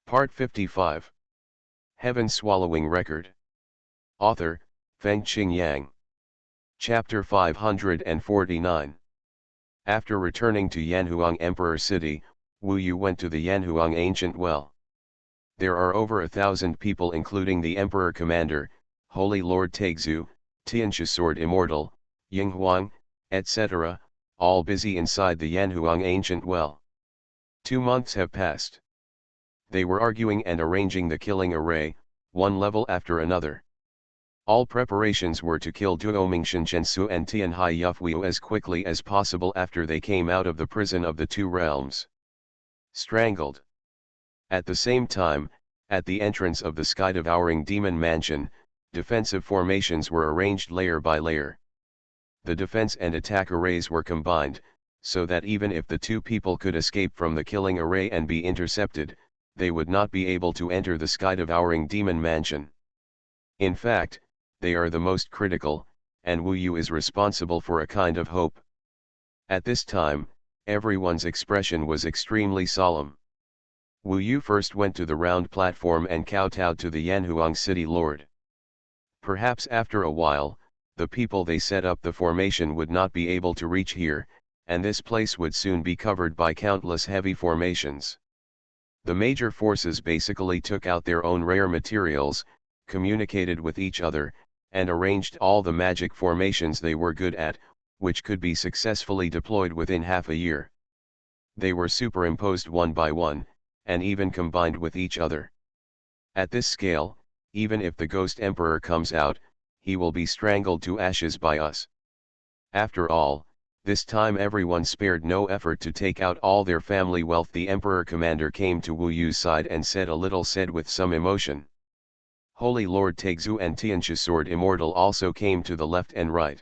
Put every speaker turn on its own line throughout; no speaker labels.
Part 55. Heaven Swallowing Record. Author, Fengqing Yang. Chapter 549. After returning to Yanhuang Emperor City, Wu Yu went to the Yanhuang Ancient Well. There are over 1,000 people including the Emperor Commander, Holy Lord Taixu, Tianxia Sword Immortal, Yinghuang, etc., all busy inside the Yanhuang Ancient Well. 2 months have passed. They were arguing and arranging the killing array, one level after another. All preparations were to kill Duoming Shensu and Tianhai Yufwiu as quickly as possible after they came out of the prison of the two realms. Strangled. At the same time, at the entrance of the sky-devouring demon mansion, defensive formations were arranged layer by layer. The defense and attack arrays were combined, so that even if the two people could escape from the killing array and be intercepted, they would not be able to enter the sky-devouring demon mansion. In fact, they are the most critical, and Wu Yu is responsible for a kind of hope. At this time, everyone's expression was extremely solemn. Wu Yu first went to the round platform and kowtowed to the Yanhuang city lord. Perhaps after a while, the people they set up the formation would not be able to reach here, and this place would soon be covered by countless heavy formations. The major forces basically took out their own rare materials, communicated with each other, and arranged all the magic formations they were good at, which could be successfully deployed within half a year. They were superimposed one by one, and even combined with each other. At this scale, even if the Ghost Emperor comes out, he will be strangled to ashes by us. After all, this time everyone spared no effort to take out all their family wealth. The Emperor Commander came to Wu Yu's side and said with some emotion. Holy Lord Taixu and Tianxia Sword Immortal also came to the left and right.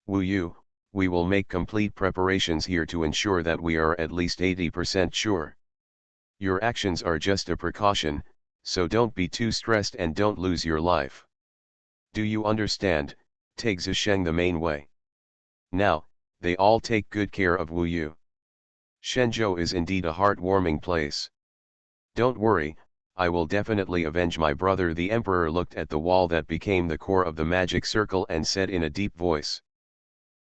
Wu Yu, we will make complete preparations here to ensure that we are at least 80% sure. Your actions are just a precaution, so don't be too stressed and don't lose your life. Do you understand? Taixu Sheng the main way. Now, they all take good care of Wu Yu. Shenzhou is indeed a heartwarming place. Don't worry, I will definitely avenge my brother. The emperor looked at the wall that became the core of the magic circle and said in a deep voice.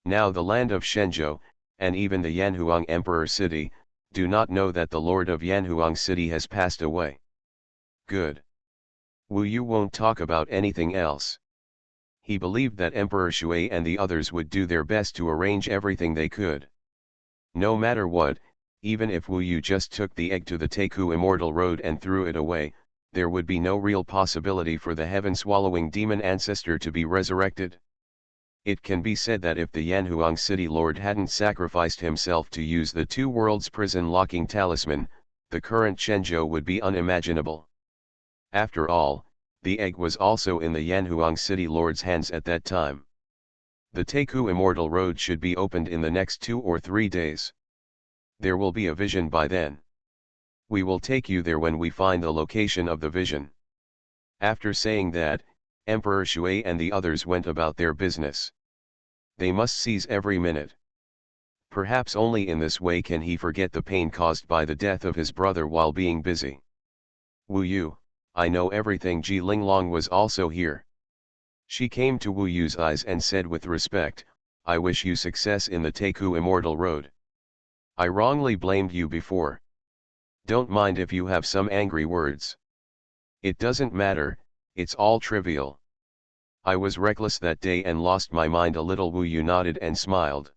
Now the land of Shenzhou, and even the Yanhuang Emperor City, do not know that the Lord of Yanhuang City has passed away. Good. Wu Yu won't talk about anything else. He believed that Emperor Shui and the others would do their best to arrange everything they could. No matter what, even if Wu Yu just took the egg to the Teiku Immortal Road and threw it away, there would be no real possibility for the heaven-swallowing demon ancestor to be resurrected. It can be said that if the Yanhuang City Lord hadn't sacrificed himself to use the two worlds prison locking talisman, the current Shenzhou would be unimaginable. After all, the egg was also in the Yanhuang City Lord's hands at that time. The Teiku Immortal Road should be opened in the next 2 or 3 days. There will be a vision by then. We will take you there when we find the location of the vision. After saying that, Emperor Shui and the others went about their business. They must seize every minute. Perhaps only in this way can he forget the pain caused by the death of his brother while being busy. Wu Yu, I know everything. Ji Linglong was also here. She came to Wu Yu's eyes and said with respect, I wish you success in the Teiku Immortal Road. I wrongly blamed you before. Don't mind if you have some angry words. It doesn't matter, it's all trivial. I was reckless that day and lost my mind a little. Wu Yu nodded and smiled.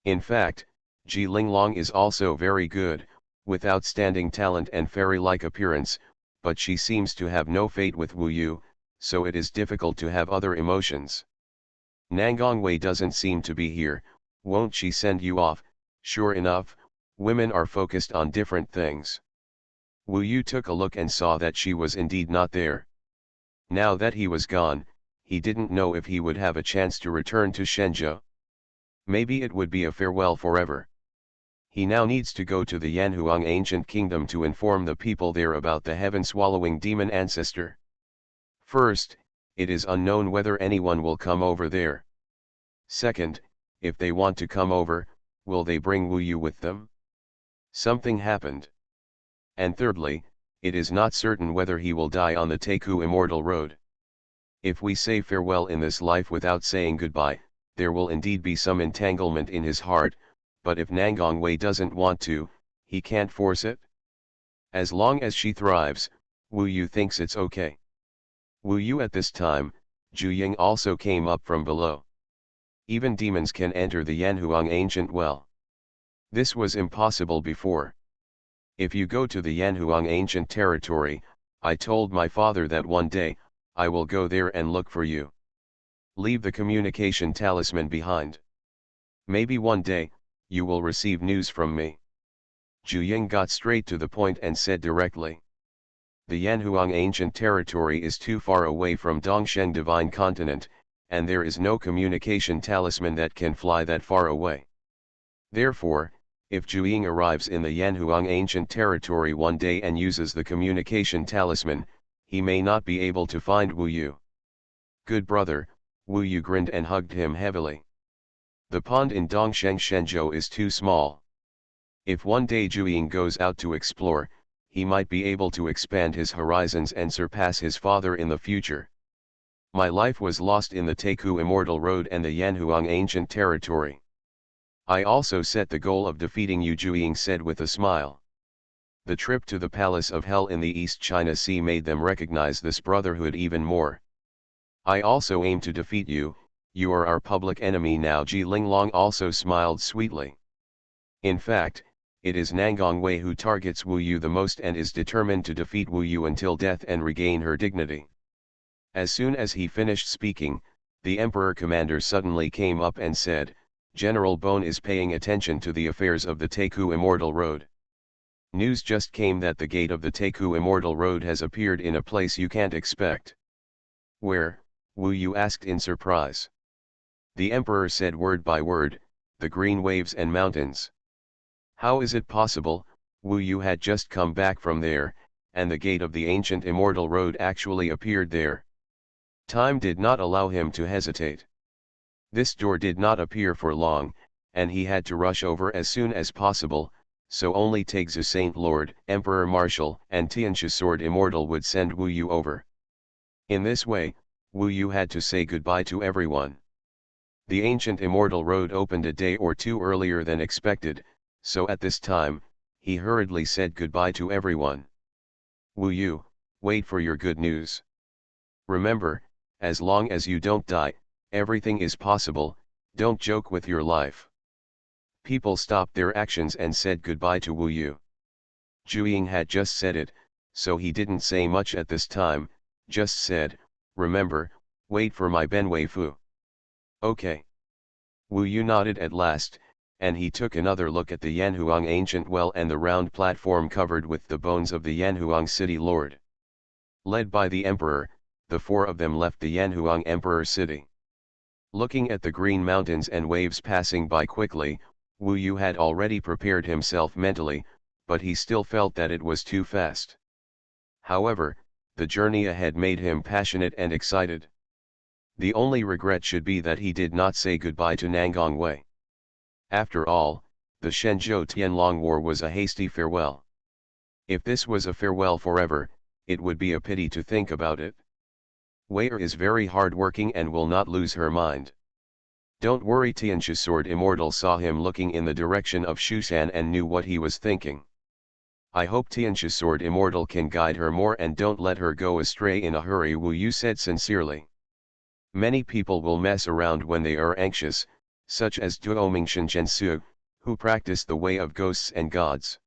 In fact, Ji Linglong is also very good, with outstanding talent and fairy-like appearance, but she seems to have no fate with Wu Yu, so it is difficult to have other emotions. Nangongwei doesn't seem to be here, won't she send you off? Sure enough, women are focused on different things. Wu Yu took a look and saw that she was indeed not there. Now that he was gone, he didn't know if he would have a chance to return to Shenzhou. Maybe it would be a farewell forever. He now needs to go to the Yanhuang Ancient Kingdom to inform the people there about the heaven-swallowing demon ancestor. First, it is unknown whether anyone will come over there. Second, if they want to come over, will they bring Wu Yu with them? Something happened. And thirdly, it is not certain whether he will die on the Taku Immortal Road. If we say farewell in this life without saying goodbye, there will indeed be some entanglement in his heart, but if Nangong Wei doesn't want to, he can't force it. As long as she thrives, Wu Yu thinks it's okay. Wu Yu at this time, Zhu Ying also came up from below. Even demons can enter the Yanhuang ancient well. This was impossible before. If you go to the Yanhuang ancient territory, I told my father that one day, I will go there and look for you. Leave the communication talisman behind. Maybe one day, you will receive news from me. Zhu Ying got straight to the point and said directly. The Yanhuang ancient territory is too far away from Dongsheng divine continent, and there is no communication talisman that can fly that far away. Therefore, if Zhu Ying arrives in the Yanhuang ancient territory one day and uses the communication talisman, he may not be able to find Wu Yu. Good brother, Wu Yu grinned and hugged him heavily. The pond in Dongsheng Shenzhou is too small. If one day Zhu Ying goes out to explore, he might be able to expand his horizons and surpass his father in the future. My life was lost in the Taku Immortal Road and the Yanhuang ancient territory. I also set the goal of defeating you, Zhu Ying said with a smile. The trip to the Palace of Hell in the East China Sea made them recognize this brotherhood even more. I also aim to defeat you, you are our public enemy now. Ji Linglong also smiled sweetly. In fact, it is Nangong Wei who targets Wu Yu the most and is determined to defeat Wu Yu until death and regain her dignity. As soon as he finished speaking, the Emperor Commander suddenly came up and said, General Bone is paying attention to the affairs of the Taku Immortal Road. News just came that the gate of the Taku Immortal Road has appeared in a place you can't expect. Where? Wu Yu asked in surprise. The Emperor said word by word, the green waves and mountains. How is it possible? Wu Yu had just come back from there, and the gate of the ancient Immortal Road actually appeared there. Time did not allow him to hesitate. This door did not appear for long, and he had to rush over as soon as possible, so only Taixu Saint Lord, Emperor Marshal, and Tianxia Sword Immortal would send Wu Yu over. In this way, Wu Yu had to say goodbye to everyone. The ancient Immortal Road opened a day or two earlier than expected, so at this time, he hurriedly said goodbye to everyone. Wu Yu, wait for your good news. Remember, as long as you don't die, everything is possible, don't joke with your life. People stopped their actions and said goodbye to Wu Yu. Zhu Ying had just said it, so he didn't say much at this time, just said, remember, wait for my Benwei Fu. Okay. Wu Yu nodded at last, and he took another look at the Yanhuang ancient well and the round platform covered with the bones of the Yanhuang city lord. Led by the emperor, the four of them left the Yanhuang emperor city. Looking at the green mountains and waves passing by quickly, Wu Yu had already prepared himself mentally, but he still felt that it was too fast. However, the journey ahead made him passionate and excited. The only regret should be that he did not say goodbye to Nangong Wei. After all, the Shenzhou Tianlong War was a hasty farewell. If this was a farewell forever, it would be a pity to think about it. Wei is very hard-working and will not lose her mind. Don't worry, Tianxia Sword Immortal saw him looking in the direction of Xuanhuan and knew what he was thinking. I hope Tianxia Sword Immortal can guide her more and don't let her go astray in a hurry, Wu Yu said sincerely. Many people will mess around when they are anxious, such as Duoming Shenjiansu, who practice the way of ghosts and gods.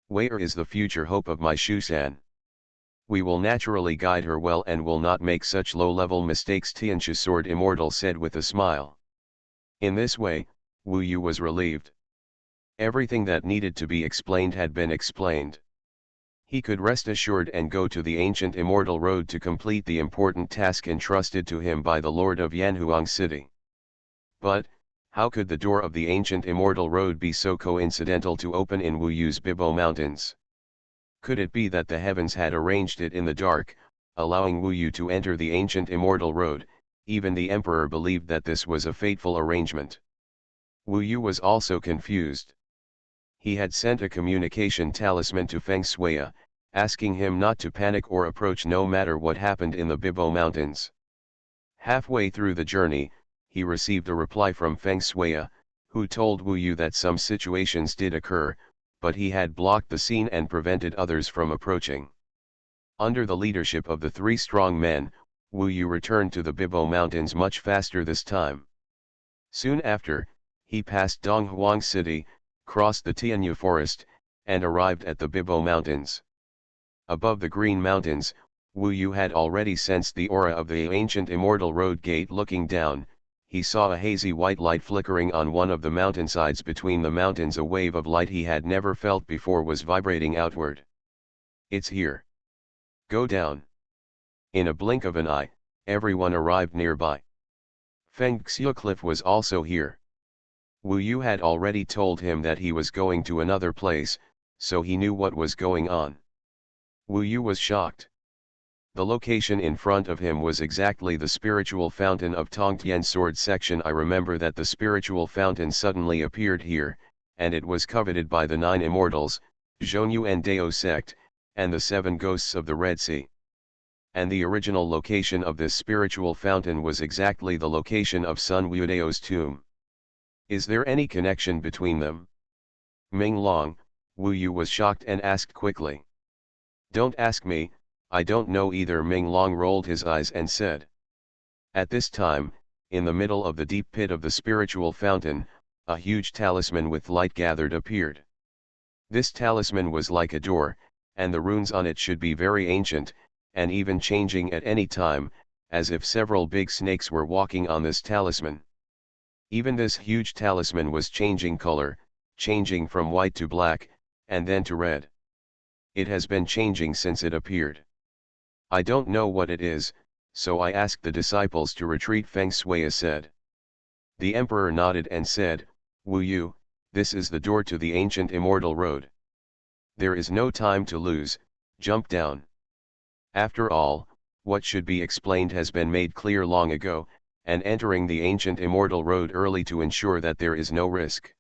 Wei is the future hope of my Xuanhuan. We will naturally guide her well and will not make such low-level mistakes, Tianxia Sword Immortal said with a smile. In this way, Wu Yu was relieved. Everything that needed to be explained had been explained. He could rest assured and go to the ancient Immortal Road to complete the important task entrusted to him by the Lord of Yanhuang City. But, how could the door of the ancient Immortal Road be so coincidental to open in Wu Yu's Bibo Mountains? Could it be that the heavens had arranged it in the dark, allowing Wu Yu to enter the ancient Immortal Road? Even the emperor believed that this was a fateful arrangement. Wu Yu was also confused. He had sent a communication talisman to Feng Shui, asking him not to panic or approach no matter what happened in the Bibo Mountains. Halfway through the journey, he received a reply from Feng Shui, who told Wu Yu that some situations did occur, but he had blocked the scene and prevented others from approaching. Under the leadership of the three strong men, Wu Yu returned to the Bibo Mountains much faster this time. Soon after, he passed Donghuang City, crossed the Tianyu Forest, and arrived at the Bibo Mountains. Above the Green Mountains, Wu Yu had already sensed the aura of the ancient Immortal Road gate. Looking down, he saw a hazy white light flickering on one of the mountainsides between the mountains. A wave of light he had never felt before was vibrating outward. It's here. Go down. In a blink of an eye, everyone arrived nearby. Feng Xiucliffe was also here. Wu Yu had already told him that he was going to another place, so he knew what was going on. Wu Yu was shocked. The location in front of him was exactly the spiritual fountain of Tongtian Sword section. I remember that the spiritual fountain suddenly appeared here, and it was coveted by the 9 immortals, Xuanhuan Dao sect, and the 7 ghosts of the Red Sea. And the original location of this spiritual fountain was exactly the location of Sun Wudao's tomb. Is there any connection between them? Ming Long, Wu Yu was shocked and asked quickly. Don't ask me, I don't know either. Ming Long rolled his eyes and said. At this time, in the middle of the deep pit of the spiritual fountain, a huge talisman with light gathered appeared. This talisman was like a door, and the runes on it should be very ancient, and even changing at any time, as if several big snakes were walking on this talisman. Even this huge talisman was changing color, changing from white to black, and then to red. It has been changing since it appeared. I don't know what it is, so I asked the disciples to retreat. Feng Shui said. The emperor nodded and said, Wu Yu, this is the door to the ancient immortal road. There is no time to lose, jump down. After all, what should be explained has been made clear long ago, and entering the ancient immortal road early to ensure that there is no risk.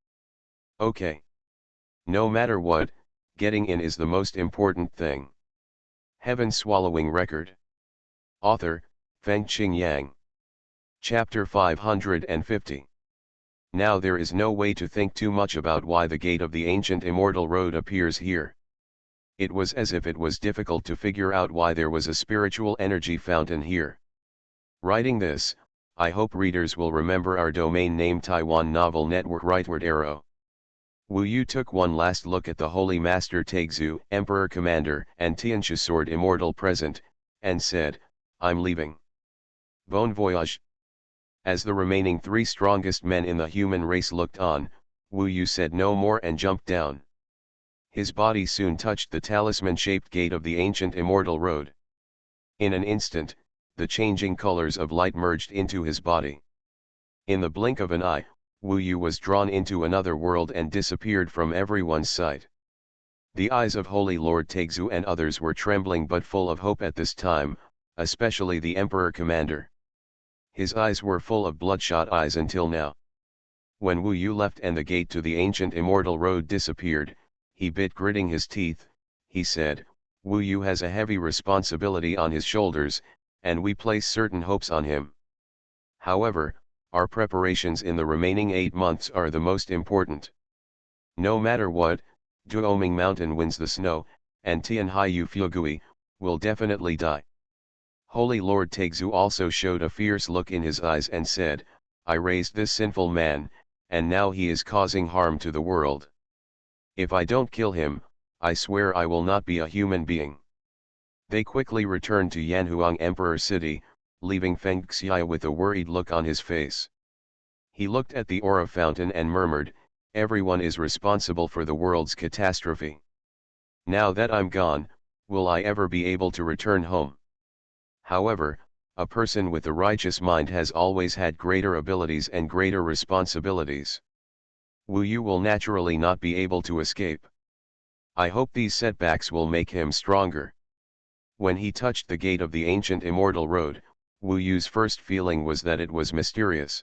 Okay. No matter what, getting in is the most important thing. Heaven Swallowing Record. Author, Fengqing Yang. Chapter 550. Now there is no way to think too much about why the gate of the ancient immortal road appears here. It was as if it was difficult to figure out why there was a spiritual energy fountain here. Writing this, I hope readers will remember our domain name Taiwan Novel Network Rightward Arrow. Wu Yu took one last look at the Holy Master Taixu, Emperor Commander, and Tianxia Sword Immortal present, and said, I'm leaving. Bon voyage. As the remaining 3 strongest men in the human race looked on, Wu Yu said no more and jumped down. His body soon touched the talisman-shaped gate of the ancient immortal road. In an instant, the changing colors of light merged into his body. In the blink of an eye, Wu Yu was drawn into another world and disappeared from everyone's sight. The eyes of Holy Lord Taixu and others were trembling but full of hope at this time, especially the Emperor Commander. His eyes were full of bloodshot eyes until now. When Wu Yu left and the gate to the ancient immortal road disappeared, he bit gritting his teeth. He said, Wu Yu has a heavy responsibility on his shoulders, and we place certain hopes on him. However, our preparations in the remaining 8 months are the most important. No matter what, Duoming Mountain wins the snow, and Tianhaiyu Fugui will definitely die. Holy Lord Taixu also showed a fierce look in his eyes and said, I raised this sinful man, and now he is causing harm to the world. If I don't kill him, I swear I will not be a human being. They quickly returned to Yanhuang Emperor City, leaving Feng Xia with a worried look on his face. He looked at the aura fountain and murmured, everyone is responsible for the world's catastrophe. Now that I'm gone, will I ever be able to return home? However, a person with a righteous mind has always had greater abilities and greater responsibilities. Wu Yu will naturally not be able to escape. I hope these setbacks will make him stronger. When he touched the gate of the ancient immortal road, Wu Yu's first feeling was that it was mysterious.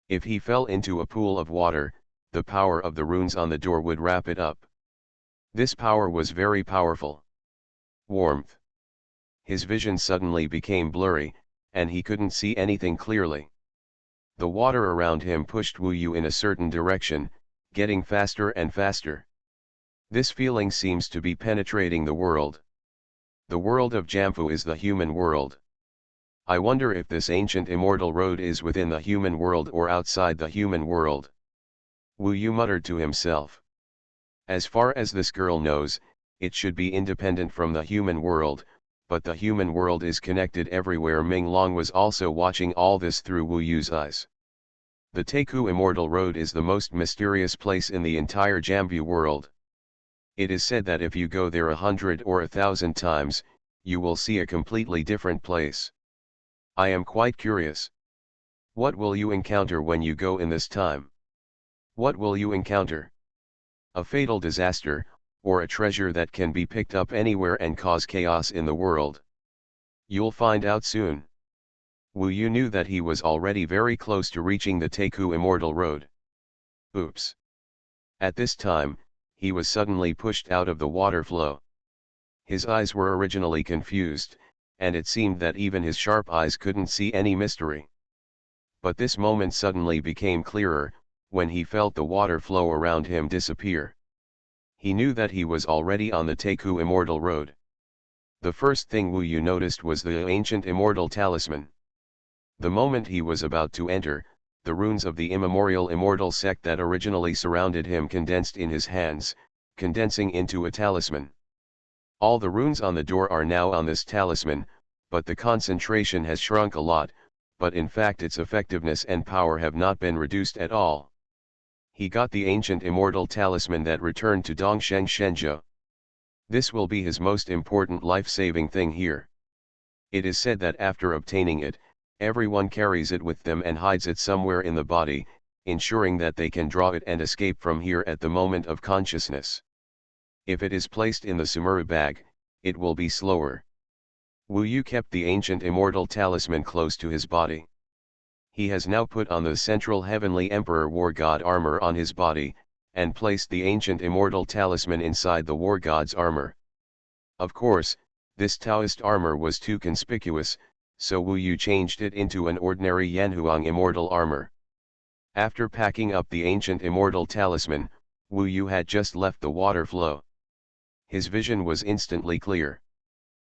If he fell into a pool of water, the power of the runes on the door would wrap it up. This power was very powerful. Warmth. His vision suddenly became blurry, and he couldn't see anything clearly. The water around him pushed Wu Yu in a certain direction, getting faster and faster. This feeling seems to be penetrating the world. The world of Jamfu is the human world. I wonder if this ancient immortal road is within the human world or outside the human world. Wu Yu muttered to himself. As far as this girl knows, it should be independent from the human world, but the human world is connected everywhere. Ming Long was also watching all this through Wu Yu's eyes. The Taku Immortal Road is the most mysterious place in the entire Jambu world. It is said that if you go there 100 or 1,000 times, you will see a completely different place. I am quite curious. What will you encounter when you go in this time? What will you encounter? A fatal disaster, or a treasure that can be picked up anywhere and cause chaos in the world? You'll find out soon. Wu Yu knew that he was already very close to reaching the Taku Immortal Road. Oops! At this time, he was suddenly pushed out of the water flow. His eyes were originally confused, and it seemed that even his sharp eyes couldn't see any mystery. But this moment suddenly became clearer, when he felt the water flow around him disappear. He knew that he was already on the Taku Immortal Road. The first thing Wu Yu noticed was the ancient immortal talisman. The moment he was about to enter, the runes of the immemorial immortal sect that originally surrounded him condensed in his hands, condensing into a talisman. All the runes on the door are now on this talisman, but the concentration has shrunk a lot, but in fact its effectiveness and power have not been reduced at all. He got the ancient immortal talisman that returned to Dongsheng Shenzhou. This will be his most important life-saving thing here. It is said that after obtaining it, everyone carries it with them and hides it somewhere in the body, ensuring that they can draw it and escape from here at the moment of consciousness. If it is placed in the Sumuru bag, it will be slower. Wu Yu kept the ancient immortal talisman close to his body. He has now put on the central heavenly emperor war god armor on his body, and placed the ancient immortal talisman inside the war god's armor. Of course, this Taoist armor was too conspicuous, so Wu Yu changed it into an ordinary Yanhuang immortal armor. After packing up the ancient immortal talisman, Wu Yu had just left the water flow. His vision was instantly clear.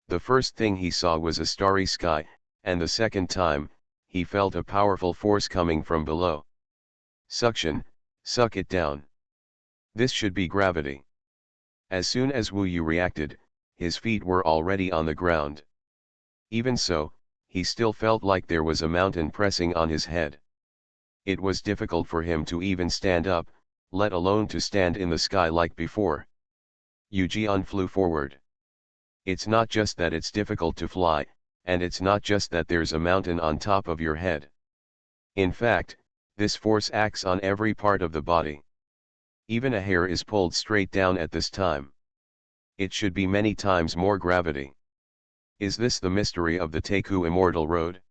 The first thing he saw was a starry sky, and the second time, he felt a powerful force coming from below. Suction, suck it down. This should be gravity. As soon as Wu Yu reacted, his feet were already on the ground. Even so, he still felt like there was a mountain pressing on his head. It was difficult for him to even stand up, let alone to stand in the sky like before. Yu Jian flew forward. It's not just that it's difficult to fly, and it's not just that there's a mountain on top of your head. In fact, this force acts on every part of the body. Even a hair is pulled straight down at this time. It should be many times more gravity. Is this the mystery of the Taku Immortal Road?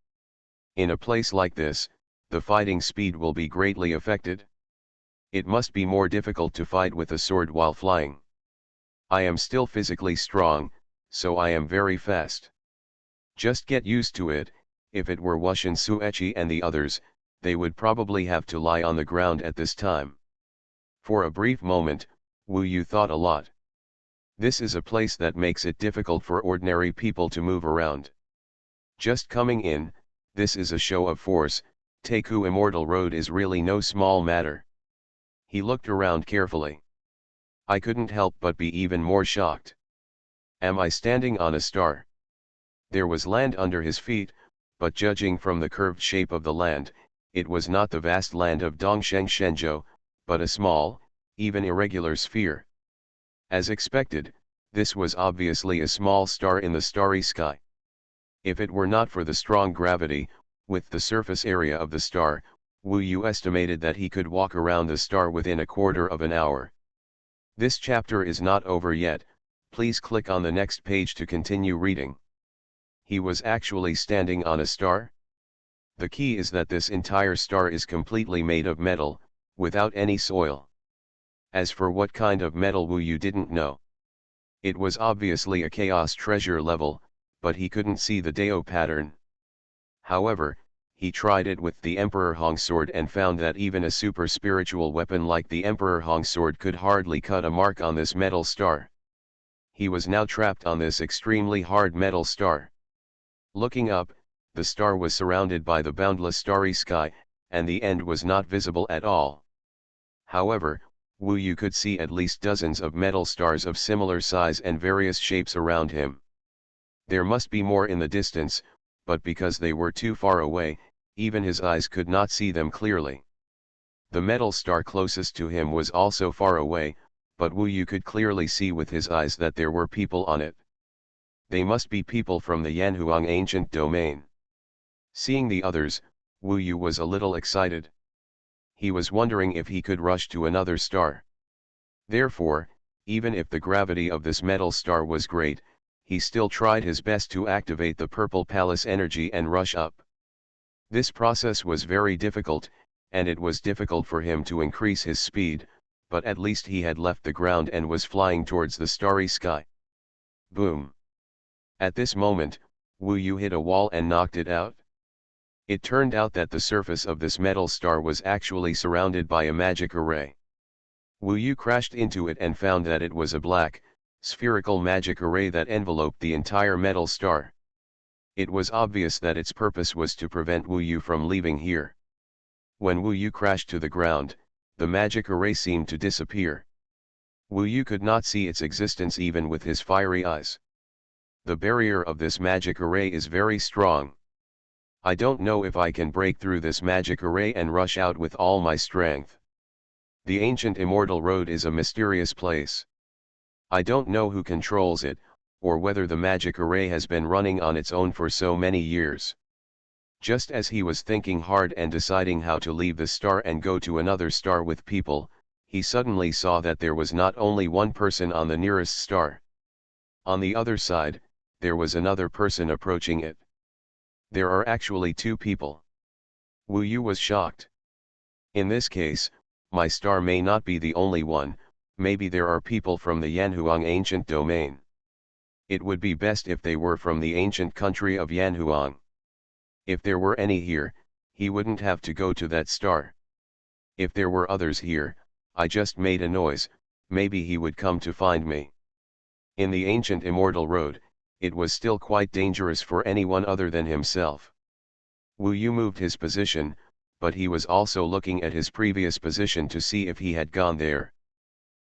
In a place like this, the fighting speed will be greatly affected. It must be more difficult to fight with a sword while flying. I am still physically strong, so I am very fast. Just get used to it. If it were Wuxian Suechi and the others, they would probably have to lie on the ground at this time. For a brief moment, Wu Yu thought a lot. This is a place that makes it difficult for ordinary people to move around. Just coming in, this is a show of force. Taku Immortal Road is really no small matter. He looked around carefully. I couldn't help but be even more shocked. Am I standing on a star? There was land under his feet, but judging from the curved shape of the land, it was not the vast land of Dongsheng Shenzhou, but a small, even irregular sphere. As expected, this was obviously a small star in the starry sky. If it were not for the strong gravity, with the surface area of the star, Wu Yu estimated that he could walk around the star within a quarter of an hour. This chapter is not over yet, please click on the next page to continue reading. He was actually standing on a star? The key is that this entire star is completely made of metal, without any soil. As for what kind of metal Wu Yu didn't know. It was obviously a chaos treasure level, but he couldn't see the Dao pattern. However, he tried it with the Emperor Hong sword and found that even a super spiritual weapon like the Emperor Hong sword could hardly cut a mark on this metal star. He was now trapped on this extremely hard metal star. Looking up, the star was surrounded by the boundless starry sky, and the end was not visible at all. However, Wu Yu could see at least dozens of metal stars of similar size and various shapes around him. There must be more in the distance, but because they were too far away, even his eyes could not see them clearly. The metal star closest to him was also far away, but Wu Yu could clearly see with his eyes that there were people on it. They must be people from the Yanhuang ancient domain. Seeing the others, Wu Yu was a little excited. He was wondering if he could rush to another star. Therefore, even if the gravity of this metal star was great, he still tried his best to activate the Purple Palace energy and rush up. This process was very difficult, and it was difficult for him to increase his speed, but at least he had left the ground and was flying towards the starry sky. Boom! At this moment, Wu Yu hit a wall and knocked it out. It turned out that the surface of this metal star was actually surrounded by a magic array. Wu Yu crashed into it and found that it was a black, spherical magic array that enveloped the entire metal star. It was obvious that its purpose was to prevent Wu Yu from leaving here. When Wu Yu crashed to the ground, the magic array seemed to disappear. Wu Yu could not see its existence even with his fiery eyes. The barrier of this magic array is very strong. I don't know if I can break through this magic array and rush out with all my strength. The ancient immortal road is a mysterious place. I don't know who controls it, or whether the magic array has been running on its own for so many years. Just as he was thinking hard and deciding how to leave the star and go to another star with people, he suddenly saw that there was not only one person on the nearest star. On the other side, there was another person approaching it. There are actually two people. Wu Yu was shocked. In this case, my star may not be the only one, maybe there are people from the Yanhuang ancient domain. It would be best if they were from the ancient country of Yanhuang. If there were any here, he wouldn't have to go to that star. If there were others here, I just made a noise, maybe he would come to find me. In the ancient immortal road, it was still quite dangerous for anyone other than himself. Wu Yu moved his position, but he was also looking at his previous position to see if he had gone there.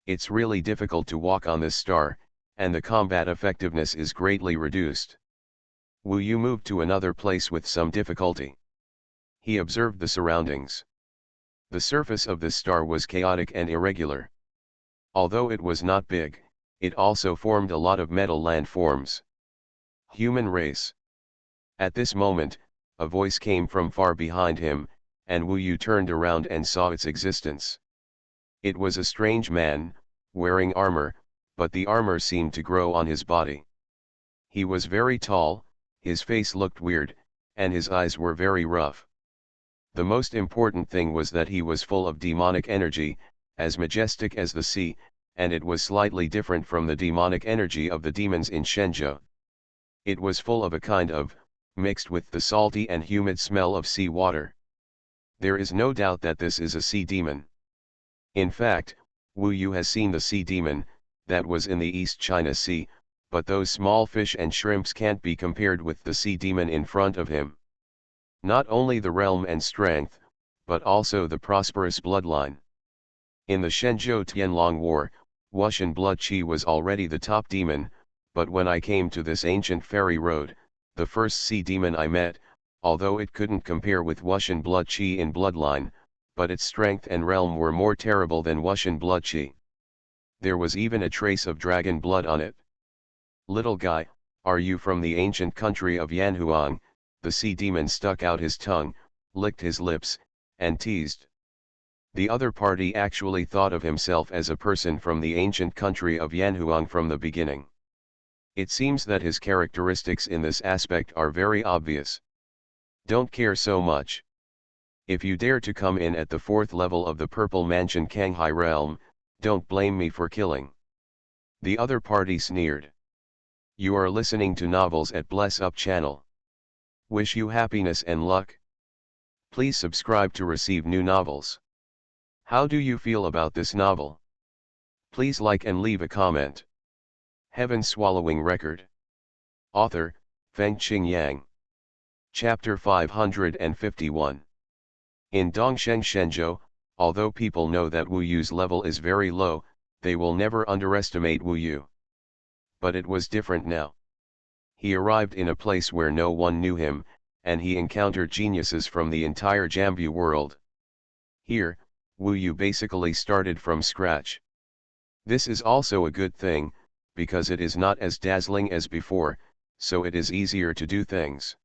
It's really difficult to walk on this star, and the combat effectiveness is greatly reduced. Wu Yu moved to another place with some difficulty. He observed the surroundings. The surface of this star was chaotic and irregular. Although it was not big, it also formed a lot of metal landforms. Human race. At this moment, a voice came from far behind him, and Wu Yu turned around and saw its existence. It was a strange man, wearing armor, but the armor seemed to grow on his body. He was very tall, his face looked weird, and his eyes were very rough. The most important thing was that he was full of demonic energy, as majestic as the sea, and it was slightly different from the demonic energy of the demons in Shenzhou. It was full of a kind of, mixed with the salty and humid smell of sea water. There is no doubt that this is a sea demon. In fact, Wu Yu has seen the sea demon, that was in the East China Sea, but those small fish and shrimps can't be compared with the sea demon in front of him. Not only the realm and strength, but also the prosperous bloodline. In the Shenzhou Tianlong War, Wuxian blood qi was already the top demon, but when I came to this ancient fairy road, the first sea demon I met, although it couldn't compare with Wuxian blood qi in bloodline, but its strength and realm were more terrible than Wuxian blood qi. There was even a trace of dragon blood on it. Little guy, are you from the ancient country of Yanhuang? The sea demon stuck out his tongue, licked his lips, and teased. The other party actually thought of himself as a person from the ancient country of Yanhuang from the beginning. It seems that his characteristics in this aspect are very obvious. Don't care so much. If you dare to come in at the 4th level of the Purple Mansion Kanghai realm, don't blame me for killing. The other party sneered. You are listening to novels at Bless Up channel. Wish you happiness and luck. Please subscribe to receive new novels. How do you feel about this novel? Please like and leave a comment. Heaven Swallowing Record. Author, Fengqing Yang. Chapter 551. In Dongsheng Shenzhou, although people know that Wu Yu's level is very low, they will never underestimate Wu Yu. But it was different now. He arrived in a place where no one knew him, and he encountered geniuses from the entire Jambu world. Here, Wu Yu basically started from scratch. This is also a good thing, because it is not as dazzling as before, so it is easier to do things.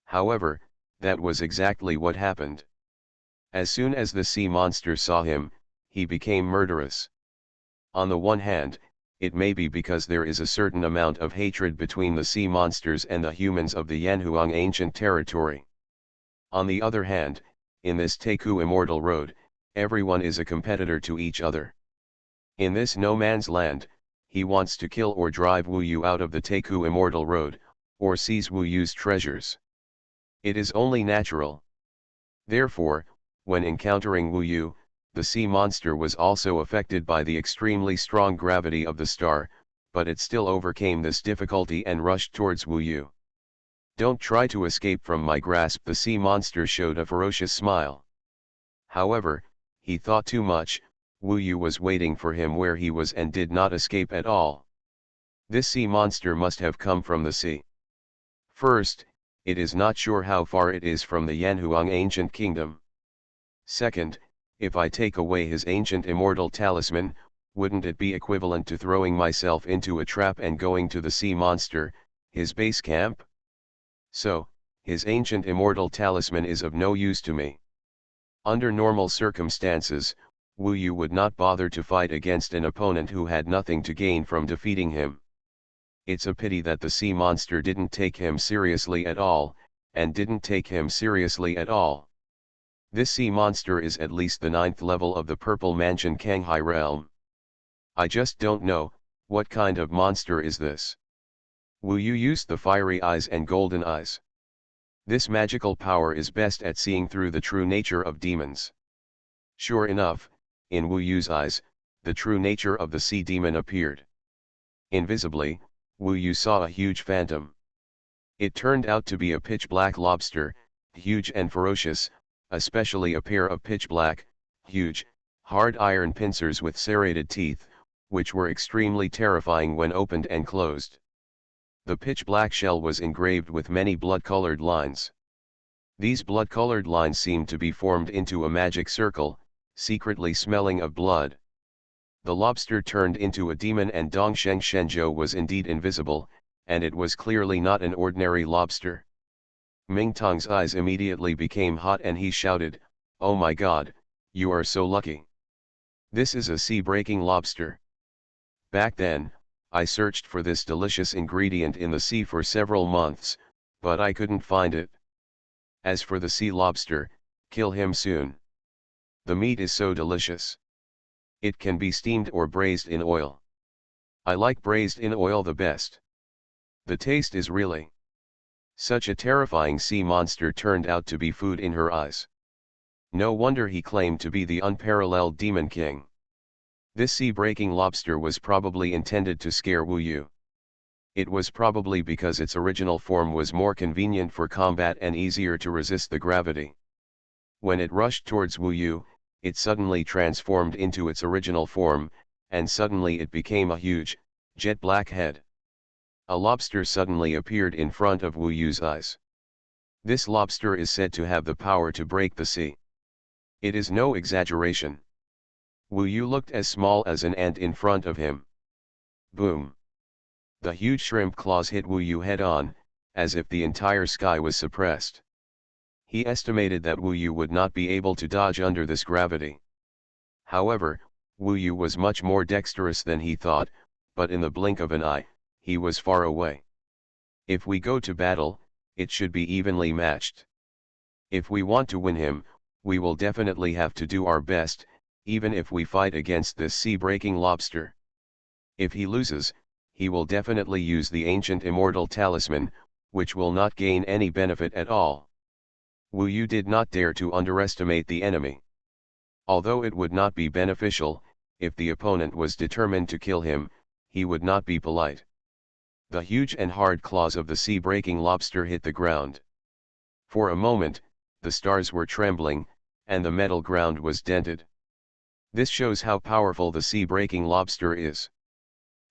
However, that was exactly what happened. As soon as the sea monster saw him, he became murderous. On the one hand, it may be because there is a certain amount of hatred between the sea monsters and the humans of the Yanhuang ancient territory. On the other hand, in this Teiku Immortal Road, everyone is a competitor to each other. In this no man's land, he wants to kill or drive Wu Yu out of the Teiku Immortal Road, or seize Wu Yu's treasures. It is only natural. Therefore, when encountering Wu Yu, the sea monster was also affected by the extremely strong gravity of the star, but it still overcame this difficulty and rushed towards Wu Yu. Don't try to escape from my grasp, the sea monster showed a ferocious smile. However, he thought too much. Wu Yu was waiting for him where he was and did not escape at all. This sea monster must have come from the sea. First, it is not sure how far it is from the Yanhuang ancient kingdom. Second, if I take away his ancient immortal talisman, wouldn't it be equivalent to throwing myself into a trap and going to the sea monster, his base camp? So, his ancient immortal talisman is of no use to me. Under normal circumstances, Wu Yu would not bother to fight against an opponent who had nothing to gain from defeating him. It's a pity that the sea monster didn't take him seriously at all, and didn't take him seriously at all. This sea monster is at least the 9th level of the Purple Mansion Kanghai realm. I just don't know, what kind of monster is this? Wu Yu used the fiery eyes and golden eyes. This magical power is best at seeing through the true nature of demons. Sure enough, in Wu Yu's eyes, the true nature of the sea demon appeared. Invisibly, Wu Yu saw a huge phantom. It turned out to be a pitch-black lobster, huge and ferocious, especially a pair of pitch-black, huge, hard iron pincers with serrated teeth, which were extremely terrifying when opened and closed. The pitch-black shell was engraved with many blood-colored lines. These blood-colored lines seemed to be formed into a magic circle, secretly smelling of blood. The lobster turned into a demon, and Dongsheng Shenzhou was indeed invisible, and it was clearly not an ordinary lobster. Mingtong's eyes immediately became hot and he shouted, "Oh my God, you are so lucky. This is a sea-breaking lobster. Back then, I searched for this delicious ingredient in the sea for several months, but I couldn't find it. As for the sea lobster, kill him soon. The meat is so delicious. It can be steamed or braised in oil. I like braised in oil the best. The taste is really..." Such a terrifying sea monster turned out to be food in her eyes. No wonder he claimed to be the unparalleled Demon King. This sea-breaking lobster was probably intended to scare Wu Yu. It was probably because its original form was more convenient for combat and easier to resist the gravity. When it rushed towards Wu Yu, it suddenly transformed into its original form, and suddenly it became a huge, jet-black head. A lobster suddenly appeared in front of Wu Yu's eyes. This lobster is said to have the power to break the sea. It is no exaggeration. Wu Yu looked as small as an ant in front of him. Boom! The huge shrimp claws hit Wu Yu head on, as if the entire sky was suppressed. He estimated that Wu Yu would not be able to dodge under this gravity. However, Wu Yu was much more dexterous than he thought, but in the blink of an eye, he was far away. If we go to battle, it should be evenly matched. If we want to win him, we will definitely have to do our best, even if we fight against this sea-breaking lobster. If he loses, he will definitely use the ancient immortal talisman, which will not gain any benefit at all. Wu Yu did not dare to underestimate the enemy. Although it would not be beneficial, if the opponent was determined to kill him, he would not be polite. The huge and hard claws of the sea-breaking lobster hit the ground. For a moment, the stars were trembling, and the metal ground was dented. This shows how powerful the sea-breaking lobster is.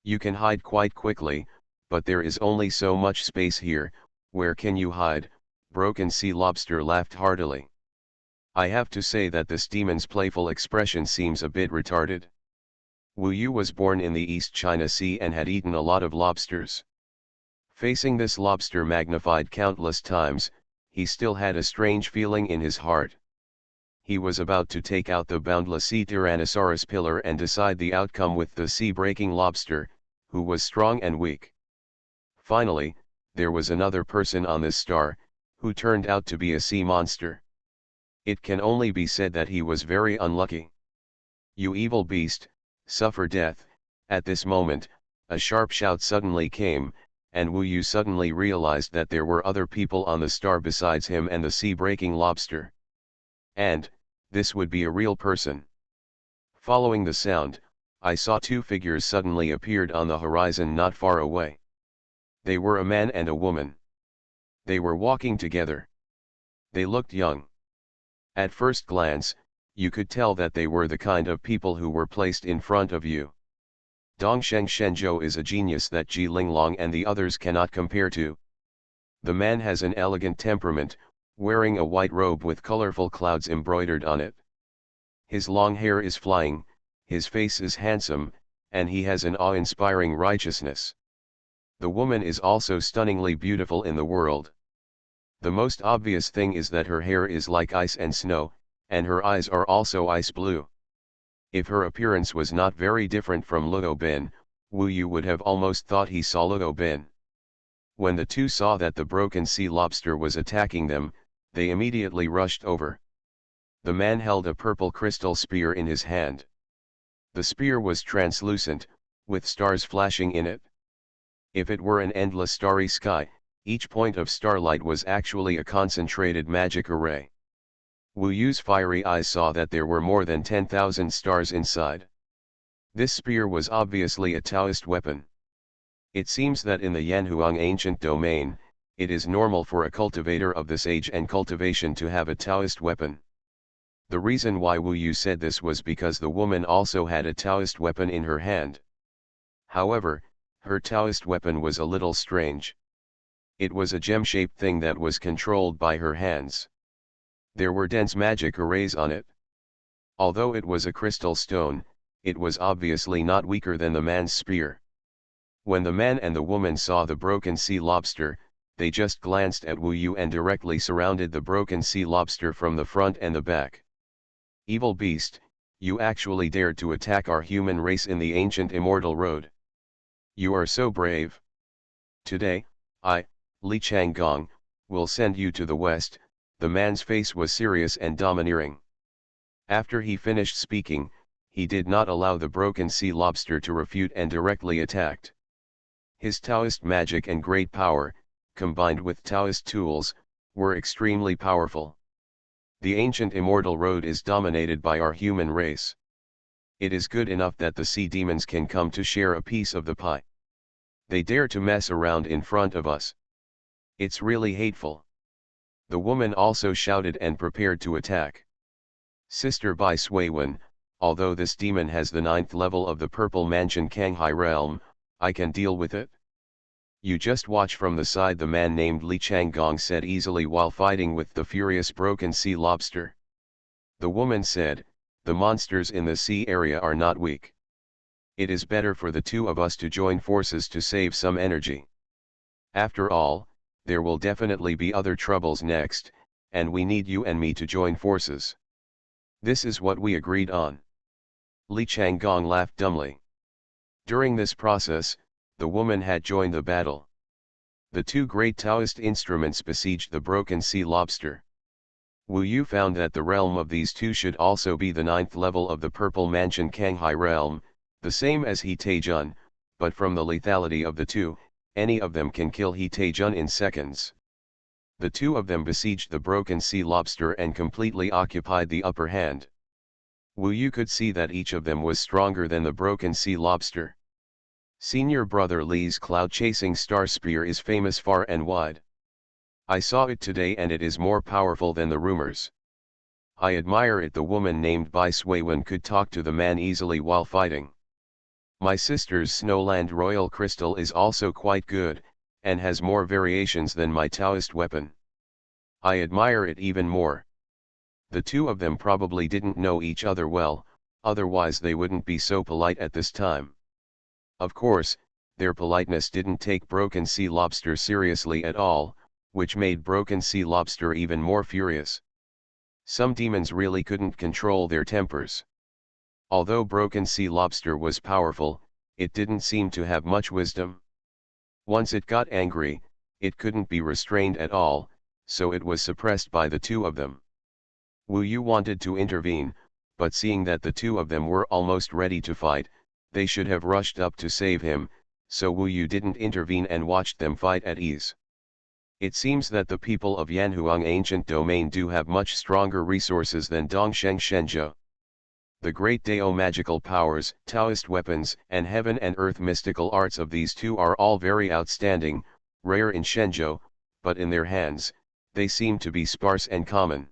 You can hide quite quickly, but there is only so much space here. Where can you hide? Broken sea lobster laughed heartily. I have to say that this demon's playful expression seems a bit retarded. Wu Yu was born in the East China Sea and had eaten a lot of lobsters. Facing this lobster magnified countless times, he still had a strange feeling in his heart. He was about to take out the boundless sea Tyrannosaurus pillar and decide the outcome with the sea-breaking lobster, who was strong and weak. Finally, there was another person on this star, who turned out to be a sea monster. It can only be said that he was very unlucky. You evil beast, suffer death. At this moment, a sharp shout suddenly came, and Wu Yu suddenly realized that there were other people on the star besides him and the sea-breaking lobster. And, this would be a real person. Following the sound, I saw two figures suddenly appeared on the horizon not far away. They were a man and a woman. They were walking together. They looked young. At first glance, you could tell that they were the kind of people who were placed in front of you. Dongsheng Shenzhou is a genius that Ji Linglong and the others cannot compare to. The man has an elegant temperament, wearing a white robe with colorful clouds embroidered on it. His long hair is flying, his face is handsome, and he has an awe-inspiring righteousness. The woman is also stunningly beautiful in the world. The most obvious thing is that her hair is like ice and snow, and her eyes are also ice blue. If her appearance was not very different from Luo Bin, Wu Yu would have almost thought he saw Luo Bin. When the two saw that the broken sea lobster was attacking them, they immediately rushed over. The man held a purple crystal spear in his hand. The spear was translucent, with stars flashing in it. If it were an endless starry sky, each point of starlight was actually a concentrated magic array. Wu Yu's fiery eyes saw that there were more than 10,000 stars inside. This spear was obviously a Taoist weapon. It seems that in the Yanhuang ancient domain, it is normal for a cultivator of this age and cultivation to have a Taoist weapon. The reason why Wu Yu said this was because the woman also had a Taoist weapon in her hand. However, her Taoist weapon was a little strange. It was a gem-shaped thing that was controlled by her hands. There were dense magic arrays on it. Although it was a crystal stone, it was obviously not weaker than the man's spear. When the man and the woman saw the broken sea lobster, they just glanced at Wu Yu and directly surrounded the broken sea lobster from the front and the back. Evil beast, you actually dared to attack our human race in the ancient immortal road. You are so brave. Today, I, Li Changgong, will send you to the west. The man's face was serious and domineering. After he finished speaking, he did not allow the broken sea lobster to refute and directly attacked. His Taoist magic and great power, combined with Taoist tools, were extremely powerful. The ancient immortal road is dominated by our human race. It is good enough that the sea demons can come to share a piece of the pie. They dare to mess around in front of us. It's really hateful. The woman also shouted and prepared to attack. Sister Bai Xuanhuan, although this demon has the 9th level of the Purple Mansion Kanghai realm, I can deal with it. You just watch from the side, the man named Li Changgong said easily while fighting with the furious broken sea lobster. The woman said, the monsters in the sea area are not weak. It is better for the two of us to join forces to save some energy. After all, there will definitely be other troubles next, and we need you and me to join forces. This is what we agreed on. Li Changgong laughed dumbly. During this process, the woman had joined the battle. The two great Taoist instruments besieged the broken sea lobster. Wu Yu found that the realm of these two should also be the 9th level of the Purple Mansion Kanghai realm, the same as He Taijun, but from the lethality of the two, any of them can kill He Taejun in seconds. The two of them besieged the broken sea lobster and completely occupied the upper hand. Wu Yu could see that each of them was stronger than the broken sea lobster. Senior brother Li's cloud-chasing star spear is famous far and wide. I saw it today and it is more powerful than the rumors. I admire it. The woman named Bai Xuanhuan could talk to the man easily while fighting. My sister's Snowland Royal Crystal is also quite good, and has more variations than my Taoist weapon. I admire it even more. The two of them probably didn't know each other well, otherwise they wouldn't be so polite at this time. Of course, their politeness didn't take Broken Sea Lobster seriously at all, which made Broken Sea Lobster even more furious. Some demons really couldn't control their tempers. Although Broken Sea Lobster was powerful, it didn't seem to have much wisdom. Once it got angry, it couldn't be restrained at all, so it was suppressed by the two of them. Wu Yu wanted to intervene, but seeing that the two of them were almost ready to fight, they should have rushed up to save him, so Wu Yu didn't intervene and watched them fight at ease. It seems that the people of Yanhuang ancient domain do have much stronger resources than Dongsheng Shenzhou. The great Dao magical powers, Taoist weapons, and heaven and earth mystical arts of these two are all very outstanding, rare in Shenzhou, but in their hands, they seem to be sparse and common.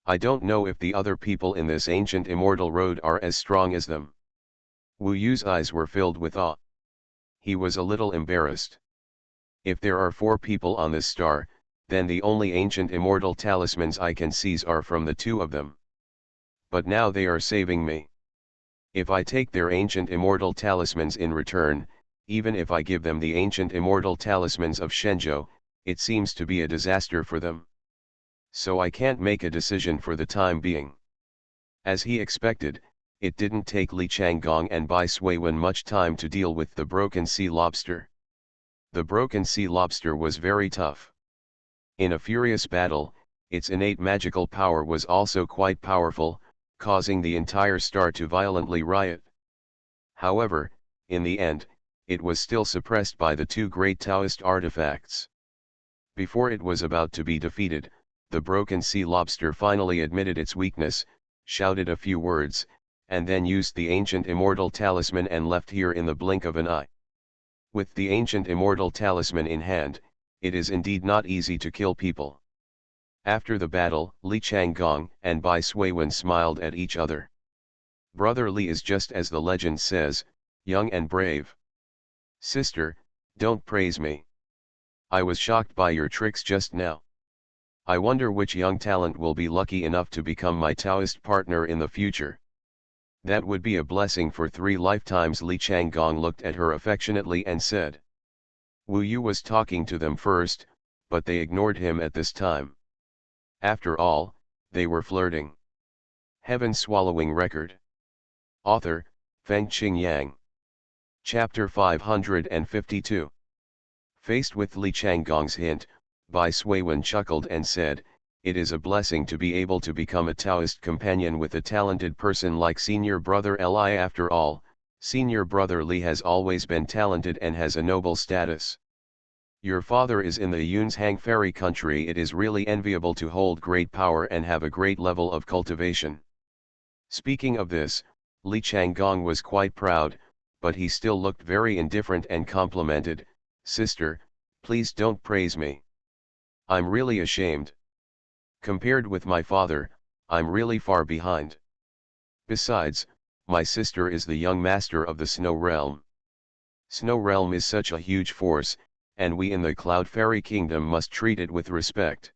I don't know if the other people in this ancient immortal road are as strong as them. Wu Yu's eyes were filled with awe. He was a little embarrassed. If there are 4 people on this star, then the only ancient immortal talismans I can seize are from the two of them. But now they are saving me. If I take their ancient immortal talismans in return, even if I give them the ancient immortal talismans of Shenzhou, it seems to be a disaster for them. So I can't make a decision for the time being. As he expected, it didn't take Li Changgong and Bai Xuanhuan much time to deal with the broken sea lobster. The broken sea lobster was very tough. In a furious battle, its innate magical power was also quite powerful, causing the entire star to violently riot. However, in the end, it was still suppressed by the 2 great Taoist artifacts. Before it was about to be defeated, the broken sea lobster finally admitted its weakness, shouted a few words, and then used the ancient immortal talisman and left here in the blink of an eye. With the ancient immortal talisman in hand, it is indeed not easy to kill people. After the battle, Li Changgong and Bai Xuanhuan smiled at each other. Brother Li is just as the legend says, young and brave. Sister, don't praise me. I was shocked by your tricks just now. I wonder which young talent will be lucky enough to become my Taoist partner in the future. That would be a blessing for 3 lifetimes. Li Changgong looked at her affectionately and said. Wu Yu was talking to them first, but they ignored him at this time. After all, they were flirting. Heaven Swallowing Record. Author, Fengqing Yang. Chapter 552. Faced with Li Changgong's hint, Bai Xuanhuan chuckled and said, it is a blessing to be able to become a Taoist companion with a talented person like Senior Brother Li. After all, Senior Brother Li has always been talented and has a noble status. Your father is in the Yunzhang fairy country. It is really enviable to hold great power and have a great level of cultivation. Speaking of this, Li Changgong was quite proud, but he still looked very indifferent and complimented, Sister, please don't praise me. I'm really ashamed. Compared with my father, I'm really far behind. Besides, my sister is the young master of the Snow Realm. Snow Realm is such a huge force, and we in the Cloud Fairy Kingdom must treat it with respect.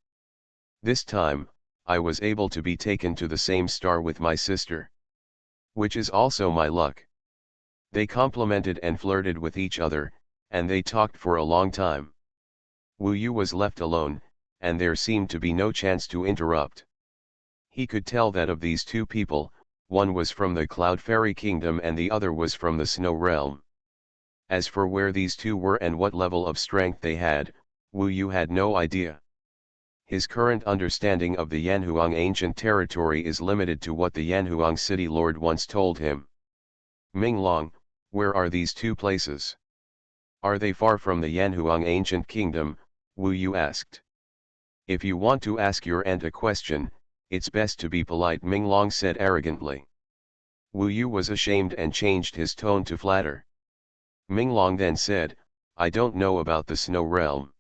This time, I was able to be taken to the same star with my sister. Which is also my luck. They complimented and flirted with each other, and they talked for a long time. Wu Yu was left alone, and there seemed to be no chance to interrupt. He could tell that of these 2 people, one was from the Cloud Fairy Kingdom and the other was from the Snow Realm. As for where these 2 were and what level of strength they had, Wu Yu had no idea. His current understanding of the Yanhuang ancient territory is limited to what the Yanhuang city lord once told him. Minglong, Where are these two places? Are they far from the Yanhuang ancient kingdom? Wu Yu asked. If you want to ask your aunt a question, it's best to be polite, Ming Long said arrogantly. Wu Yu was ashamed and changed his tone to flatter. Ming Long then said, I don't know about the Snow Realm.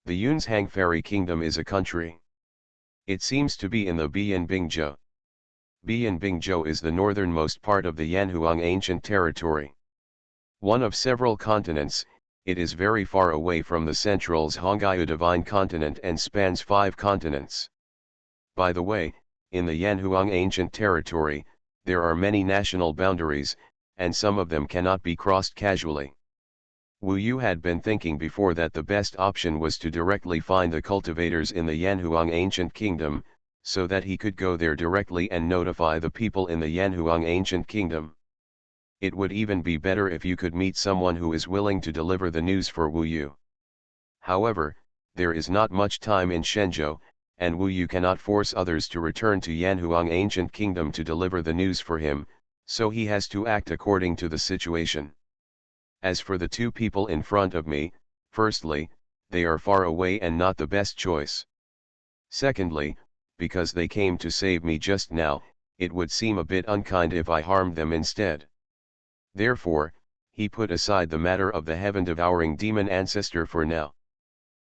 The Yunzhang Fairy Kingdom is a country. It seems to be in the Bianbingzhou. Bianbingzhou is the northernmost part of the Yanhuang ancient territory. One of several continents, it is very far away from the central's Hongyu Divine Continent and spans 5 continents. By the way, in the Yanhuang ancient territory, there are many national boundaries, and some of them cannot be crossed casually. Wu Yu had been thinking before that the best option was to directly find the cultivators in the Yanhuang ancient kingdom, so that he could go there directly and notify the people in the Yanhuang ancient kingdom. It would even be better if you could meet someone who is willing to deliver the news for Wu Yu. However, there is not much time in Shenzhou, and Wu Yu cannot force others to return to Yanhuang ancient kingdom to deliver the news for him, so he has to act according to the situation. As for the two people in front of me, firstly, they are far away and not the best choice. Secondly, because they came to save me just now, it would seem a bit unkind if I harmed them instead. Therefore, he put aside the matter of the heaven-devouring demon ancestor for now.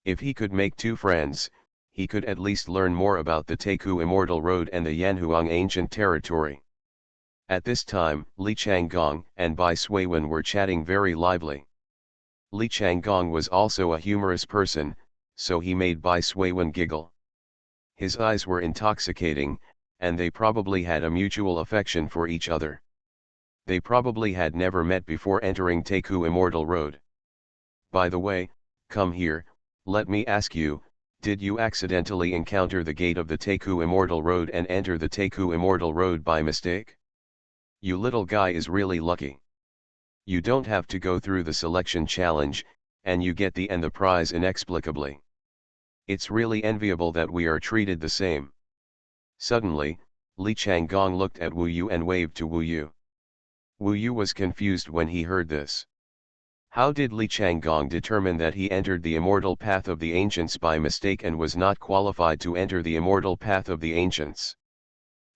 If he could make 2 friends, he could at least learn more about the Taiku Immortal Road and the Yanhuang ancient territory. At this time, Li Changgong and Bai Suiwen were chatting very lively. Li Changgong was also a humorous person, so he made Bai Suiwen giggle. His eyes were intoxicating, and they probably had a mutual affection for each other. They probably had never met before entering Taiku Immortal Road. By the way, come here, let me ask you, did you accidentally encounter the gate of the Taiku Immortal Road and enter the Taiku Immortal Road by mistake? You little guy is really lucky. You don't have to go through the selection challenge, and you get the prize inexplicably. It's really enviable that we are treated the same. Suddenly, Li Changgong looked at Wu Yu and waved to Wu Yu. Wu Yu was confused when he heard this. How did Li Changgong determine that he entered the immortal path of the ancients by mistake and was not qualified to enter the immortal path of the ancients?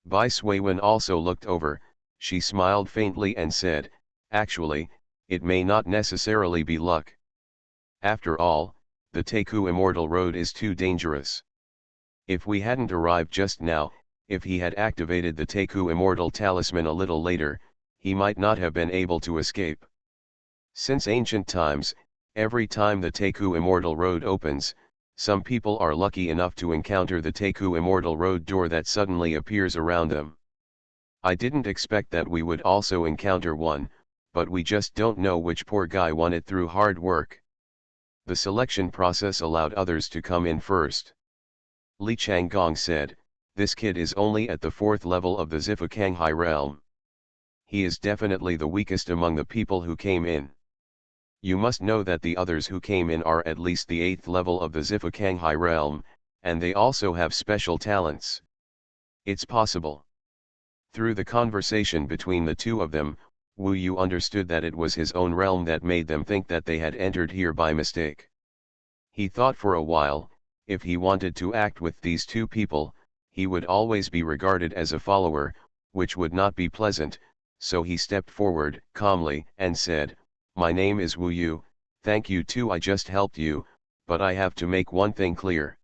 Bai Suiwen also looked over. She smiled faintly and said, actually, it may not necessarily be luck. After all, the Taiku Immortal Road is too dangerous. If we hadn't arrived just now, if he had activated the Taiku Immortal Talisman a little later, he might not have been able to escape. Since ancient times, every time the Taiku Immortal Road opens, some people are lucky enough to encounter the Taiku Immortal Road door that suddenly appears around them. I didn't expect that we would also encounter one, but we just don't know which poor guy won it through hard work. The selection process allowed others to come in first. Li Changgong said, this kid is only at the 4th level of the Zifukanghai realm. He is definitely the weakest among the people who came in. You must know that the others who came in are at least the 8th level of the Zifukanghai realm, and they also have special talents. It's possible. Through the conversation between the two of them, Wu Yu understood that it was his own realm that made them think that they had entered here by mistake. He thought for a while, if he wanted to act with these two people, he would always be regarded as a follower, which would not be pleasant, so he stepped forward calmly and said, my name is Wu Yu, thank you too, I just helped you, but I have to make one thing clear.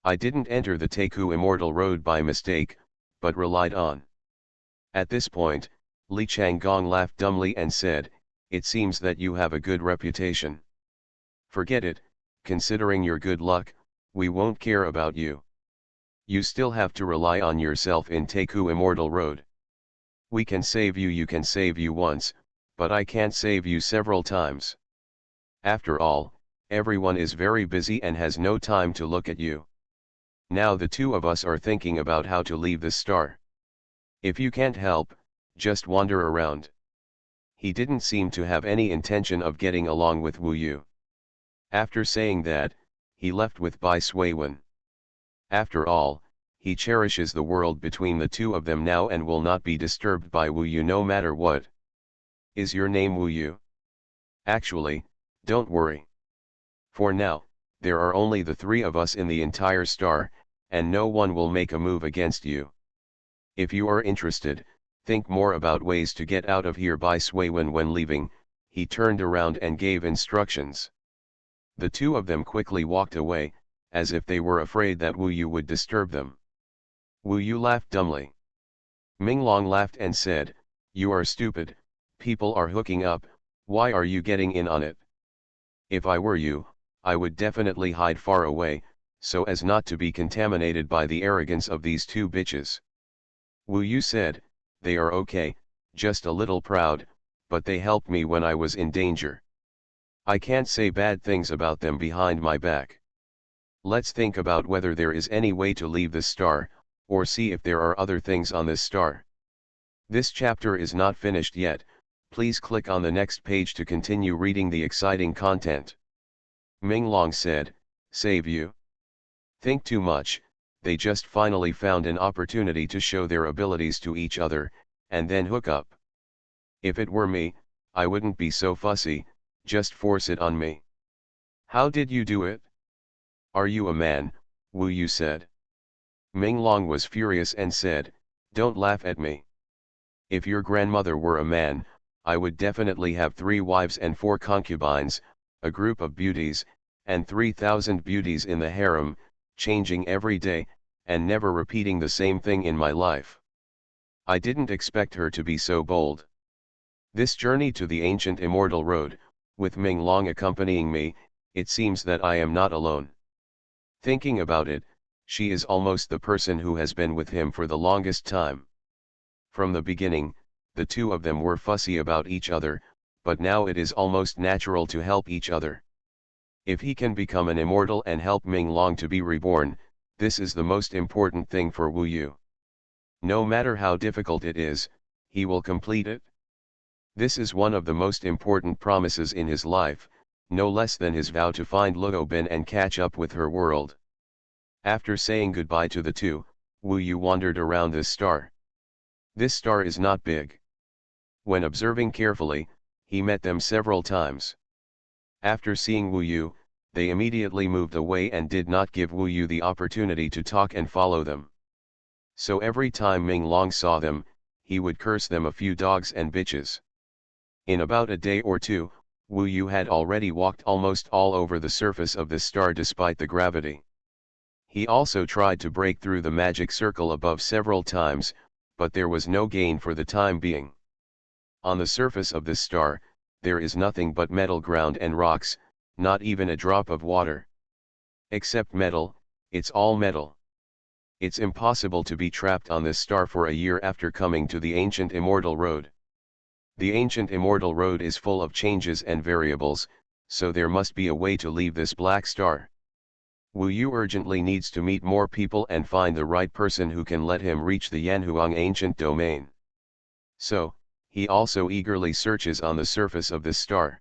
I didn't enter the Taiku Immortal Road by mistake, but relied on. At this point, Li Changgong laughed dumbly and said, it seems that you have a good reputation. Forget it, considering your good luck, we won't care about you. You still have to rely on yourself in Taiku Immortal Road. We can save you, you can save you once, but I can't save you several times. After all, everyone is very busy and has no time to look at you. Now the two of us are thinking about how to leave this star. If you can't help, just wander around. He didn't seem to have any intention of getting along with Wu Yu. After saying that, he left with Bai Suiwen. After all, he cherishes the world between the two of them now and will not be disturbed by Wu Yu no matter what. Is your name Wu Yu? Actually, don't worry. For now, there are only the three of us in the entire star, and no one will make a move against you. If you are interested, think more about ways to get out of here. By Xuanhuan. When leaving, he turned around and gave instructions. The two of them quickly walked away, as if they were afraid that Wu Yu would disturb them. Wu Yu laughed dumbly. Minglong laughed and said, "You are stupid, people are hooking up, why are you getting in on it? If I were you, I would definitely hide far away, so as not to be contaminated by the arrogance of these two bitches." Wu Yu said, "They are okay, just a little proud, but they helped me when I was in danger. I can't say bad things about them behind my back. Let's think about whether there is any way to leave this star, or see if there are other things on this star." This chapter is not finished yet, please click on the next page to continue reading the exciting content. Minglong said, "Save you? Think too much, they just finally found an opportunity to show their abilities to each other, and then hook up. If it were me, I wouldn't be so fussy, just force it on me." "How did you do it?" "Are you a man?" Wu Yu said. Minglong was furious and said, "Don't laugh at me. If your grandmother were a man, I would definitely have 3 wives and 4 concubines, a group of beauties, and 3,000 beauties in the harem, changing every day, and never repeating the same thing in my life. I didn't expect her to be so bold. This journey to the ancient immortal road, with Minglong accompanying me, it seems that I am not alone. Thinking about it, she is almost the person who has been with him for the longest time. From the beginning, the two of them were fussy about each other, but now it is almost natural to help each other. If he can become an immortal and help Minglong to be reborn, this is the most important thing for Wu Yu. No matter how difficult it is, he will complete it. This is one of the most important promises in his life, no less than his vow to find Luo Bin and catch up with her world. After saying goodbye to the two, Wu Yu wandered around this star. This star is not big. When observing carefully, he met them several times. After seeing Wu Yu, they immediately moved away and did not give Wu Yu the opportunity to talk and follow them. So every time Minglong saw them, he would curse them a few dogs and bitches. In about a day or two, Wu Yu had already walked almost all over the surface of this star despite the gravity. He also tried to break through the magic circle above several times, but there was no gain for the time being. On the surface of this star, there is nothing but metal ground and rocks, not even a drop of water. Except metal, it's all metal. It's impossible to be trapped on this star for a year after coming to the ancient immortal road. The ancient immortal road is full of changes and variables, so there must be a way to leave this black star. Wu Yu urgently needs to meet more people and find the right person who can let him reach the Yanhuang ancient domain. So, he also eagerly searches on the surface of this star.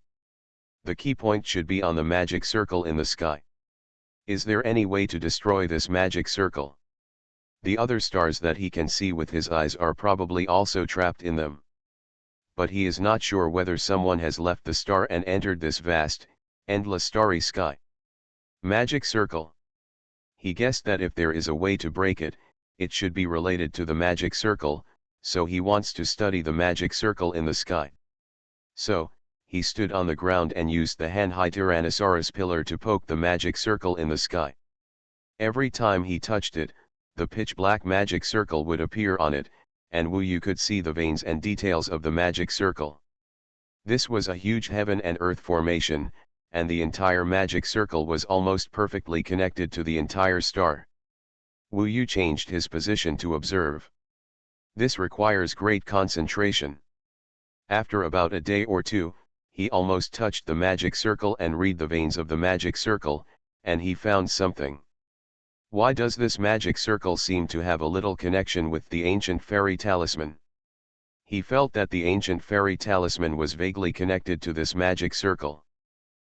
The key point should be on the magic circle in the sky. Is there any way to destroy this magic circle? The other stars that he can see with his eyes are probably also trapped in them. But he is not sure whether someone has left the star and entered this vast, endless starry sky. Magic circle. He guessed that if there is a way to break it, it should be related to the magic circle, so he wants to study the magic circle in the sky. So, he stood on the ground and used the Han-Hai Tyrannosaurus pillar to poke the magic circle in the sky. Every time he touched it, the pitch-black magic circle would appear on it, and Wu Yu could see the veins and details of the magic circle. This was a huge heaven and earth formation, and the entire magic circle was almost perfectly connected to the entire star. Wu Yu changed his position to observe. This requires great concentration. After about a day or two, he almost touched the magic circle and read the veins of the magic circle, and he found something. Why does this magic circle seem to have a little connection with the ancient fairy talisman? He felt that the ancient fairy talisman was vaguely connected to this magic circle.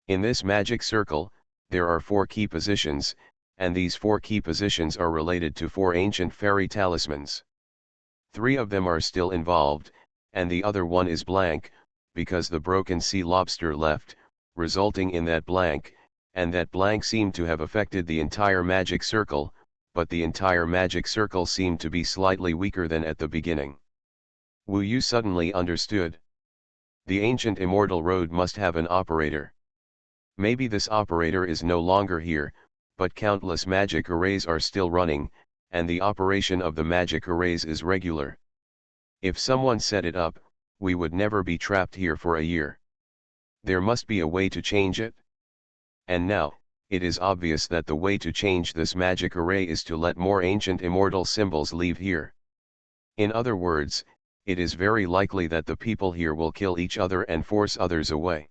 In this magic circle, there are 4 key positions, and these 4 key positions are related to 4 ancient fairy talismans. 3 of them are still involved, and the other one is blank, because the broken sea lobster left, resulting in that blank, and that blank seemed to have affected the entire magic circle, but the entire magic circle seemed to be slightly weaker than at the beginning. Wu Yu suddenly understood. The ancient immortal road must have an operator. Maybe this operator is no longer here, but countless magic arrays are still running, and the operation of the magic arrays is regular. If someone set it up, we would never be trapped here for a year. There must be a way to change it. And now, it is obvious that the way to change this magic array is to let more ancient immortal symbols leave here. In other words, it is very likely that the people here will kill each other and force others away.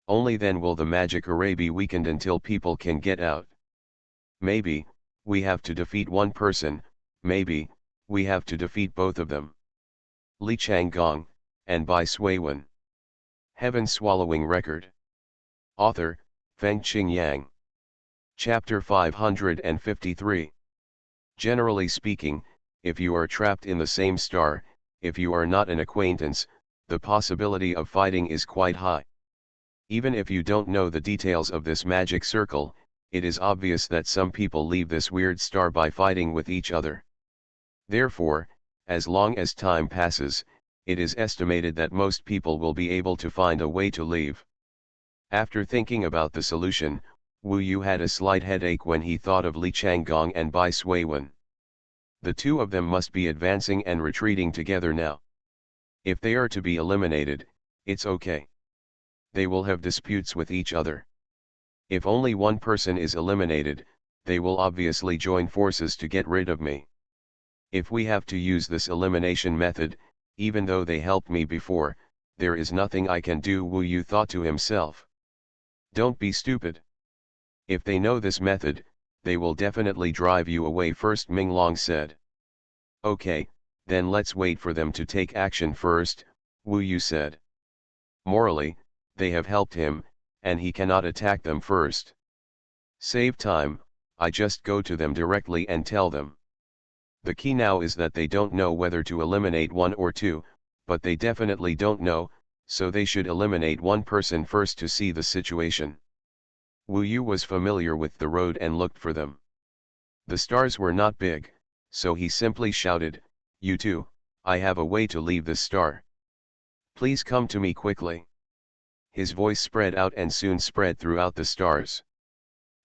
Only then will the magic array be weakened until people can get out. Maybe, we have to defeat one person, maybe, we have to defeat both of them. Li Changgong, and by Xuanhuan. Heaven Swallowing Record. Author, Fengqing Yang. Chapter 553. Generally speaking, if you are trapped in the same star, if you are not an acquaintance, the possibility of fighting is quite high. Even if you don't know the details of this magic circle, it is obvious that some people leave this weird star by fighting with each other. Therefore, as long as time passes, it is estimated that most people will be able to find a way to leave. After thinking about the solution, Wu Yu had a slight headache when he thought of Li Changgong and Bai Xuanhuan. The two of them must be advancing and retreating together now. If they are to be eliminated, it's okay. They will have disputes with each other. If only one person is eliminated, they will obviously join forces to get rid of me. If we have to use this elimination method, even though they helped me before, there is nothing I can do, Wu Yu thought to himself. Don't be stupid. If they know this method, they will definitely drive you away first, Ming Long said. Okay, then let's wait for them to take action first, Wu Yu said. Morally, they have helped him, and he cannot attack them first. Save time, I just go to them directly and tell them. The key now is that they don't know whether to eliminate one or two, but they definitely don't know, so they should eliminate one person first to see the situation. Wu Yu was familiar with the road and looked for them. The stars were not big, so he simply shouted, "You two, I have a way to leave this star. Please come to me quickly." His voice spread out and soon spread throughout the stars.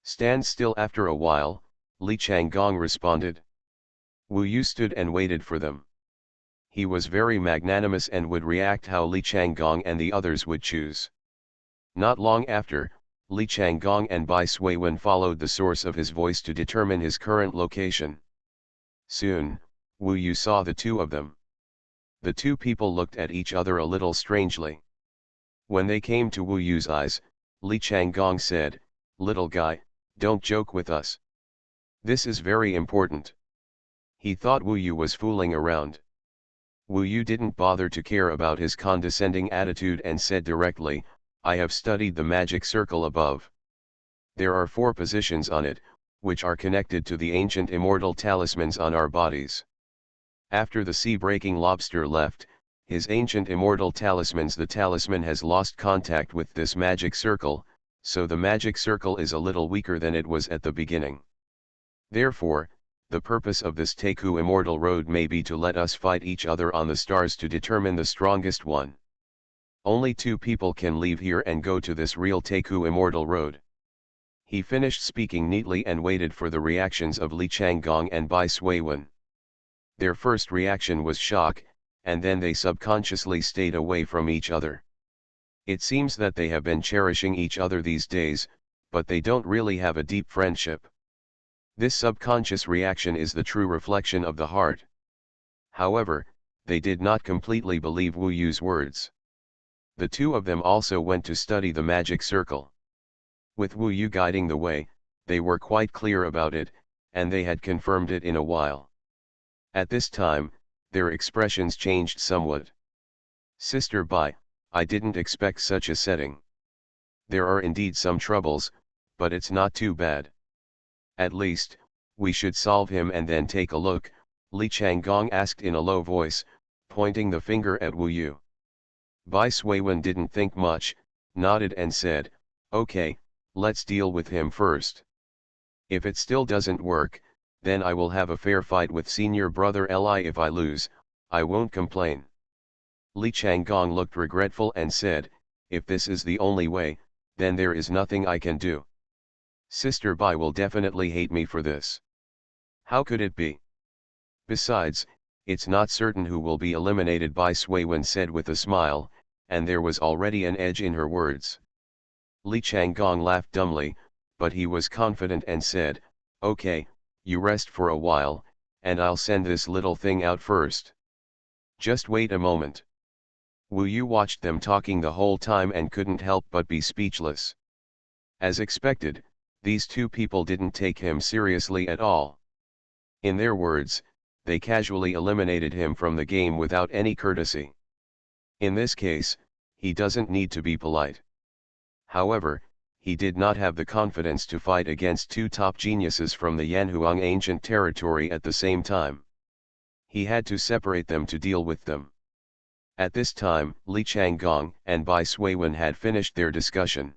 Stand still. After a while, Li Changgong responded. Wu Yu stood and waited for them. He was very magnanimous and would react how Li Changgong and the others would choose. Not long after, Li Changgong and Bai Xuanhuan followed the source of his voice to determine his current location. Soon, Wu Yu saw the two of them. The two people looked at each other a little strangely. When they came to Wu Yu's eyes, Li Changgong said, "Little guy, don't joke with us. This is very important." He thought Wu Yu was fooling around. Wu Yu didn't bother to care about his condescending attitude and said directly, "I have studied the magic circle above. There are 4 positions on it, which are connected to the ancient immortal talismans on our bodies. After the sea-breaking lobster left, his ancient immortal talismans, the talisman has lost contact with this magic circle, so the magic circle is a little weaker than it was at the beginning. Therefore, the purpose of this Teku immortal road may be to let us fight each other on the stars to determine the strongest one. Only 2 people can leave here and go to this real Teku immortal road." He finished speaking neatly and waited for the reactions of Li Changgong and Bai Xuanhuan. Their first reaction was shock, and then they subconsciously stayed away from each other. It seems that they have been cherishing each other these days, but they don't really have a deep friendship. This subconscious reaction is the true reflection of the heart. However, they did not completely believe Wu Yu's words. The two of them also went to study the magic circle. With Wu Yu guiding the way, they were quite clear about it, and they had confirmed it in a while. At this time, their expressions changed somewhat. "Sister Bai, I didn't expect such a setting. There are indeed some troubles, but it's not too bad. At least, we should solve him and then take a look," Li Changgong asked in a low voice, pointing the finger at Wu Yu. Bai Suiwen didn't think much, nodded and said, "Okay, let's deal with him first. If it still doesn't work, then I will have a fair fight with senior brother Li. If I lose, I won't complain." Li Changgong looked regretful and said, "If this is the only way, then there is nothing I can do. Sister Bai will definitely hate me for this. How could it be? Besides, it's not certain who will be eliminated," Bai Suiwen said with a smile, and there was already an edge in her words. Li Changgong laughed dumbly, but he was confident and said, "Okay, you rest for a while, and I'll send this little thing out first. Just wait a moment." Wu Yu watched them talking the whole time and couldn't help but be speechless. As expected, these two people didn't take him seriously at all. In their words, they casually eliminated him from the game without any courtesy. In this case, he doesn't need to be polite. However, he did not have the confidence to fight against two top geniuses from the Yanhuang ancient territory at the same time. He had to separate them to deal with them. At this time, Li Changgong and Bai Suiwen had finished their discussion.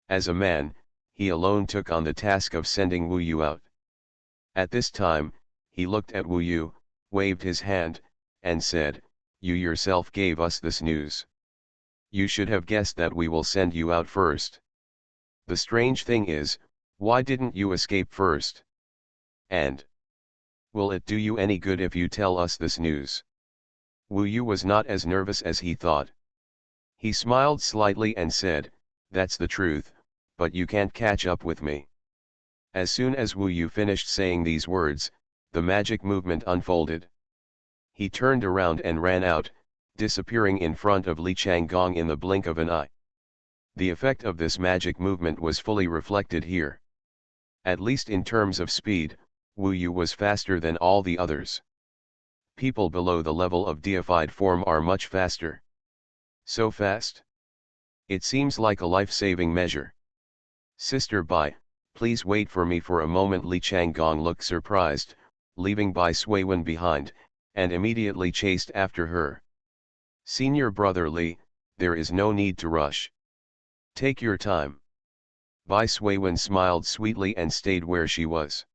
As a man, he alone took on the task of sending Wu Yu out. At this time, he looked at Wu Yu, waved his hand, and said, "You yourself gave us this news. You should have guessed that we will send you out first. The strange thing is, why didn't you escape first? And will it do you any good if you tell us this news?" Wu Yu was not as nervous as he thought. He smiled slightly and said, "That's the truth, but you can't catch up with me." As soon as Wu Yu finished saying these words, the magic movement unfolded. He turned around and ran out, disappearing in front of Li Changgong in the blink of an eye. The effect of this magic movement was fully reflected here. At least in terms of speed, Wu Yu was faster than all the others. People below the level of deified form are much faster. So fast? It seems like a life-saving measure. "Sister Bai, please wait for me for a moment." Li Changgong looked surprised, leaving Bai Suiwen behind, and immediately chased after her. "Senior brother Li, there is no need to rush. Take your time." Bai Suiwen smiled sweetly and stayed where she was.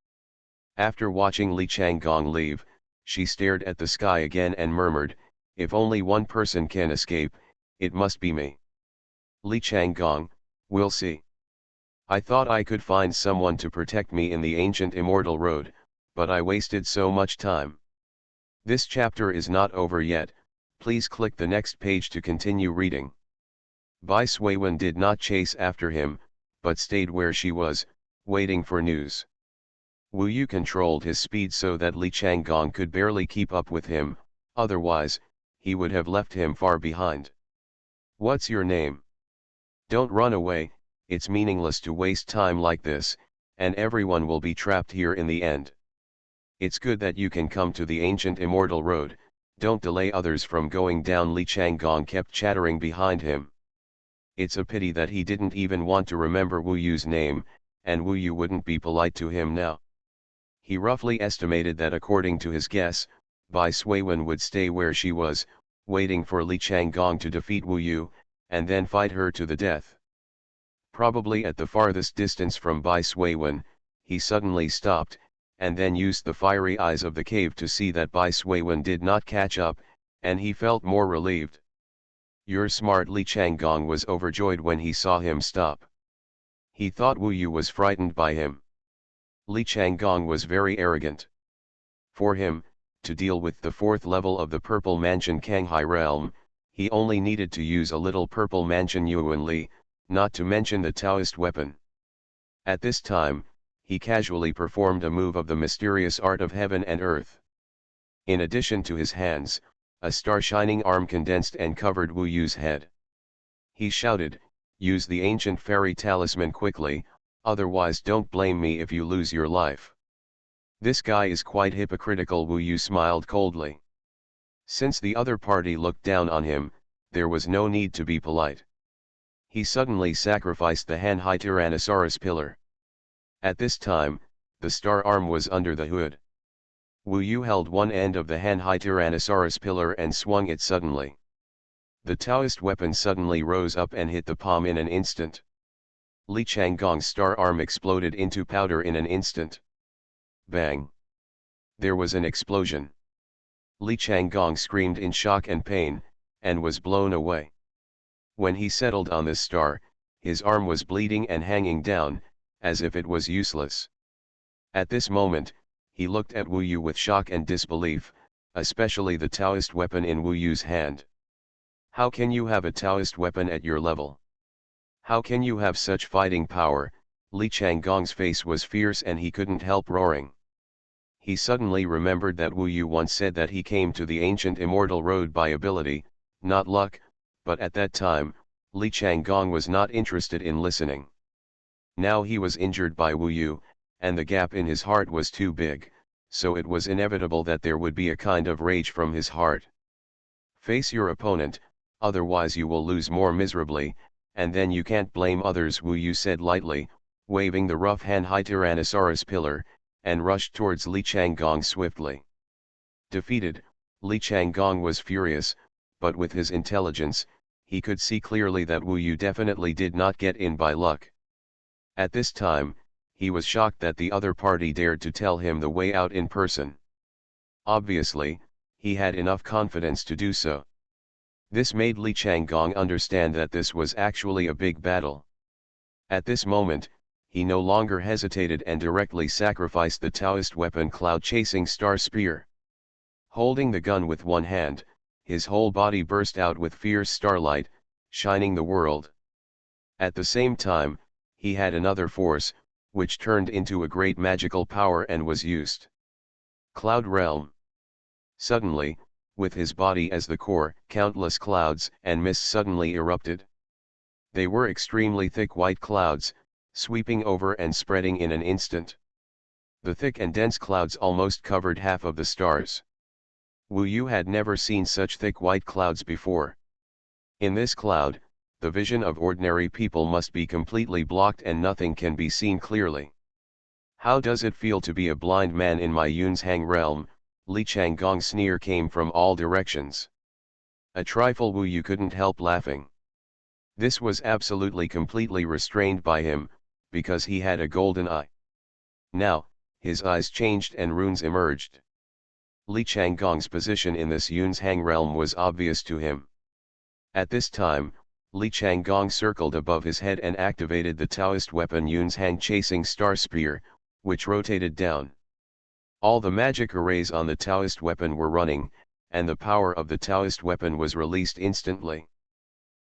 After watching Li Changgong leave, she stared at the sky again and murmured, "If only one person can escape, it must be me. Li Changgong, we'll see. I thought I could find someone to protect me in the ancient immortal road, but I wasted so much time. This chapter is not over yet, please click the next page to continue reading." Bai Suiwen did not chase after him, but stayed where she was, waiting for news. Wu Yu controlled his speed so that Li Changgong could barely keep up with him, otherwise, he would have left him far behind. "What's your name? Don't run away, it's meaningless to waste time like this, and everyone will be trapped here in the end. It's good that you can come to the ancient immortal road, don't delay others from going down." Li Changgong kept chattering behind him. It's a pity that he didn't even want to remember Wu Yu's name, and Wu Yu wouldn't be polite to him now. He roughly estimated that according to his guess, Bai Suiwen would stay where she was, waiting for Li Changgong to defeat Wu Yu, and then fight her to the death. Probably at the farthest distance from Bai Suiwen, he suddenly stopped, and then used the fiery eyes of the cave to see that Bai Suiwen did not catch up, and he felt more relieved. "You're smart." Li Changgong was overjoyed when he saw him stop. He thought Wu Yu was frightened by him. Li Changgong was very arrogant. For him, to deal with the fourth level of the Purple Mansion Kanghai realm, he only needed to use a little Purple Mansion Yuan Li, not to mention the Taoist weapon. At this time, he casually performed a move of the mysterious art of heaven and earth. In addition to his hands, a star-shining arm condensed and covered Wu Yu's head. He shouted, "Use the ancient fairy talisman quickly, otherwise don't blame me if you lose your life." "This guy is quite hypocritical." Wu Yu smiled coldly. Since the other party looked down on him, there was no need to be polite. He suddenly sacrificed the Hanhai Tyrannosaurus pillar. At this time, the star arm was under the hood. Wu Yu held one end of the Hanhai Tyrannosaurus pillar and swung it suddenly. The Taoist weapon suddenly rose up and hit the palm in an instant. Li Changgong's star arm exploded into powder in an instant. Bang! There was an explosion. Li Changgong screamed in shock and pain, and was blown away. When he settled on this star, his arm was bleeding and hanging down, as if it was useless. At this moment, he looked at Wu Yu with shock and disbelief, especially the Taoist weapon in Wu Yu's hand. How can you have a Taoist weapon at your level? How can you have such fighting power? Li Changgong's face was fierce and he couldn't help roaring. He suddenly remembered that Wu Yu once said that he came to the ancient immortal road by ability, not luck, but at that time, Li Changgong was not interested in listening. Now he was injured by Wu Yu, and the gap in his heart was too big, so it was inevitable that there would be a kind of rage from his heart. Face your opponent, otherwise you will lose more miserably, and then you can't blame others, Wu Yu said lightly, waving the rough Han-Hai Tyrannosaurus pillar, and rushed towards Li Changgong swiftly. Defeated, Li Changgong was furious, but with his intelligence, he could see clearly that Wu Yu definitely did not get in by luck. At this time, he was shocked that the other party dared to tell him the way out in person. Obviously, he had enough confidence to do so. This made Li Changgong understand that this was actually a big battle. At this moment, he no longer hesitated and directly sacrificed the Taoist weapon cloud-chasing star spear. Holding the gun with one hand, his whole body burst out with fierce starlight, shining the world. At the same time, he had another force, which turned into a great magical power and was used. Cloud Realm. Suddenly, with his body as the core, countless clouds and mists suddenly erupted. They were extremely thick white clouds, sweeping over and spreading in an instant. The thick and dense clouds almost covered half of the stars. Wu Yu had never seen such thick white clouds before. In this cloud, the vision of ordinary people must be completely blocked and nothing can be seen clearly. How does it feel to be a blind man in my Yun's Hang realm? Li Changgong's sneer came from all directions. A trifle Wu Yu couldn't help laughing. This was absolutely completely restrained by him, because he had a golden eye. Now, his eyes changed and runes emerged. Li Changgong's position in this Yun's Hang realm was obvious to him. At this time, Li Changgong circled above his head and activated the Taoist weapon Yun's Hang chasing star spear, which rotated down. All the magic arrays on the Taoist weapon were running, and the power of the Taoist weapon was released instantly.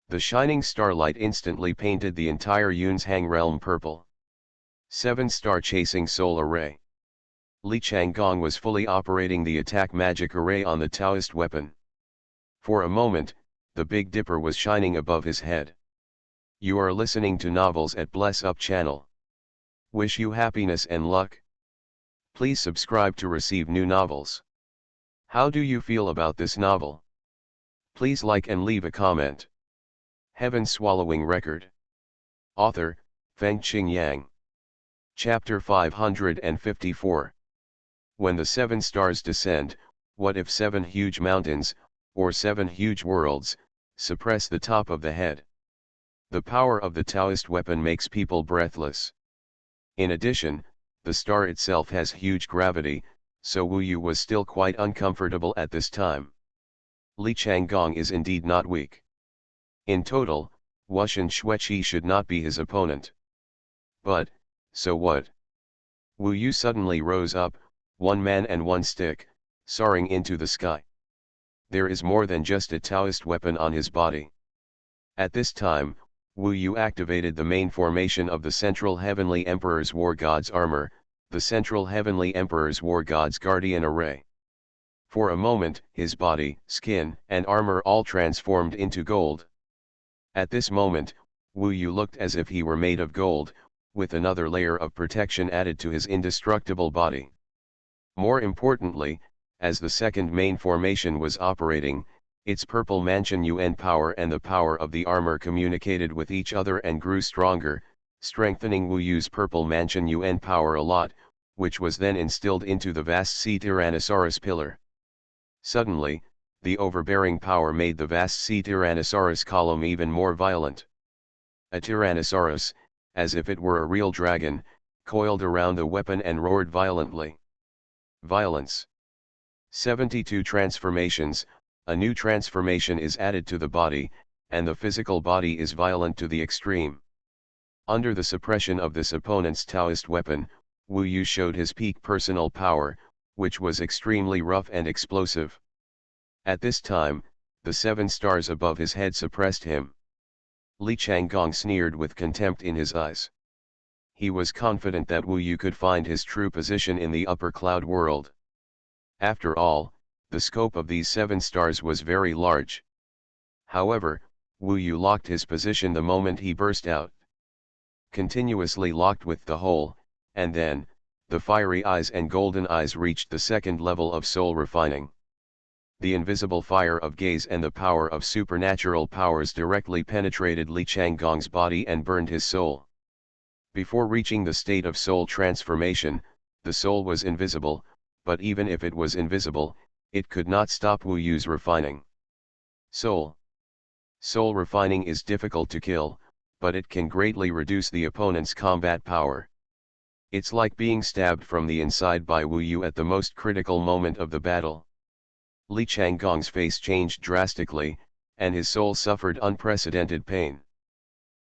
The shining starlight instantly painted the entire Yun's Hang realm purple. 7-star chasing soul array. Li Changgong was fully operating the attack magic array on the Taoist weapon. For a moment, the Big Dipper was shining above his head. You are listening to Novels at Bless Up channel. Wish you happiness and luck. Please subscribe to receive new novels. How do you feel about this novel? Please like and leave a comment. Heaven Swallowing Record. Author, Fengqing Yang. Chapter 554. When the 7 stars descend, what if 7 huge mountains, or 7 huge worlds, suppress the top of the head? The power of the Taoist weapon makes people breathless. In addition, the star itself has huge gravity, so Wu Yu was still quite uncomfortable at this time. Li Changgong is indeed not weak. In total, Wuxian Xueqi should not be his opponent. But, so what? Wu Yu suddenly rose up, one man and one stick, soaring into the sky. There is more than just a Taoist weapon on his body. At this time, Wu Yu activated the main formation of the Central Heavenly Emperor's War God's armor, the Central Heavenly Emperor's War God's Guardian Array. For a moment, his body, skin, and armor all transformed into gold. At this moment, Wu Yu looked as if he were made of gold, with another layer of protection added to his indestructible body. More importantly, as the second main formation was operating, its purple Mansion Yuan power and the power of the armor communicated with each other and grew stronger, strengthening Wu Yu's purple Mansion Yuan power a lot, which was then instilled into the vast sea Tyrannosaurus pillar. Suddenly, The overbearing power made the vast sea Tyrannosaurus column even more violent. A Tyrannosaurus, as if it were a real dragon, coiled around the weapon and roared violently. Violence. 72 transformations. A new transformation is added to the body, and the physical body is violent to the extreme. Under the suppression of this opponent's Taoist weapon, Wu Yu showed his peak personal power, which was extremely rough and explosive. At this time, the 7 stars above his head suppressed him. Li Changgong sneered with contempt in his eyes. He was confident that Wu Yu could find his true position in the upper cloud world. After all, the scope of these 7 stars was very large. However, Wu Yu locked his position the moment he burst out. Continuously locked with the whole, and then, the fiery eyes and golden eyes reached the second level of soul refining. The invisible fire of gaze and the power of supernatural powers directly penetrated Li Changgong's body and burned his soul. Before reaching the state of soul transformation, the soul was invisible, but even if it was invisible, it could not stop Wu Yu's refining. Soul. Soul refining is difficult to kill, but it can greatly reduce the opponent's combat power. It's like being stabbed from the inside by Wu Yu at the most critical moment of the battle. Li Changgong's face changed drastically, and his soul suffered unprecedented pain.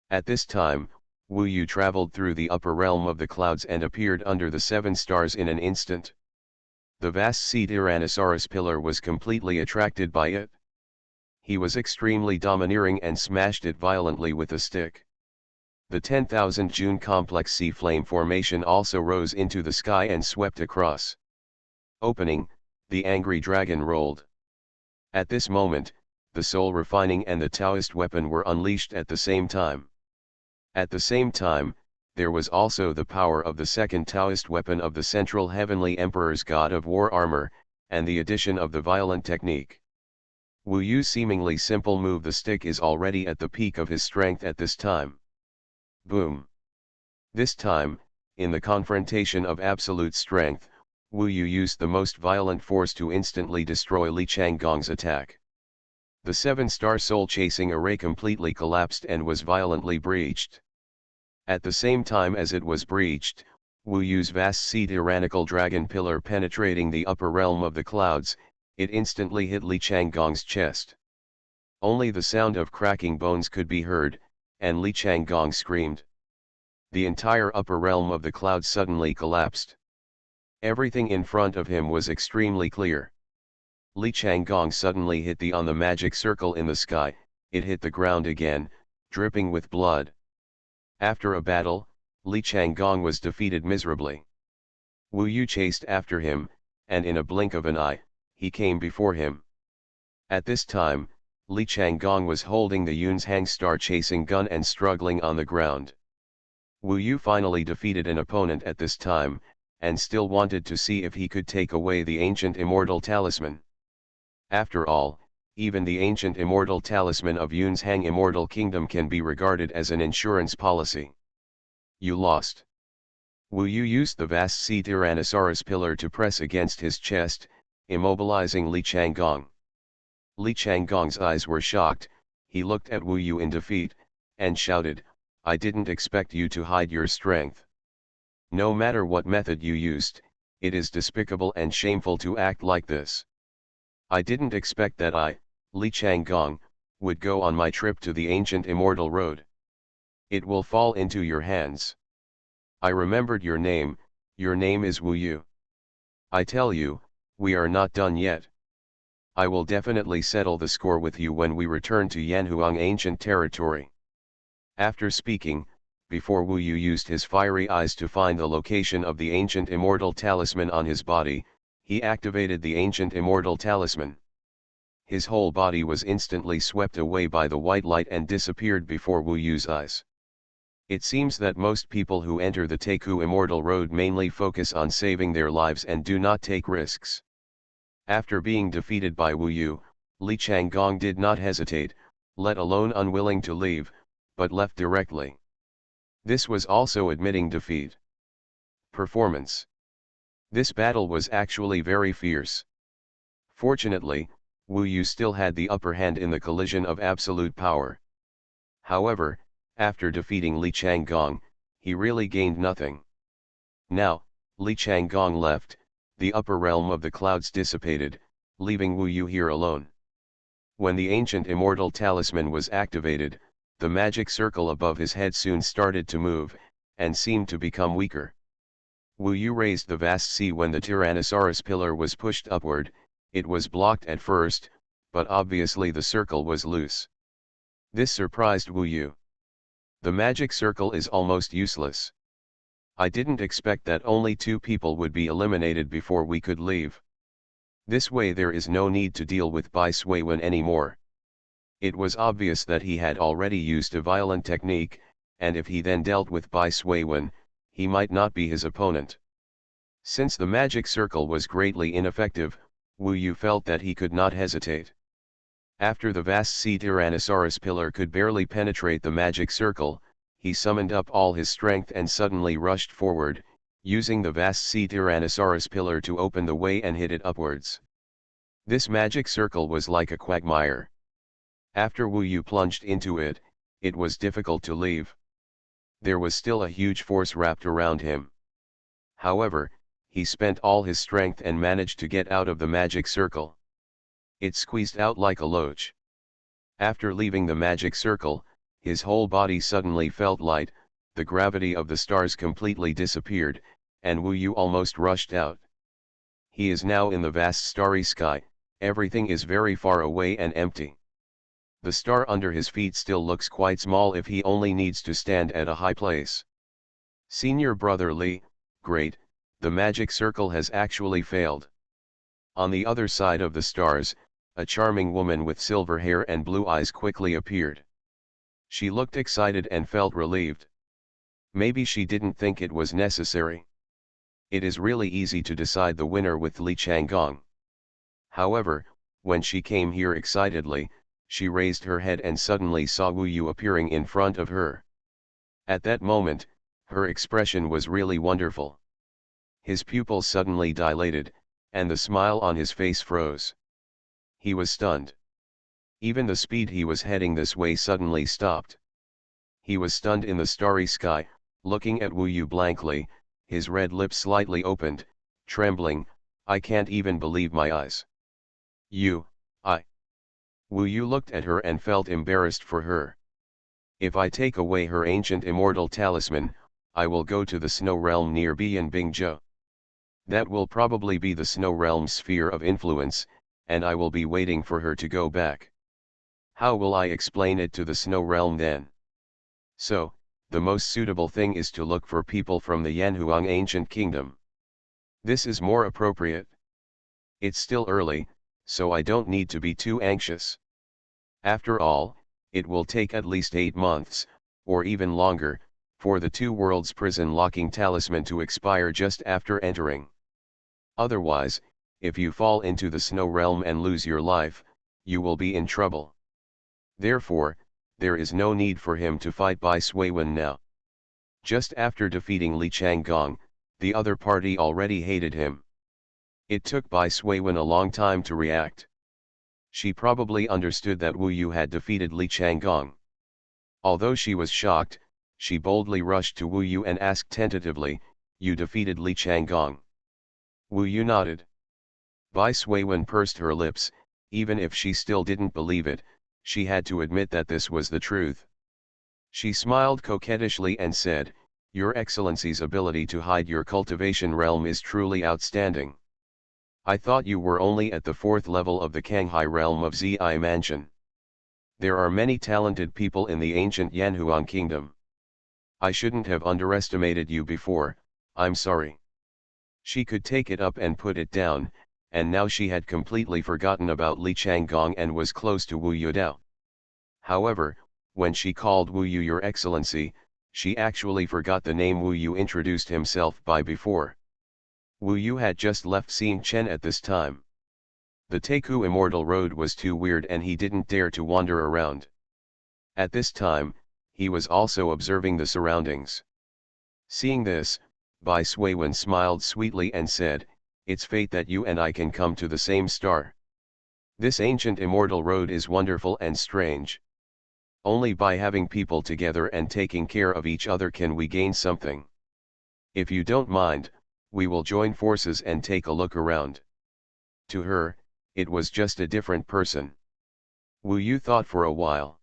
At this time, Wu Yu traveled through the upper realm of the clouds and appeared under the 7 stars in an instant. The vast sea Tyrannosaurus pillar was completely attracted by it. He was extremely domineering and smashed it violently with a stick. The 10,000 June complex sea flame formation also rose into the sky and swept across. Opening, the angry dragon rolled. At this moment, the soul refining and the Taoist weapon were unleashed at the same time. At the same time, there was also the power of the second Taoist weapon of the Central Heavenly Emperor's God of War armor, and the addition of the violent technique. Wu Yu's seemingly simple move, the stick, is already at the peak of his strength at this time. Boom! This time, in the confrontation of absolute strength, Wu Yu used the most violent force to instantly destroy Li Changgong's attack. The 7-star soul chasing array completely collapsed and was violently breached. At the same time as it was breached, Wu Yu's vast sea tyrannical dragon pillar penetrating the upper realm of the clouds, it instantly hit Li Changgong's chest. Only the sound of cracking bones could be heard, and Li Changgong screamed. The entire upper realm of the clouds suddenly collapsed. Everything in front of him was extremely clear. Li Changgong suddenly hit on the magic circle in the sky, it hit the ground again, dripping with blood. After a battle, Li Changgong was defeated miserably. Wu Yu chased after him, and in a blink of an eye, he came before him. At this time, Li Changgong was holding the Yun's Hang star chasing gun and struggling on the ground. Wu Yu finally defeated an opponent at this time, and still wanted to see if he could take away the ancient immortal talisman. After all, even the ancient immortal talisman of Yun's Hang Immortal Kingdom can be regarded as an insurance policy. You lost. Wu Yu used the vast sea Tyrannosaurus pillar to press against his chest, immobilizing Li Changgong. Li Changgong's eyes were shocked, he looked at Wu Yu in defeat, and shouted, "I didn't expect you to hide your strength. No matter what method you used, it is despicable and shameful to act like this. I didn't expect that I, Li Changgong, would go on my trip to the ancient immortal road. It will fall into your hands. I remembered your name is Wu Yu. I tell you, we are not done yet. I will definitely settle the score with you when we return to Yanhuang ancient territory." After speaking, before Wu Yu used his fiery eyes to find the location of the ancient immortal talisman on his body, he activated the ancient immortal talisman. His whole body was instantly swept away by the white light and disappeared before Wu Yu's eyes. It seems that most people who enter the Taku Immortal Road mainly focus on saving their lives and do not take risks. After being defeated by Wu Yu, Li Changgong did not hesitate, let alone unwilling to leave, but left directly. This was also admitting defeat. Performance. This battle was actually very fierce. Fortunately, Wu Yu still had the upper hand in the collision of absolute power. However, after defeating Li Changgong, he really gained nothing. Now, Li Changgong left, the upper realm of the clouds dissipated, leaving Wu Yu here alone. When the ancient immortal talisman was activated, the magic circle above his head soon started to move, and seemed to become weaker. Wu Yu raised the vast sea when the Tyrannosaurus pillar was pushed upward. It was blocked at first, but obviously the circle was loose. This surprised Wu Yu. The magic circle is almost useless. I didn't expect that only 2 people would be eliminated before we could leave. This way there is no need to deal with Bai Suiwen anymore. It was obvious that he had already used a violent technique, and if he then dealt with Bai Suiwen, he might not be his opponent. Since the magic circle was greatly ineffective, Wu Yu felt that he could not hesitate. After the vast sea Tyrannosaurus pillar could barely penetrate the magic circle, he summoned up all his strength and suddenly rushed forward, using the vast sea Tyrannosaurus pillar to open the way and hit it upwards. This magic circle was like a quagmire. After Wu Yu plunged into it, it was difficult to leave. There was still a huge force wrapped around him. However, he spent all his strength and managed to get out of the magic circle. It squeezed out like a loach. After leaving the magic circle, his whole body suddenly felt light, the gravity of the stars completely disappeared, and Wu Yu almost rushed out. He is now in the vast starry sky, everything is very far away and empty. The star under his feet still looks quite small if he only needs to stand at a high place. Senior brother Li, great, the magic circle has actually failed. On the other side of the stars, a charming woman with silver hair and blue eyes quickly appeared. She looked excited and felt relieved. Maybe she didn't think it was necessary. It is really easy to decide the winner with Li Changgong. However, when she came here excitedly, she raised her head and suddenly saw Wu Yu appearing in front of her. At that moment, her expression was really wonderful. His pupils suddenly dilated, and the smile on his face froze. He was stunned. Even the speed he was heading this way suddenly stopped. He was stunned in the starry sky, looking at Wu Yu blankly, his red lips slightly opened, trembling. I can't even believe my eyes. Wu Yu looked at her and felt embarrassed for her. If I take away her ancient immortal talisman, I will go to the snow realm near Bian Bingzhou. That will probably be the snow realm's sphere of influence, and I will be waiting for her to go back. How will I explain it to the snow realm then? So, the most suitable thing is to look for people from the Yanhuang ancient kingdom. This is more appropriate. It's still early, so I don't need to be too anxious. After all, it will take at least 8 months, or even longer, for the 2 worlds prison locking talisman to expire just after entering. Otherwise, if you fall into the snow realm and lose your life, you will be in trouble. Therefore, there is no need for him to fight Bai Suiwen now. Just after defeating Li Changgong, the other party already hated him. It took Bai Suiwen a long time to react. She probably understood that Wu Yu had defeated Li Changgong. Although she was shocked, she boldly rushed to Wu Yu and asked tentatively, "You defeated Li Changgong?" Wu Yu nodded. Bai Suiwen pursed her lips. Even if she still didn't believe it, she had to admit that this was the truth. She smiled coquettishly and said, "Your Excellency's ability to hide your cultivation realm is truly outstanding. I thought you were only at the 4th level of the Kanghai realm of Zi Mansion. There are many talented people in the ancient Yanhuang kingdom. I shouldn't have underestimated you before, I'm sorry." She could take it up and put it down, and now she had completely forgotten about Li Changgong and was close to Wu Yu Dao. However, when she called Wu Yu Your Excellency, she actually forgot the name Wu Yu introduced himself by before. Wu Yu had just left Xing Chen at this time. The Teiku Immortal Road was too weird and he didn't dare to wander around. At this time, he was also observing the surroundings. Seeing this, Bai Suiwen smiled sweetly and said, "It's fate that you and I can come to the same star." This ancient immortal road is wonderful and strange. Only by having people together and taking care of each other can we gain something. If you don't mind, we will join forces and take a look around. To her, it was just a different person. Wu Yu thought for a while.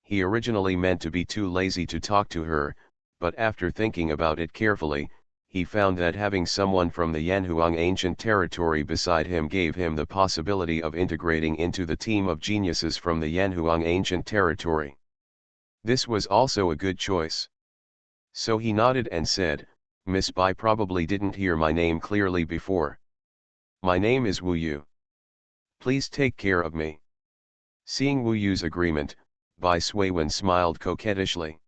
He originally meant to be too lazy to talk to her, but after thinking about it carefully, he found that having someone from the Yanhuang ancient territory beside him gave him the possibility of integrating into the team of geniuses from the Yanhuang ancient territory. This was also a good choice. So he nodded and said, "Miss Bai probably didn't hear my name clearly before. My name is Wu Yu. Please take care of me." Seeing Wu Yu's agreement, Bai Xuanhuan smiled coquettishly.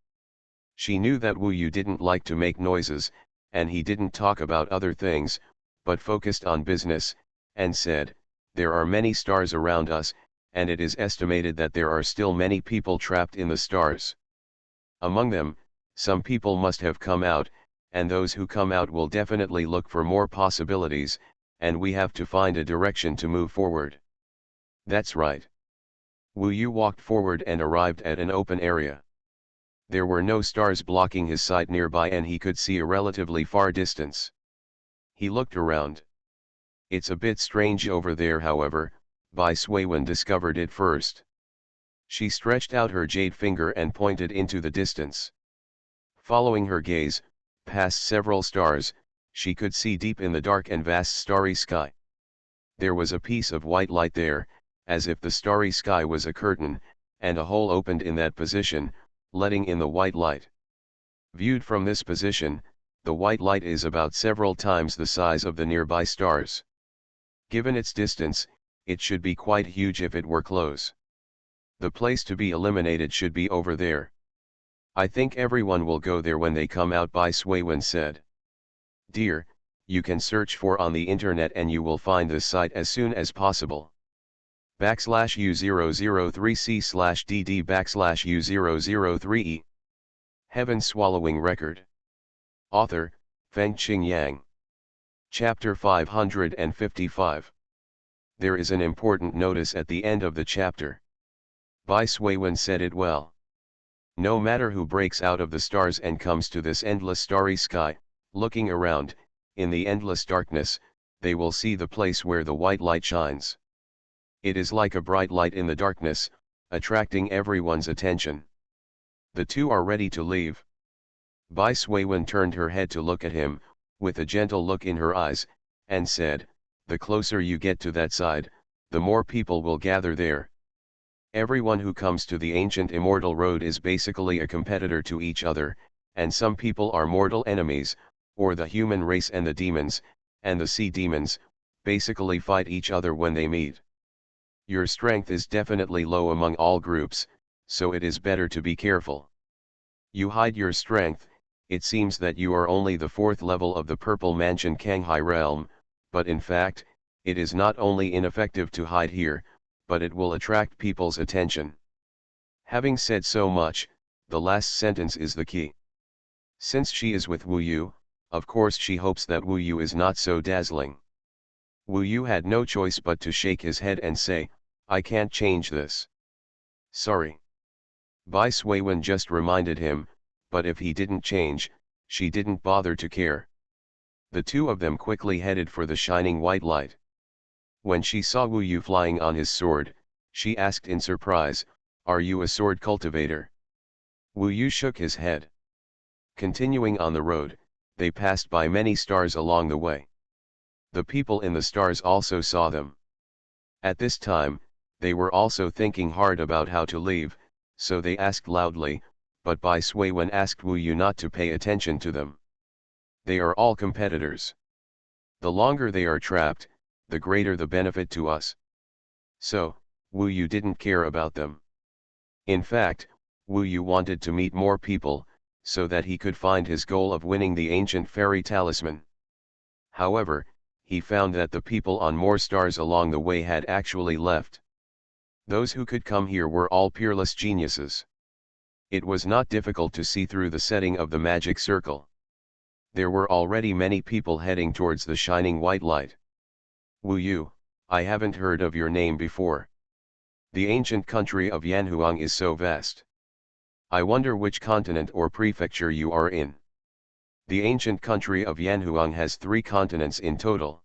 She knew that Wu Yu didn't like to make noises, and he didn't talk about other things, but focused on business, and said, "There are many stars around us, and it is estimated that there are still many people trapped in the stars. Among them, some people must have come out, and those who come out will definitely look for more possibilities, and we have to find a direction to move forward." "That's right." Wu Yu walked forward and arrived at an open area. There were no stars blocking his sight nearby and he could see a relatively far distance. He looked around. "It's a bit strange over there, however," Bai Xuanhuan discovered it first. She stretched out her jade finger and pointed into the distance. Following her gaze, past several stars, she could see deep in the dark and vast starry sky. There was a piece of white light there, as if the starry sky was a curtain, and a hole opened in that position, letting in the white light. Viewed from this position, the white light is about several times the size of the nearby stars. Given its distance, it should be quite huge if it were close. The place to be eliminated should be over there. "I think everyone will go there when they come out," Bai Xuanhuan said. "Dear, you can search for on the internet and you will find this site as soon as possible. /U003C/DD/U003E. Heaven Swallowing Record. Author, Fengqing Yang. Chapter 555. There is an important notice at the end of the chapter. Bai Xuanhuan said it well. No matter who breaks out of the stars and comes to this endless starry sky, looking around, in the endless darkness, they will see the place where the white light shines. It is like a bright light in the darkness, attracting everyone's attention. The two are ready to leave." Bai Xuanhuan turned her head to look at him, with a gentle look in her eyes, and said, "The closer you get to that side, the more people will gather there. Everyone who comes to the ancient immortal road is basically a competitor to each other, and some people are mortal enemies, or the human race and the demons, and the sea demons, basically fight each other when they meet. Your strength is definitely low among all groups, so it is better to be careful. You hide your strength. It seems that you are only the 4th level of the Purple Mansion Kanghai realm, but in fact, it is not only ineffective to hide here, but it will attract people's attention." Having said so much, the last sentence is the key. Since she is with Wu Yu, of course she hopes that Wu Yu is not so dazzling. Wu Yu had no choice but to shake his head and say, "I can't change this. Sorry." Bai Xuanhuan just reminded him, but if he didn't change, she didn't bother to care. The two of them quickly headed for the shining white light. When she saw Wu Yu flying on his sword, she asked in surprise, "Are you a sword cultivator?" Wu Yu shook his head. Continuing on the road, they passed by many stars along the way. The people in the stars also saw them. At this time, they were also thinking hard about how to leave, so they asked loudly, but Bai Xuanhuan asked Wu Yu not to pay attention to them. They are all competitors. The longer they are trapped, the greater the benefit to us. So, Wu Yu didn't care about them. In fact, Wu Yu wanted to meet more people, so that he could find his goal of winning the ancient fairy talisman. However, he found that the people on more stars along the way had actually left. Those who could come here were all peerless geniuses. It was not difficult to see through the setting of the magic circle. There were already many people heading towards the shining white light. "Wu Yu, I haven't heard of your name before. The ancient country of Yanhuang is so vast. I wonder which continent or prefecture you are in. The ancient country of Yanhuang has 3 continents in total.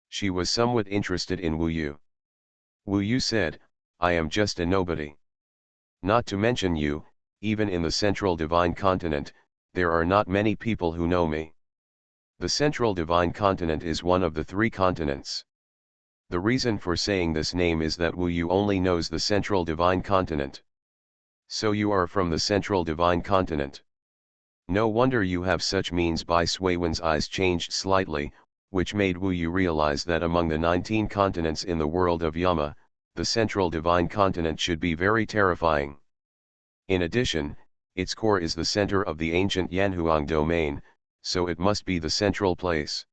She was somewhat interested in Wu Yu. Wu Yu said, I am just a nobody. Not to mention you, even in the central divine continent, there are not many people who know me. The central divine continent is one of the 3 continents. The reason for saying this name is that Wu Yu only knows the central divine continent. So you are from the central divine continent. No wonder you have such means. Bai Suiwen's eyes changed slightly, which made Wu Yu realize that among the 19 continents in the world of Yama, the central divine continent should be very terrifying. In addition, its core is the center of the ancient Yanhuang domain, so it must be the central place.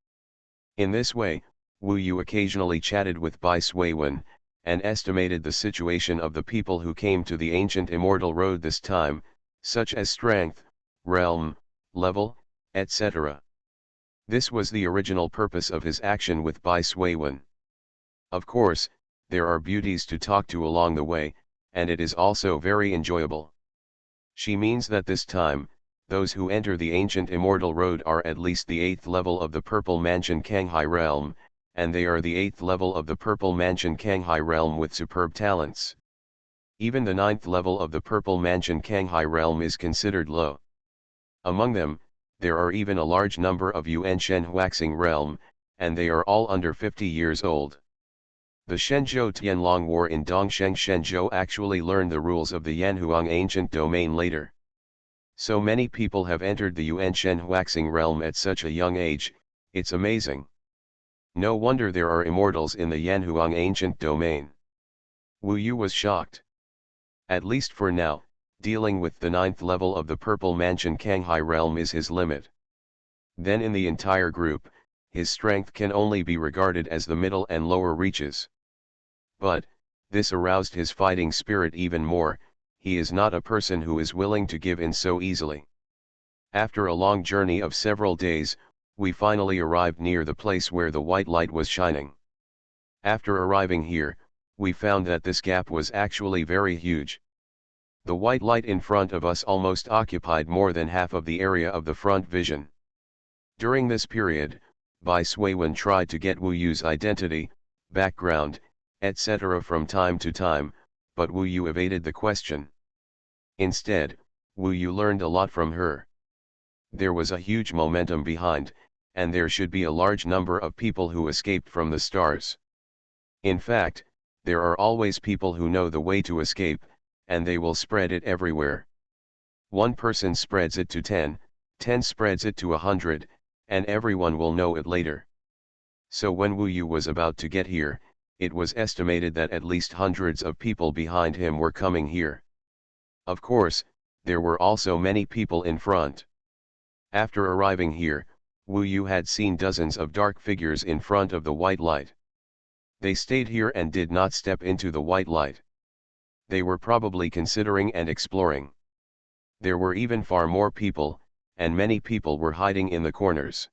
In this way, Wu Yu occasionally chatted with Bai Suiwen, and estimated the situation of the people who came to the ancient immortal road this time, such as strength, realm, level, etc. This was the original purpose of his action with Bai Suiwen. Of course, there are beauties to talk to along the way, and it is also very enjoyable. She means that this time, those who enter the ancient immortal road are at least the 8th level of the Purple Mansion Kanghai realm, and they are the 8th level of the Purple Mansion Kanghai realm with superb talents. Even the 9th level of the Purple Mansion Kanghai realm is considered low. Among them, there are even a large number of Yuan Shen Waxing realm, and they are all under 50 years old. The Shenzhou Tianlong War in Dongsheng Shenzhou actually learned the rules of the Yanhuang ancient domain later. So many people have entered the Yuan Shen Waxing realm at such a young age, it's amazing. No wonder there are immortals in the Yanhuang ancient domain. Wu Yu was shocked. At least for now, dealing with the 9th level of the Purple Mansion Kanghai realm is his limit. Then in the entire group, his strength can only be regarded as the middle and lower reaches. But, this aroused his fighting spirit even more. He is not a person who is willing to give in so easily. After a long journey of several days, we finally arrived near the place where the white light was shining. After arriving here, we found that this gap was actually very huge. The white light in front of us almost occupied more than half of the area of the front vision. During this period, Bai Suiwen tried to get Wu Yu's identity, background, etc. from time to time, but Wu Yu evaded the question. Instead, Wu Yu learned a lot from her. There was a huge momentum behind, and there should be a large number of people who escaped from the stars. In fact, there are always people who know the way to escape, and they will spread it everywhere. One person spreads it to 10, 10 spreads it to 100, and everyone will know it later. So when Wu Yu was about to get here, it was estimated that at least hundreds of people behind him were coming here. Of course, there were also many people in front. After arriving here, Wu Yu had seen dozens of dark figures in front of the white light. They stayed here and did not step into the white light. They were probably considering and exploring. There were even far more people, and many people were hiding in the corners.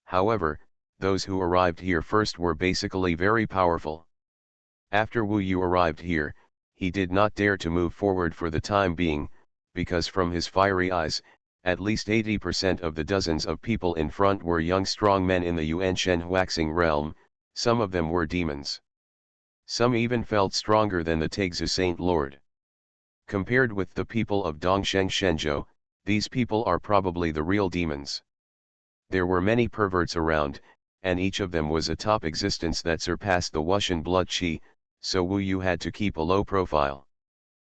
However, those who arrived here first were basically very powerful. After Wu Yu arrived here, he did not dare to move forward for the time being, because from his fiery eyes, at least 80% of the dozens of people in front were young strong men in the Yuan Shen Waxing realm. Some of them were demons. Some even felt stronger than the Taixu Saint Lord. Compared with the people of Dongsheng Shenzhou, these people are probably the real demons. There were many perverts around, and each of them was a top existence that surpassed the Wuxian blood qi, so Wu Yu had to keep a low profile.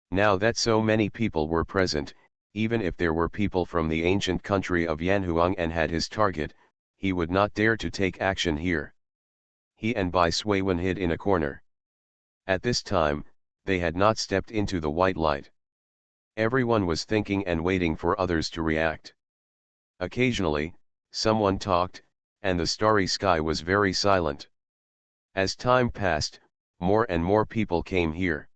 Now that so many people were present, even if there were people from the ancient country of Yanhuang and had his target, he would not dare to take action here. He and Bai Suiwen hid in a corner. At this time, they had not stepped into the white light. Everyone was thinking and waiting for others to react. Occasionally, someone talked, and the starry sky was very silent. As time passed, more and more people came here.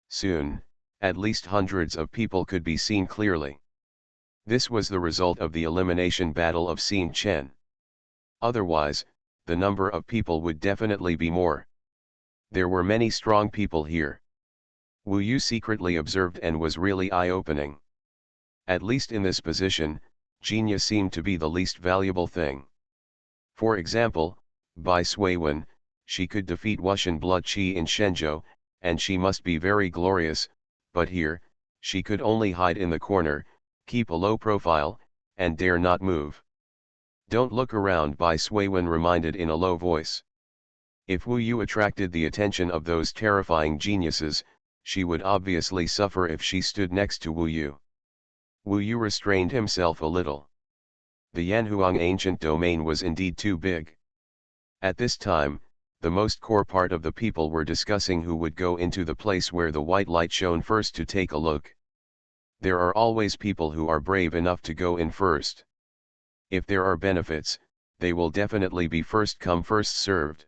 Soon, at least hundreds of people could be seen clearly. This was the result of the elimination battle of Xing Chen. Otherwise, the number of people would definitely be more. There were many strong people here. Wu Yu secretly observed and was really eye-opening. At least in this position, genius seemed to be the least valuable thing. For example, by Xuanhuan, she could defeat Wuxian blood qi in Shenzhou, and she must be very glorious, but here, she could only hide in the corner, keep a low profile, and dare not move. Don't look around, Bai Xuanhuan reminded in a low voice. If Wu Yu attracted the attention of those terrifying geniuses, she would obviously suffer if she stood next to Wu Yu. Wu Yu restrained himself a little. The Yanhuang ancient domain was indeed too big. At this time, the most core part of the people were discussing who would go into the place where the white light shone first to take a look. There are always people who are brave enough to go in first. If there are benefits, they will definitely be first come first served.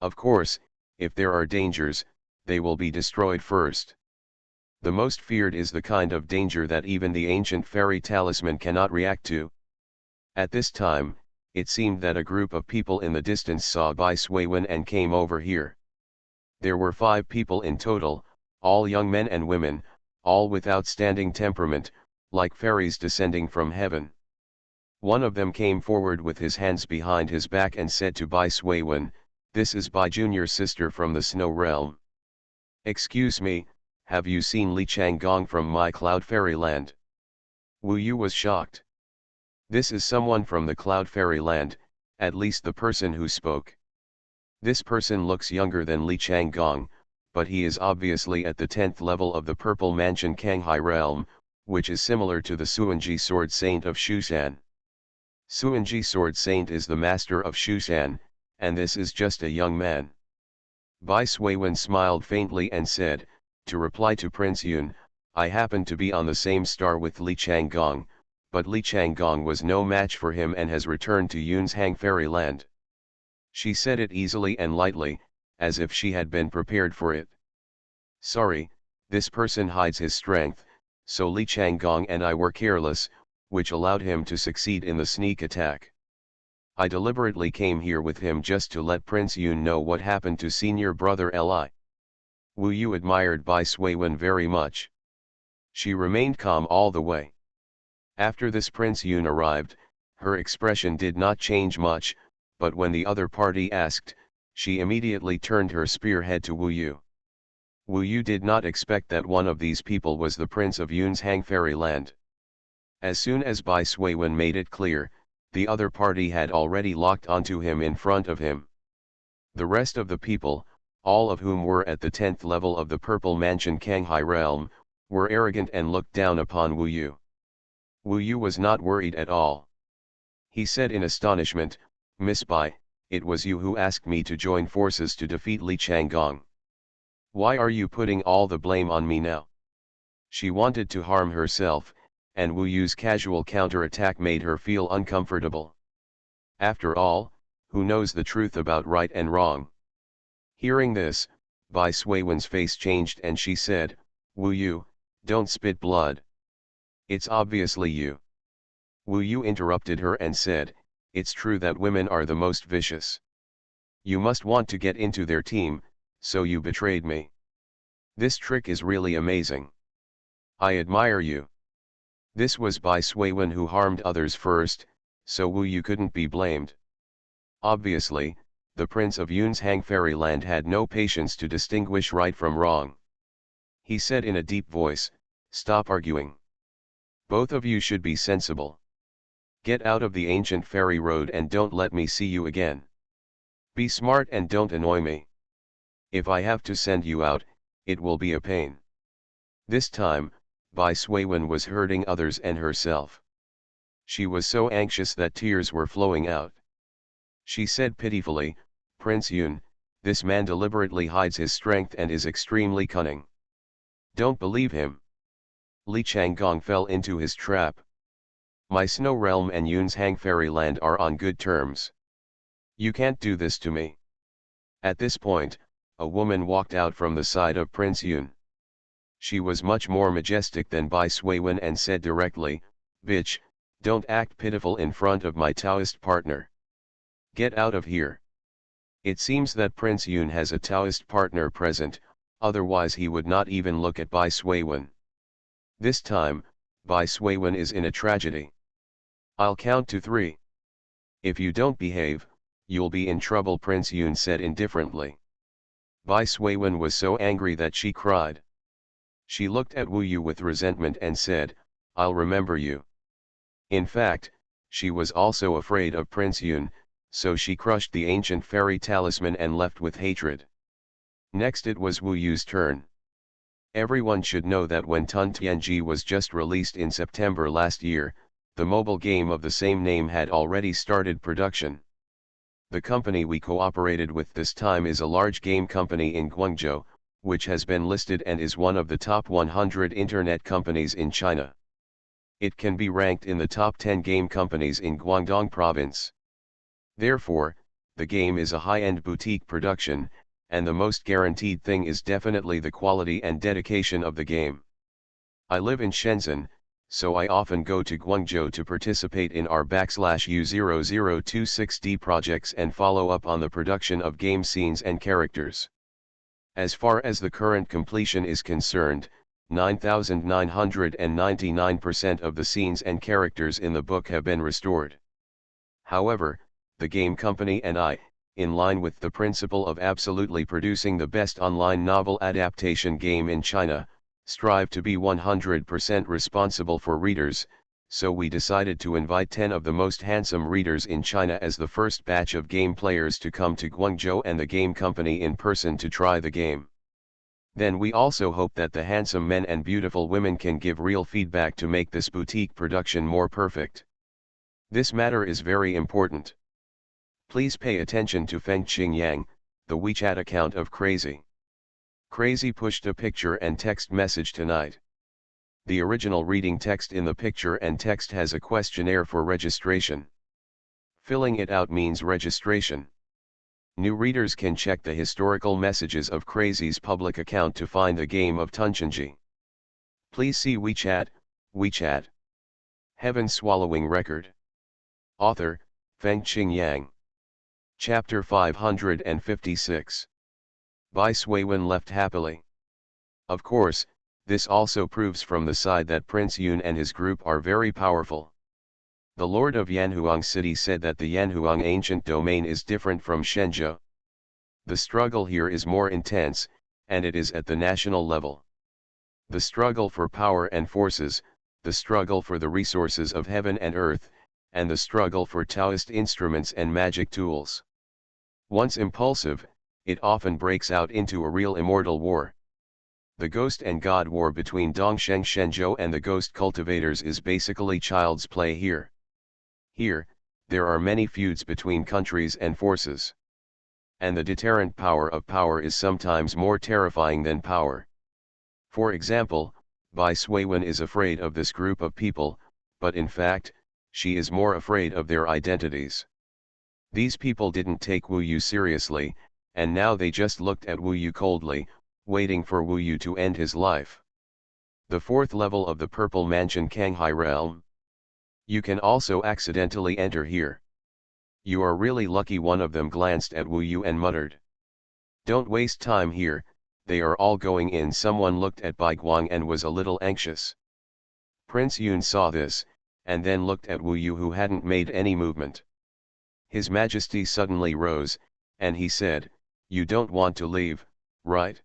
Of course, if there are dangers, they will be destroyed first. The most feared is the kind of danger that even the ancient fairy talisman cannot react to. At this time, it seemed that a group of people in the distance saw Bai Xuanhuan and came over here. There were 5 people in total, all young men and women, all with outstanding temperament, like fairies descending from heaven. One of them came forward with his hands behind his back and said to Bai Xuanhuan, "This is Bai Junior's sister from the Snow Realm." "Excuse me, have you seen Li Changgong from my Cloud Fairyland?" Wu Yu was shocked. This is someone from the Cloud Fairyland, at least the person who spoke. This person looks younger than Li Changgong, but he is obviously at the 10th level of the Purple Mansion Kanghai realm, which is similar to the Xuanji Sword Saint of Shushan. Xuanji Sword Saint is the master of Shushan, and this is just a young man. Bai Xuanhuan smiled faintly and said, to reply to Prince Yun, "I happen to be on the same star with Li Changgong, but Li Changgong was no match for him and has returned to Yun's Hang Fairyland." She said it easily and lightly, as if she had been prepared for it. "Sorry, this person hides his strength, so Li Changgong and I were careless, which allowed him to succeed in the sneak attack. I deliberately came here with him just to let Prince Yun know what happened to senior brother Li." Wu Yu admired Bai Xuanhuan very much. She remained calm all the way. After this Prince Yun arrived, her expression did not change much, but when the other party asked, she immediately turned her spearhead to Wu Yu. Wu Yu did not expect that one of these people was the Prince of Yun's Hang Fairyland. As soon as Bai Xuanhuan made it clear, the other party had already locked onto him in front of him. The rest of the people, all of whom were at the 10th level of the Purple Mansion Kanghai realm, were arrogant and looked down upon Wu Yu. Wu Yu was not worried at all. He said in astonishment, "Miss Bai, it was you who asked me to join forces to defeat Li Changgong. Why are you putting all the blame on me now?" She wanted to harm herself, and Wu Yu's casual counterattack made her feel uncomfortable. After all, who knows the truth about right and wrong? Hearing this, Bai Xuanhuan's face changed and she said, "Wu Yu, don't spit blood. It's obviously you." Wu Yu interrupted her and said, "It's true that women are the most vicious. You must want to get into their team, so you betrayed me. This trick is really amazing. I admire you." This was Bai Xuanhuan who harmed others first, so Wu Yu couldn't be blamed. Obviously, the Prince of Yun's Hang Fairyland had no patience to distinguish right from wrong. He said in a deep voice, "Stop arguing. Both of you should be sensible. Get out of the ancient fairy road and don't let me see you again. Be smart and don't annoy me. If I have to send you out, it will be a pain." This time, Bai Xuanhuan was hurting others and herself. She was so anxious that tears were flowing out. She said pitifully, "Prince Yun, this man deliberately hides his strength and is extremely cunning. Don't believe him. Li Changgong fell into his trap. My Snow Realm and Yun's Hang Fairyland are on good terms. You can't do this to me." At this point, a woman walked out from the side of Prince Yun. She was much more majestic than Bai Xuanhuan and said directly, "Bitch, don't act pitiful in front of my Taoist partner. Get out of here. It seems that Prince Yun has a Taoist partner present, otherwise he would not even look at Bai Xuanhuan. This time, Bai Xuanhuan is in a tragedy. I'll count to 3. If you don't behave, you'll be in trouble, Prince Yun said indifferently. Bai Xuanhuan was so angry that she cried. She looked at Wu Yu with resentment and said, I'll remember you. In fact, she was also afraid of Prince Yun, so she crushed the ancient fairy talisman and left with hatred. Next it was Wu Yu's turn. Everyone should know that when Tun Tianji was just released in September last year, the mobile game of the same name had already started production. The company we cooperated with this time is a large game company in Guangzhou, which has been listed and is one of the top 100 internet companies in China. It can be ranked in the top 10 game companies in Guangdong province. Therefore, the game is a high-end boutique production, and the most guaranteed thing is definitely the quality and dedication of the game. I live in Shenzhen, so I often go to Guangzhou to participate in our /U0026D projects and follow up on the production of game scenes and characters. As far as the current completion is concerned, 9,999% of the scenes and characters in the book have been restored. However, the game company and I, in line with the principle of absolutely producing the best online novel adaptation game in China, strive to be 100% responsible for readers, so we decided to invite 10 of the most handsome readers in China as the first batch of game players to come to Guangzhou and the game company in person to try the game. Then we also hope that the handsome men and beautiful women can give real feedback to make this boutique production more perfect. This matter is very important. Please pay attention to Feng Qingyang, the WeChat account of Crazy. Crazy pushed a picture and text message tonight. The original reading text in the picture and text has a questionnaire for registration. Filling it out means registration. New readers can check the historical messages of Crazy's public account to find the game of Tuntianji. Please see WeChat, WeChat. Heaven Swallowing Record. Author, Feng Qingyang. Chapter 556. Bai Xuanhuan left happily. Of course, this also proves from the side that Prince Yun and his group are very powerful. The Lord of Yanhuang City said that the Yanhuang ancient domain is different from Shenzhou. The struggle here is more intense, and it is at the national level. The struggle for power and forces, the struggle for the resources of heaven and earth, and the struggle for Taoist instruments and magic tools. Once impulsive, it often breaks out into a real immortal war. The Ghost and God war between Dongsheng Shenzhou and the Ghost Cultivators is basically child's play here. Here, there are many feuds between countries and forces. And the deterrent power of power is sometimes more terrifying than power. For example, Bai Xuanhuan is afraid of this group of people, but in fact, she is more afraid of their identities. These people didn't take Wu Yu seriously, and now they just looked at Wu Yu coldly, waiting for Wu Yu to end his life. The 4th level of the Purple Mansion Kanghai Realm. You can also accidentally enter here. You are really lucky. One of them glanced at Wu Yu and muttered. Don't waste time here, they are all going in. Someone looked at Bai Guang and was a little anxious. Prince Yun saw this, and then looked at Wu Yu who hadn't made any movement. His Majesty suddenly rose, and he said, You don't want to leave, right?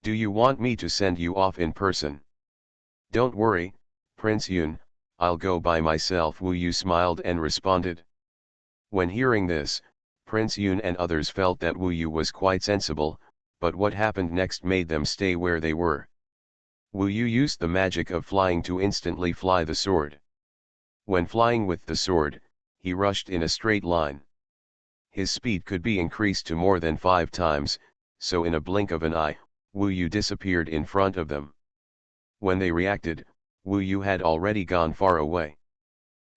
Do you want me to send you off in person? Don't worry, Prince Yun, I'll go by myself. Wu Yu smiled and responded. When hearing this, Prince Yun and others felt that Wu Yu was quite sensible, but what happened next made them stay where they were. Wu Yu used the magic of flying to instantly fly the sword. When flying with the sword, he rushed in a straight line. His speed could be increased to more than 5 times, so in a blink of an eye, Wu Yu disappeared in front of them. When they reacted, Wu Yu had already gone far away.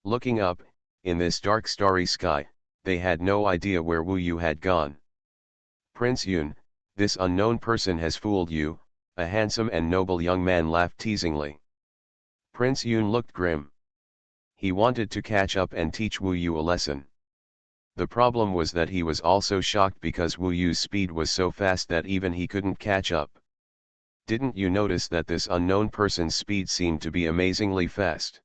Looking up, in this dark starry sky, they had no idea where Wu Yu had gone. Prince Yun, this unknown person has fooled you, a handsome and noble young man laughed teasingly. Prince Yun looked grim. He wanted to catch up and teach Wu Yu a lesson. The problem was that he was also shocked because Wu Yu's speed was so fast that even he couldn't catch up. Didn't you notice that this unknown person's speed seemed to be amazingly fast?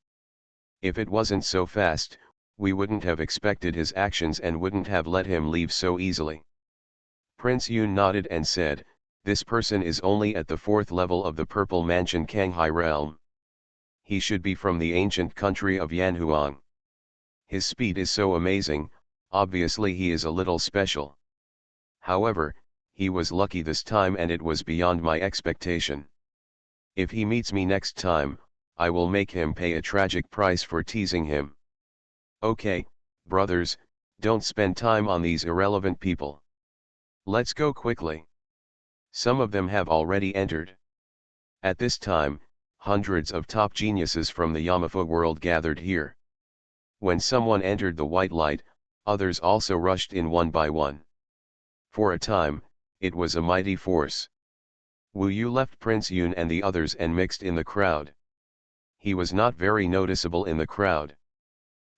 If it wasn't so fast, we wouldn't have expected his actions and wouldn't have let him leave so easily. Prince Yun nodded and said, "This person is only at the 4th level of the Purple Mansion Kanghai realm. He should be from the ancient country of Yanhuang. His speed is so amazing, obviously he is a little special. However, he was lucky this time and it was beyond my expectation. If he meets me next time, I will make him pay a tragic price for teasing him." Okay, brothers, don't spend time on these irrelevant people. Let's go quickly. Some of them have already entered. At this time, hundreds of top geniuses from the Yamafa world gathered here. When someone entered the white light, others also rushed in one by one. For a time, it was a mighty force. Wu Yu left Prince Yun and the others and mixed in the crowd. He was not very noticeable in the crowd.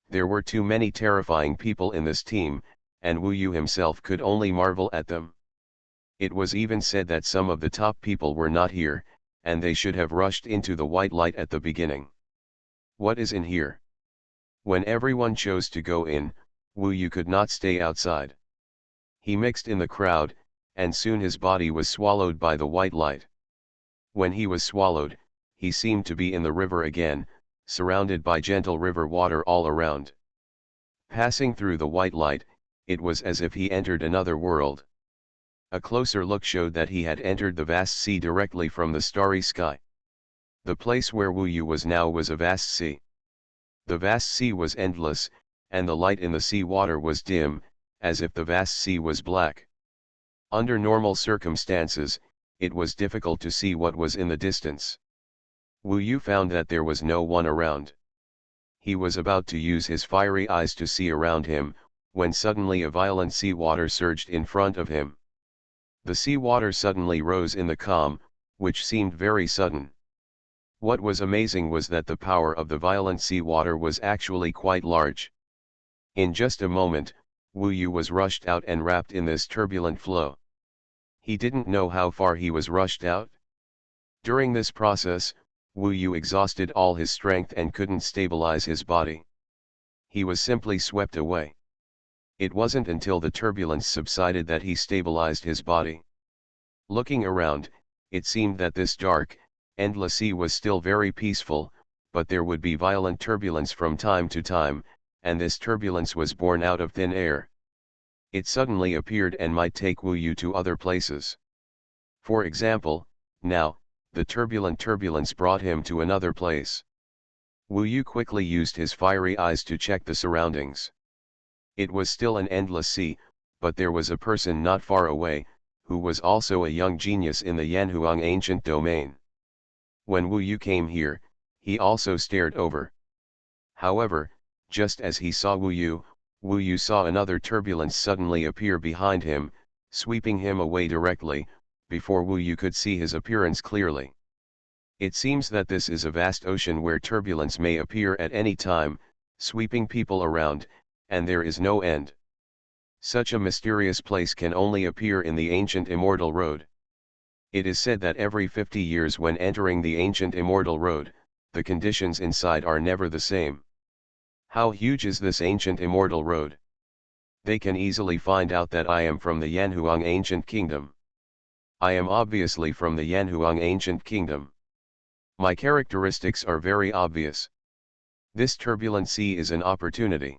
There were too many terrifying people in this team, and Wu Yu himself could only marvel at them. It was even said that some of the top people were not here, and they should have rushed into the white light at the beginning. What is in here? When everyone chose to go in, Wu Yu could not stay outside. He mixed in the crowd, and soon his body was swallowed by the white light. When he was swallowed, he seemed to be in the river again, surrounded by gentle river water all around. Passing through the white light, it was as if he entered another world. A closer look showed that he had entered the vast sea directly from the starry sky. The place where Wu Yu was now was a vast sea. The vast sea was endless, and the light in the sea water was dim, as if the vast sea was black. Under normal circumstances, it was difficult to see what was in the distance. Wu Yu found that there was no one around. He was about to use his fiery eyes to see around him, when suddenly a violent sea water surged in front of him. The sea water suddenly rose in the calm, which seemed very sudden. What was amazing was that the power of the violent sea water was actually quite large. In just a moment, Wu Yu was rushed out and wrapped in this turbulent flow. He didn't know how far he was rushed out. During this process, Wu Yu exhausted all his strength and couldn't stabilize his body. He was simply swept away. It wasn't until the turbulence subsided that he stabilized his body. Looking around, it seemed that this dark, endless sea was still very peaceful, but there would be violent turbulence from time to time, and this turbulence was born out of thin air. It suddenly appeared and might take Wu Yu to other places. For example, now, the turbulence brought him to another place. Wu Yu quickly used his fiery eyes to check the surroundings. It was still an endless sea, but there was a person not far away, who was also a young genius in the Yanhuang ancient domain. When Wu Yu came here, he also stared over. However, just as he saw Wu Yu saw another turbulence suddenly appear behind him, sweeping him away directly, before Wu Yu could see his appearance clearly. It seems that this is a vast ocean where turbulence may appear at any time, sweeping people around, and there is no end. Such a mysterious place can only appear in the ancient Immortal Road. It is said that every 50 years when entering the ancient Immortal Road, the conditions inside are never the same. How huge is this ancient Immortal Road? They can easily find out that I am from the Yanhuang ancient kingdom. I am obviously from the Yanhuang ancient kingdom. My characteristics are very obvious. This turbulent sea is an opportunity.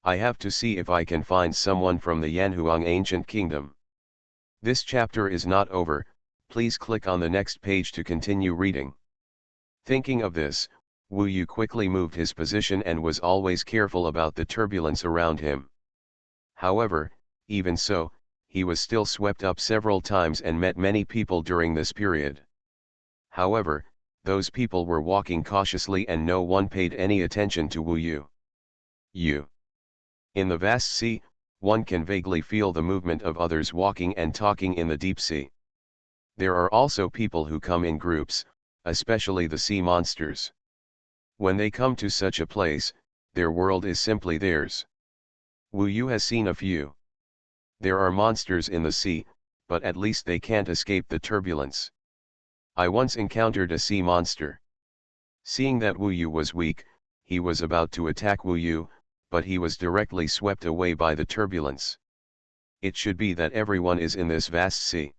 I have to see if I can find someone from the Yanhuang ancient kingdom. This chapter is not over, please click on the next page to continue reading. Thinking of this, Wu Yu quickly moved his position and was always careful about the turbulence around him. However, even so, he was still swept up several times and met many people during this period. However, those people were walking cautiously and no one paid any attention to Wu Yu. In the vast sea, one can vaguely feel the movement of others walking and talking in the deep sea. There are also people who come in groups, especially the sea monsters. When they come to such a place, their world is simply theirs. Wu Yu has seen a few. There are monsters in the sea, but at least they can't escape the turbulence. I once encountered a sea monster. Seeing that Wu Yu was weak, he was about to attack Wu Yu, but he was directly swept away by the turbulence. It should be that everyone is in this vast sea.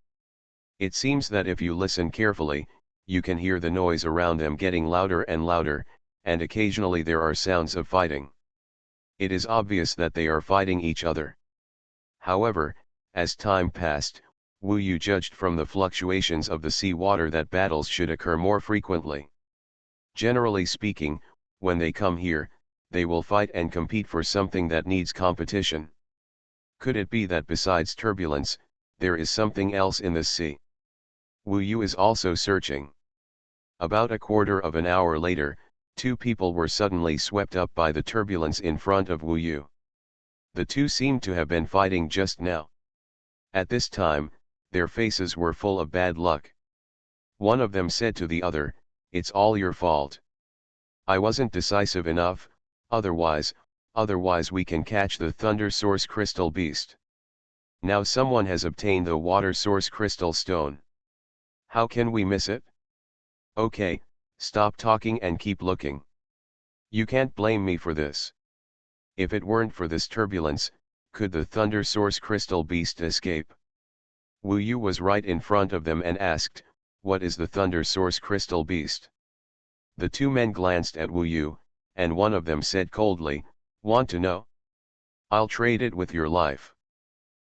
It seems that if you listen carefully, you can hear the noise around them getting louder and louder, and occasionally there are sounds of fighting. It is obvious that they are fighting each other. However, as time passed, Wu Yu judged from the fluctuations of the sea water that battles should occur more frequently. Generally speaking, when they come here, they will fight and compete for something that needs competition. Could it be that besides turbulence, there is something else in this sea? Wu Yu is also searching. About a quarter of an hour later, two people were suddenly swept up by the turbulence in front of Wu Yu. The two seemed to have been fighting just now. At this time, their faces were full of bad luck. One of them said to the other, "It's all your fault. I wasn't decisive enough, otherwise we can catch the Thunder Source Crystal Beast. Now someone has obtained the Water Source Crystal Stone. How can we miss it? Okay, stop talking and keep looking. You can't blame me for this. If it weren't for this turbulence, could the Thunder Source Crystal Beast escape?" Wu Yu was right in front of them and asked, "What is the Thunder Source Crystal Beast?" The two men glanced at Wu Yu, and one of them said coldly, "Want to know? I'll trade it with your life."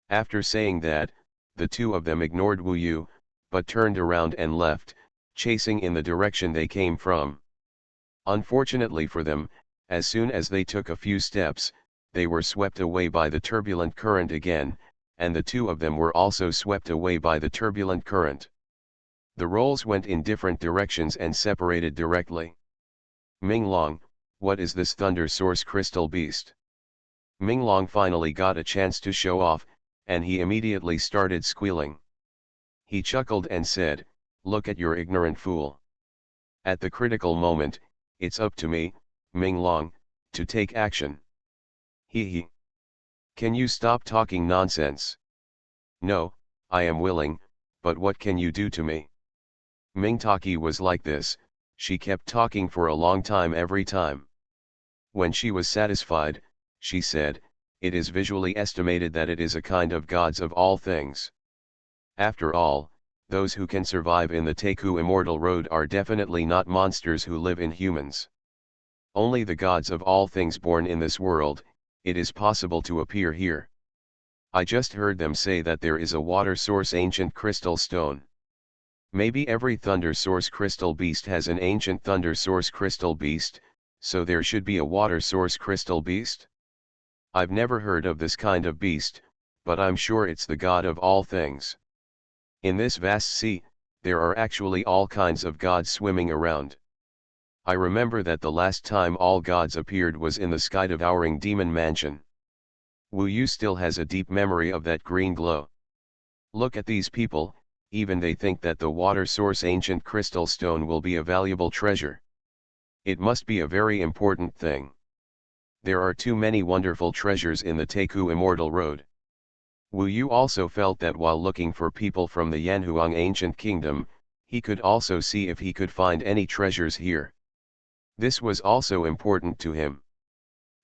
After saying that, the two of them ignored Wu Yu, but turned around and left, chasing in the direction they came from. Unfortunately for them, as soon as they took a few steps, they were swept away by the turbulent current again, and the two of them were also swept away by the turbulent current. The rolls went in different directions and separated directly. "Minglong, what is this Thunder Source Crystal Beast?" Minglong finally got a chance to show off, and he immediately started squealing. He chuckled and said, "Look at your ignorant fool. At the critical moment, it's up to me, Minglong, to take action. Hee hee. Can you stop talking nonsense?" "No, I am willing, but what can you do to me?" Mingtaki was like this, she kept talking for a long time every time. When she was satisfied, she said, "It is visually estimated that it is a kind of gods of all things. After all, those who can survive in the Teku Immortal Road are definitely not monsters who live in humans. Only the gods of all things born in this world, it is possible to appear here. I just heard them say that there is a water source ancient crystal stone. Maybe every Thunder Source Crystal Beast has an ancient Thunder Source Crystal Beast, so there should be a Water Source Crystal Beast? I've never heard of this kind of beast, but I'm sure it's the god of all things. In this vast sea, there are actually all kinds of gods swimming around. I remember that the last time all gods appeared was in the sky-devouring demon mansion. Wu Yu still has a deep memory of that green glow. Look at these people, even they think that the water source ancient crystal stone will be a valuable treasure. It must be a very important thing. There are too many wonderful treasures in the Teku Immortal Road. Wu Yu also felt that while looking for people from the Yanhuang ancient kingdom, he could also see if he could find any treasures here. This was also important to him.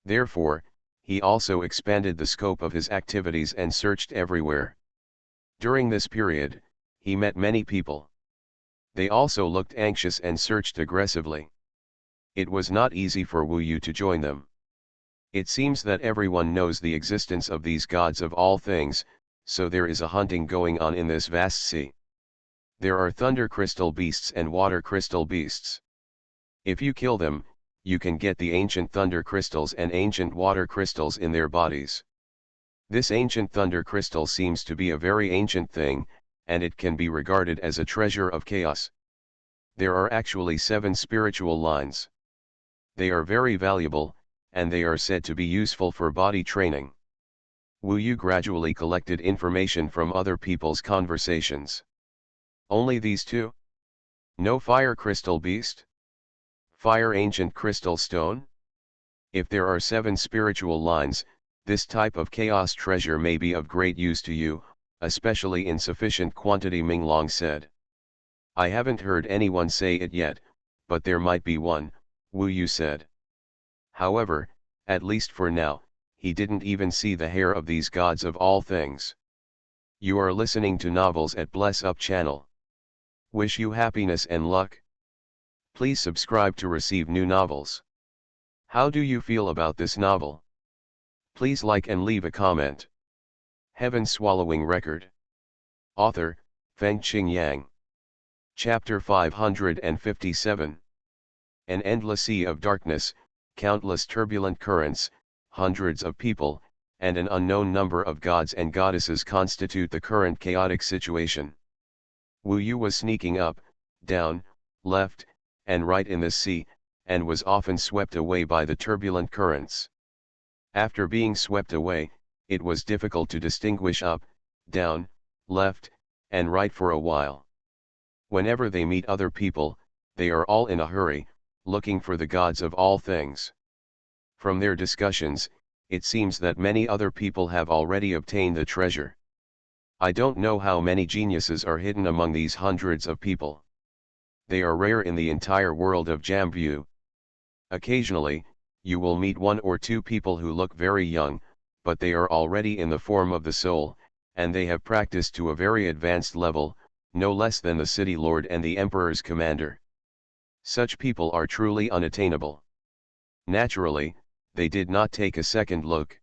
Therefore, he also expanded the scope of his activities and searched everywhere. During this period, he met many people. They also looked anxious and searched aggressively. It was not easy for Wu Yu to join them. It seems that everyone knows the existence of these gods of all things, so there is a hunting going on in this vast sea. There are thunder crystal beasts and water crystal beasts. If you kill them, you can get the ancient thunder crystals and ancient water crystals in their bodies. This ancient thunder crystal seems to be a very ancient thing, and it can be regarded as a treasure of chaos. There are actually 7 spiritual lines. They are very valuable, and they are said to be useful for body training. Wu Yu gradually collected information from other people's conversations. Only these 2? No fire crystal beast? Fire ancient crystal stone? If there are 7 spiritual lines, This type of chaos treasure may be of great use to you, especially in sufficient quantity, Ming Long said. I haven't heard anyone say it yet, but there might be one, Wu Yu said. However, at least for now, he didn't even see the hair of these gods of all things. You are listening to Novels at Bless Up channel. Wish you happiness and luck. Please subscribe to receive new novels. How do you feel about this novel? Please like and leave a comment. Heaven Swallowing Record. Author, Fengqing Yang. Chapter 557. An endless sea of darkness, countless turbulent currents, hundreds of people, and an unknown number of gods and goddesses constitute the current chaotic situation. Wu Yu was sneaking up, down, left, and right in this sea, and was often swept away by the turbulent currents. After being swept away, it was difficult to distinguish up, down, left, and right for a while. Whenever they meet other people, they are all in a hurry, looking for the gods of all things. From their discussions, it seems that many other people have already obtained the treasure. I don't know how many geniuses are hidden among these hundreds of people. They are rare in the entire world of Jambu. Occasionally, you will meet one or two people who look very young, but they are already in the form of the soul, and they have practiced to a very advanced level, no less than the city lord and the emperor's commander. Such people are truly unattainable. Naturally, they did not take a second look.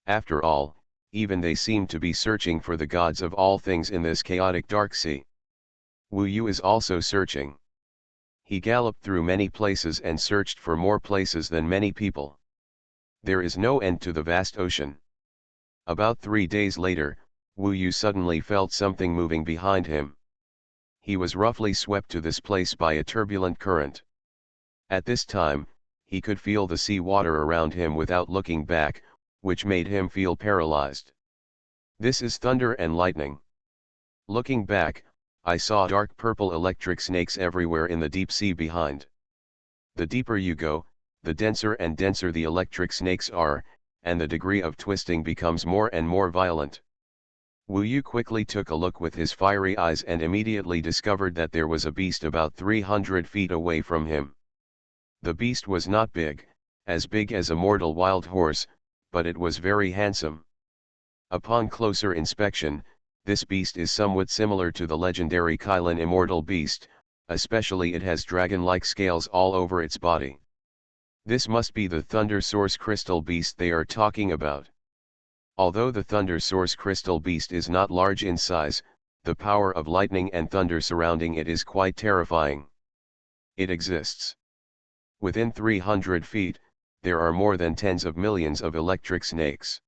After all, even they seem to be searching for the gods of all things in this chaotic dark sea. Wu Yu is also searching. He galloped through many places and searched for more places than many people. There is no end to the vast ocean. About 3 days later, Wu Yu suddenly felt something moving behind him. He was roughly swept to this place by a turbulent current. At this time, he could feel the sea water around him without looking back, which made him feel paralyzed. This is thunder and lightning. Looking back, I saw dark purple electric snakes everywhere in the deep sea behind. The deeper you go, the denser and denser the electric snakes are, and the degree of twisting becomes more and more violent. Wu Yu quickly took a look with his fiery eyes and immediately discovered that there was a beast about 300 feet away from him. The beast was not big as a mortal wild horse, but it was very handsome. Upon closer inspection, this beast is somewhat similar to the legendary Kylin immortal beast, especially it has dragon-like scales all over its body. This must be the Thunder Source Crystal Beast they are talking about. Although the Thunder Source Crystal Beast is not large in size, the power of lightning and thunder surrounding it is quite terrifying. It exists. Within 300 feet, there are more than tens of millions of electric snakes.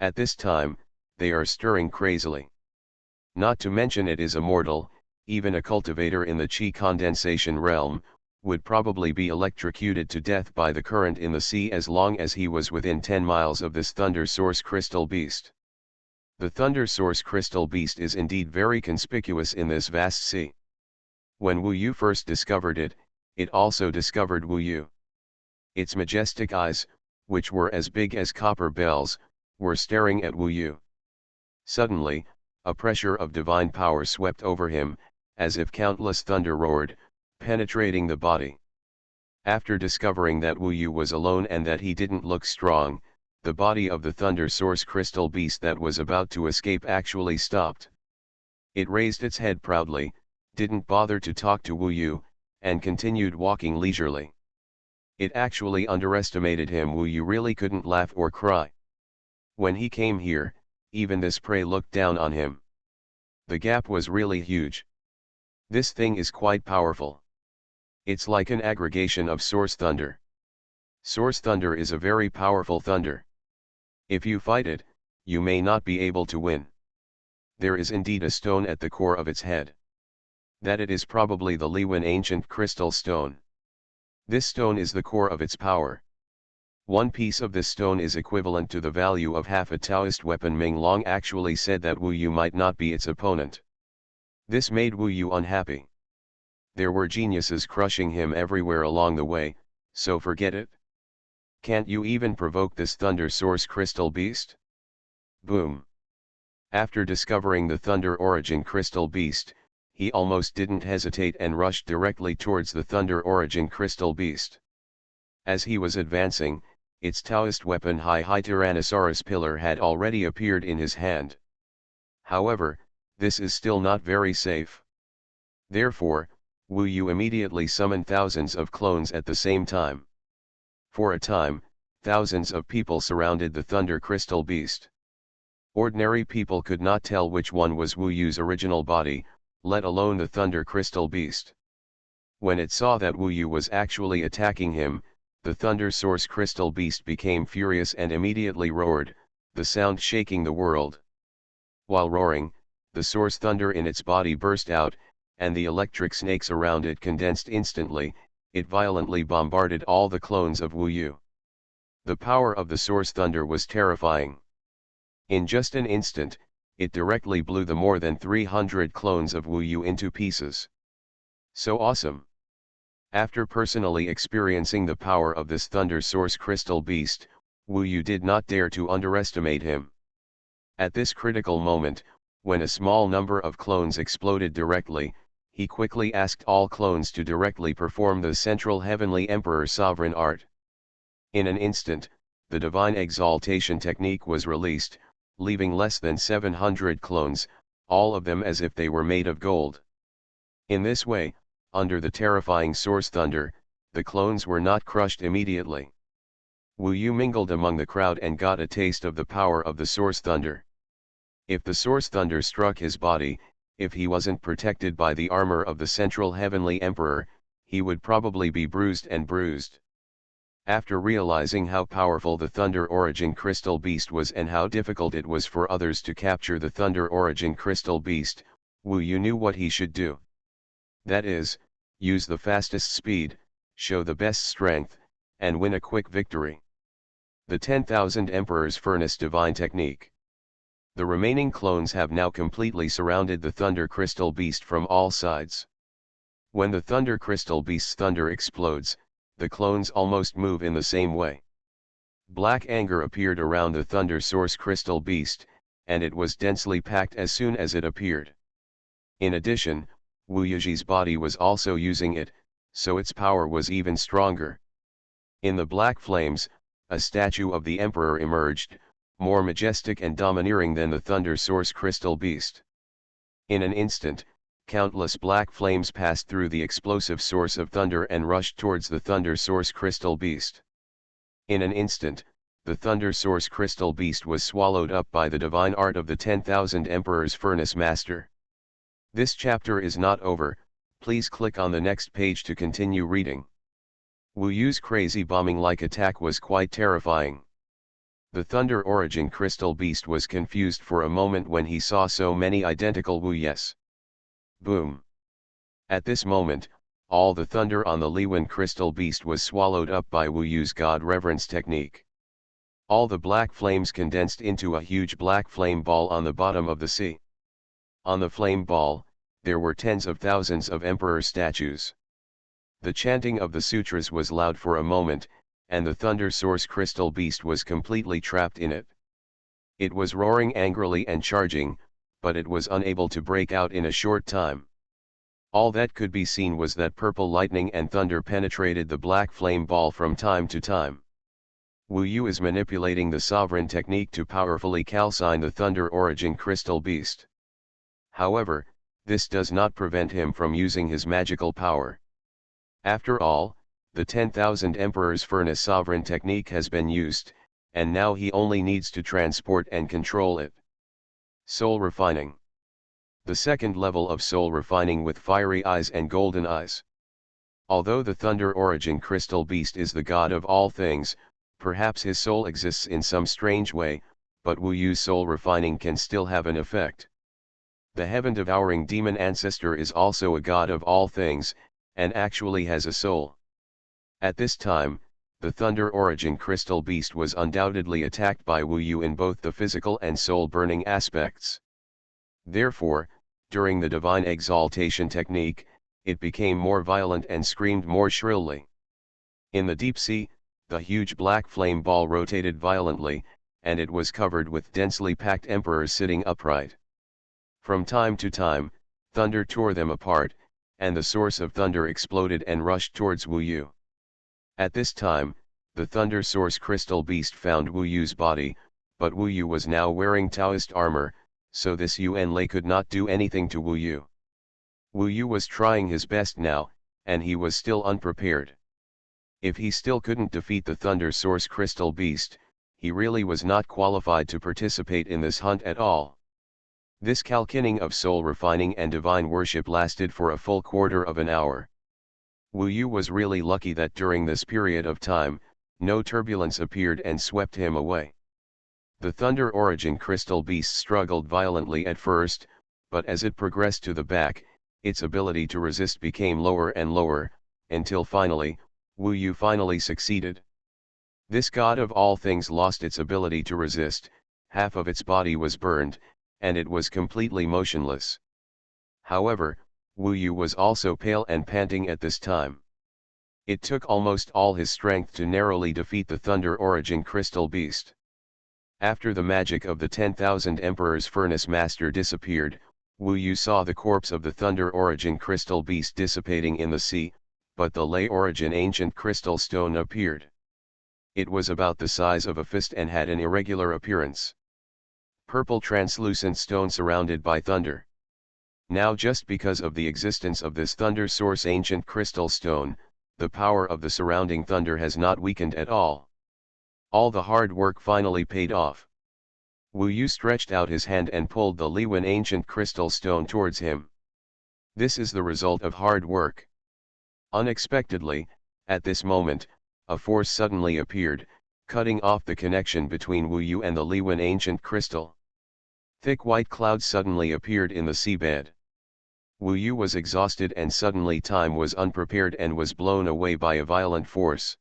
At this time, they are stirring crazily. Not to mention it is immortal, even a cultivator in the Qi condensation realm would probably be electrocuted to death by the current in the sea as long as he was within 10 miles of this Thunder Source Crystal Beast. The Thunder Source Crystal Beast is indeed very conspicuous in this vast sea. When Wu Yu first discovered it, it also discovered Wu Yu. Its majestic eyes, which were as big as copper bells, were staring at Wu Yu. Suddenly, a pressure of divine power swept over him, as if countless thunder roared, penetrating the body. After discovering that Wu Yu was alone and that he didn't look strong, the body of the Thunder Source Crystal Beast that was about to escape actually stopped. It raised its head proudly, didn't bother to talk to Wu Yu, and continued walking leisurely. It actually underestimated him. Wu Yu really couldn't laugh or cry. When he came here, even this prey looked down on him. The gap was really huge. This thing is quite powerful. It's like an aggregation of source thunder. Source thunder is a very powerful thunder. If you fight it, you may not be able to win. There is indeed a stone at the core of its head. That it is probably the Liwen ancient crystal stone. This stone is the core of its power. One piece of this stone is equivalent to the value of half a Taoist weapon. Ming Long actually said that Wu Yu might not be its opponent. This made Wu Yu unhappy. There were geniuses crushing him everywhere along the way, so forget it. Can't you even provoke this thunder source crystal beast? Boom. After discovering the thunder origin crystal beast, he almost didn't hesitate and rushed directly towards the thunder origin crystal beast. As he was advancing, its Taoist weapon High Tyrannosaurus pillar had already appeared in his hand. However, this is still not very safe. Therefore, Wu Yu immediately summoned thousands of clones at the same time. For a time, thousands of people surrounded the thunder crystal beast. Ordinary people could not tell which one was Wu Yu's original body, let alone the thunder crystal beast. When it saw that Wu Yu was actually attacking him, the thunder source crystal beast became furious and immediately roared, the sound shaking the world. While roaring, the source thunder in its body burst out, and the electric snakes around it condensed instantly. It violently bombarded all the clones of Wu Yu. The power of the source thunder was terrifying. In just an instant, it directly blew the more than 300 clones of Wu Yu into pieces. So awesome! After personally experiencing the power of this thunder source crystal beast, Wu Yu did not dare to underestimate him. At this critical moment, when a small number of clones exploded directly, he quickly asked all clones to directly perform the central heavenly emperor sovereign art. In an instant, the divine exaltation technique was released, leaving less than 700 clones, all of them as if they were made of gold. In this way, under the terrifying source thunder, the clones were not crushed immediately. Wu Yu mingled among the crowd and got a taste of the power of the source thunder. If the source thunder struck his body, if he wasn't protected by the armor of the central heavenly emperor, he would probably be bruised and bruised. After realizing how powerful the thunder origin crystal beast was and how difficult it was for others to capture the thunder origin crystal beast, Wu Yu knew what he should do. That is, use the fastest speed, show the best strength, and win a quick victory. The 10,000 Emperor's Furnace Divine Technique. The remaining clones have now completely surrounded the thunder crystal beast from all sides. When the thunder crystal beast's thunder explodes, the clones almost move in the same way. Black anger appeared around the thunder source crystal beast, and it was densely packed as soon as it appeared. In addition, Wu Yuji's body was also using it, so its power was even stronger. In the black flames, a statue of the emperor emerged, more majestic and domineering than the thunder source crystal beast. In an instant, countless black flames passed through the explosive source of thunder and rushed towards the thunder source crystal beast. In an instant, the thunder source crystal beast was swallowed up by the divine art of the 10,000 Emperor's Furnace Master. This chapter is not over, please click on the next page to continue reading. Wu Yu's crazy bombing-like attack was quite terrifying. The thunder origin crystal beast was confused for a moment when he saw so many identical Wu Yus. Boom! At this moment, all the thunder on the Liwen crystal beast was swallowed up by Wu Yu's God reverence technique. All the black flames condensed into a huge black flame ball on the bottom of the sea. On the flame ball, there were tens of thousands of emperor statues. The chanting of the sutras was loud for a moment, and the thunder source crystal beast was completely trapped in it. It was roaring angrily and charging, but it was unable to break out in a short time. All that could be seen was that purple lightning and thunder penetrated the black flame ball from time to time. Wu Yu is manipulating the sovereign technique to powerfully calcine the thunder origin crystal beast. However, this does not prevent him from using his magical power. After all, the 10,000 Emperor's Furnace sovereign technique has been used, and now he only needs to transport and control it. Soul refining. The second level of soul refining with fiery eyes and golden eyes. Although the thunder origin crystal beast is the god of all things, perhaps his soul exists in some strange way, but Wu Yu's soul refining can still have an effect. The heaven-devouring demon ancestor is also a god of all things, and actually has a soul. At this time, the thunder origin crystal beast was undoubtedly attacked by Wu Yu in both the physical and soul-burning aspects. Therefore, during the divine exaltation technique, it became more violent and screamed more shrilly. In the deep sea, The huge black flame ball rotated violently, and it was covered with densely packed emperors sitting upright. From time to time, thunder tore them apart, and the source of thunder exploded and rushed towards Wu Yu. At this time, the thunder source crystal beast found Wu Yu's body, but Wu Yu was now wearing Taoist armor, so this Yuan Lei could not do anything to Wu Yu. Wu Yu was trying his best now, and he was still unprepared. If he still couldn't defeat the thunder source crystal beast, he really was not qualified to participate in this hunt at all. This calkining of soul refining and divine worship lasted for a full quarter of an hour. Wu Yu was really lucky that during this period of time, no turbulence appeared and swept him away. The thunder origin crystal beast struggled violently at first, but as it progressed to the back, its ability to resist became lower and lower, until finally, Wu Yu finally succeeded. This god of all things lost its ability to resist, half of its body was burned, and it was completely motionless. However, Wu Yu was also pale and panting at this time. It took almost all his strength to narrowly defeat the thunder origin crystal beast. After the magic of the 10,000 Emperor's Furnace Master disappeared, Wu Yu saw the corpse of the thunder origin crystal beast dissipating in the sea, but the Lei origin ancient crystal stone appeared. It was about the size of a fist and had an irregular appearance. Purple translucent stone surrounded by thunder. Now just because of the existence of this thunder source ancient crystal stone, the power of the surrounding thunder has not weakened at all. All the hard work finally paid off. Wu Yu stretched out his hand and pulled the Liwen ancient crystal stone towards him. This is the result of hard work. Unexpectedly, at this moment, a force suddenly appeared, cutting off the connection between Wu Yu and the Liwen ancient crystal. Thick white clouds suddenly appeared in the seabed. Wu Yu was exhausted and suddenly time was unprepared and was blown away by a violent force.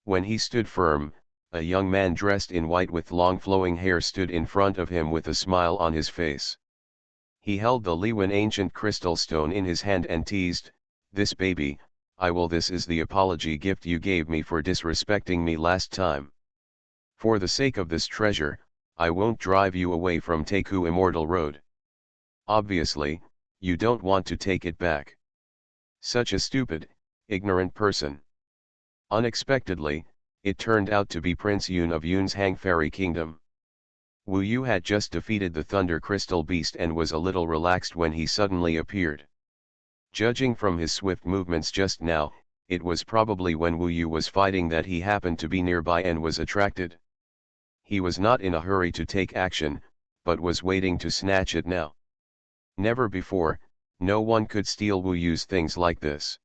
When he stood firm, a young man dressed in white with long flowing hair stood in front of him with a smile on his face. He held the Liwen ancient crystal stone in his hand and teased, "This baby, this is the apology gift you gave me for disrespecting me last time. For the sake of this treasure, I won't drive you away from Taku Immortal Road. Obviously, you don't want to take it back. Such a stupid, ignorant person." Unexpectedly, it turned out to be Prince Yun of Yun's Hang Fairy Kingdom. Wu Yu had just defeated the Thunder Crystal Beast and was a little relaxed when he suddenly appeared. Judging from his swift movements just now, it was probably when Wu Yu was fighting that he happened to be nearby and was attracted. He was not in a hurry to take action, but was waiting to snatch it now. Never before, no one could steal Wu Yu's things like this.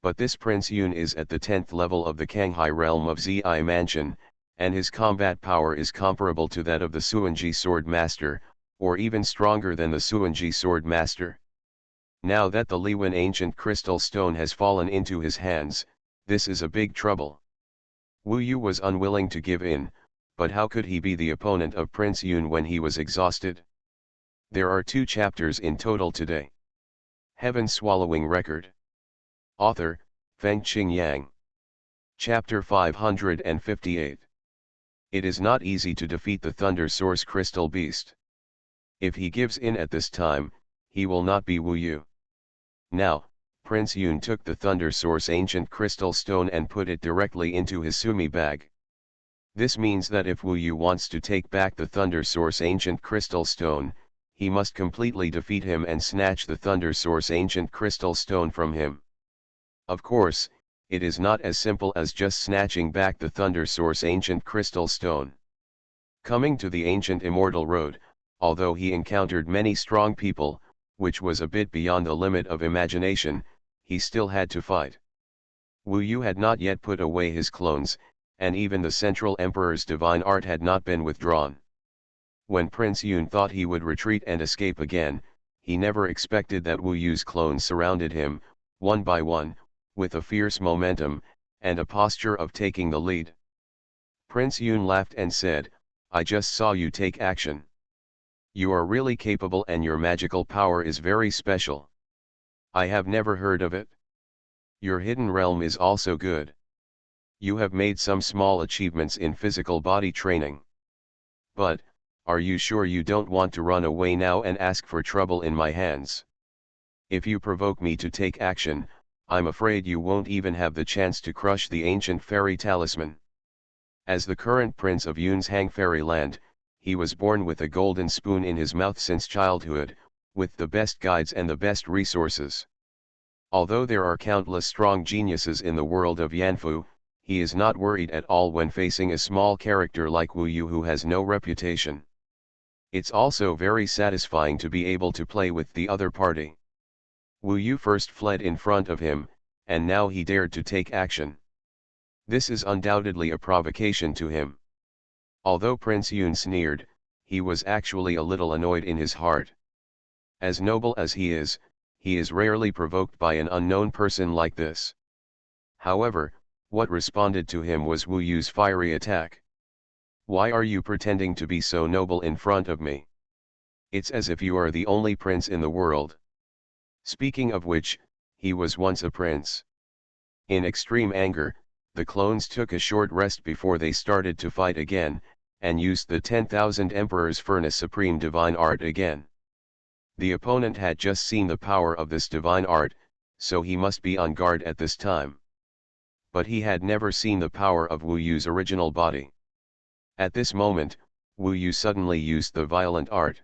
But this Prince Yun is at the 10th level of the Kanghai realm of Zi Mansion, and his combat power is comparable to that of the Xuanji Sword Master, or even stronger than the Xuanji Sword Master. Now that the Liwen ancient crystal stone has fallen into his hands, this is a big trouble. Wu Yu was unwilling to give in, but how could he be the opponent of Prince Yun when he was exhausted? There are 2 chapters in total today. Heaven Swallowing Record. Author, Fengqing Yang. Chapter 558. It is not easy to defeat the Thunder Source Crystal Beast. If he gives in at this time, he will not be Wu Yu. Now, Prince Yun took the Thunder Source ancient crystal stone and put it directly into his sumi bag. This means that if Wu Yu wants to take back the Thunder Source ancient crystal stone, he must completely defeat him and snatch the Thunder Source ancient crystal stone from him. Of course, it is not as simple as just snatching back the Thunder Source ancient crystal stone. Coming to the ancient Immortal Road, although he encountered many strong people, which was a bit beyond the limit of imagination, he still had to fight. Wu Yu had not yet put away his clones, and even the Central Emperor's divine art had not been withdrawn. When Prince Yun thought he would retreat and escape again, he never expected that Wu Yu's clones surrounded him, one by one, with a fierce momentum, and a posture of taking the lead. Prince Yun laughed and said, "I just saw you take action. You are really capable and your magical power is very special. I have never heard of it. Your hidden realm is also good. You have made some small achievements in physical body training. But, are you sure you don't want to run away now and ask for trouble in my hands? If you provoke me to take action, I'm afraid you won't even have the chance to crush the ancient fairy talisman. As the current prince of Yunzhang Fairyland, he was born with a golden spoon in his mouth since childhood, with the best guides and the best resources. Although there are countless strong geniuses in the world of Yanfu, he is not worried at all when facing a small character like Wu Yu who has no reputation. It's also very satisfying to be able to play with the other party. Wu Yu first fled in front of him, and now he dared to take action. This is undoubtedly a provocation to him. Although Prince Yun sneered, he was actually a little annoyed in his heart. As noble as he is rarely provoked by an unknown person like this. However, what responded to him was Wu Yu's fiery attack. Why are you pretending to be so noble in front of me? It's as if you are the only prince in the world. Speaking of which, he was once a prince. In extreme anger, the clones took a short rest before they started to fight again, and used the 10,000 Emperor's Furnace Supreme Divine Art again. The opponent had just seen the power of this divine art, so he must be on guard at this time. But he had never seen the power of Wu Yu's original body. At this moment, Wu Yu suddenly used the violent art.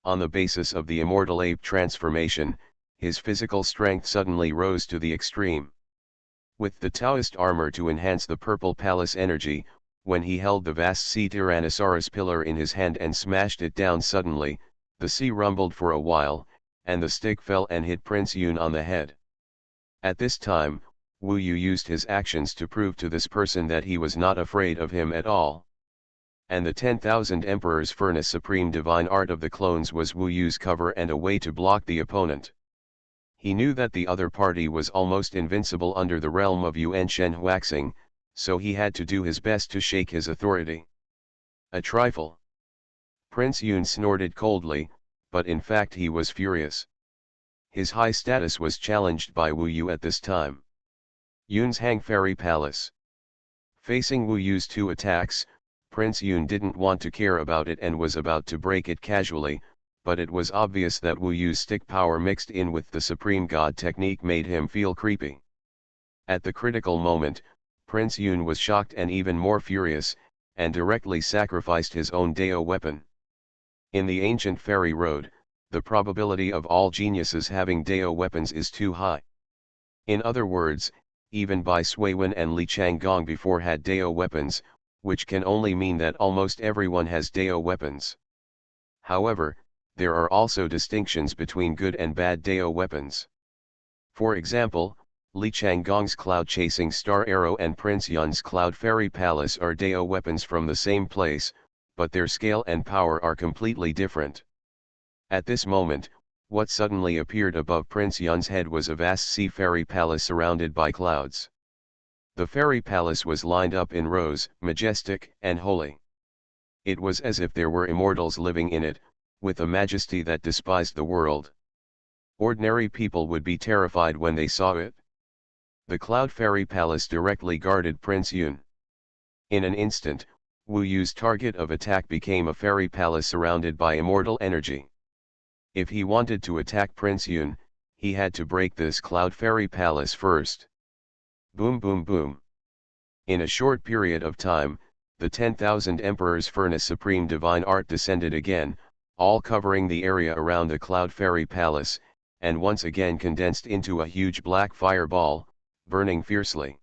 On the basis of the immortal ape transformation, his physical strength suddenly rose to the extreme. With the Taoist armor to enhance the purple palace energy, when he held the vast sea Tyrannosaurus pillar in his hand and smashed it down suddenly, the sea rumbled for a while, and the stick fell and hit Prince Yun on the head. At this time, Wu Yu used his actions to prove to this person that he was not afraid of him at all. And the 10,000 Emperor's Furnace Supreme Divine Art of the clones was Wu Yu's cover and a way to block the opponent. He knew that the other party was almost invincible under the realm of Yuan Shen waxing, so he had to do his best to shake his authority. A trifle. Prince Yun snorted coldly, but in fact he was furious. His high status was challenged by Wu Yu at this time. Yunzhang Fairy Palace. Facing Wu Yu's two attacks, Prince Yun didn't want to care about it and was about to break it casually, but it was obvious that Wu Yu's stick power mixed in with the Supreme God technique made him feel creepy. At the critical moment, Prince Yun was shocked and even more furious, and directly sacrificed his own Dao weapon. In the ancient fairy road, the probability of all geniuses having Dao weapons is too high. In other words, even Bai Suiwen and Li Changgong before had Dao weapons, which can only mean that almost everyone has Dao weapons. However, there are also distinctions between good and bad Dao weapons. For example, Li Changgong's cloud-chasing star arrow and Prince Yun's cloud fairy palace are Dao weapons from the same place, but their scale and power are completely different. At this moment, what suddenly appeared above Prince Yun's head was a vast sea fairy palace surrounded by clouds. The fairy palace was lined up in rows, majestic and holy. It was as if there were immortals living in it, with a majesty that despised the world. Ordinary people would be terrified when they saw it. The cloud fairy palace directly guarded Prince Yun. In an instant, Wu Yu's target of attack became a fairy palace surrounded by immortal energy. If he wanted to attack Prince Yun, he had to break this cloud fairy palace first. Boom boom boom. In a short period of time, the 10,000 Emperor's Furnace Supreme Divine Art descended again, all covering the area around the cloud fairy palace, and once again condensed into a huge black fireball, burning fiercely.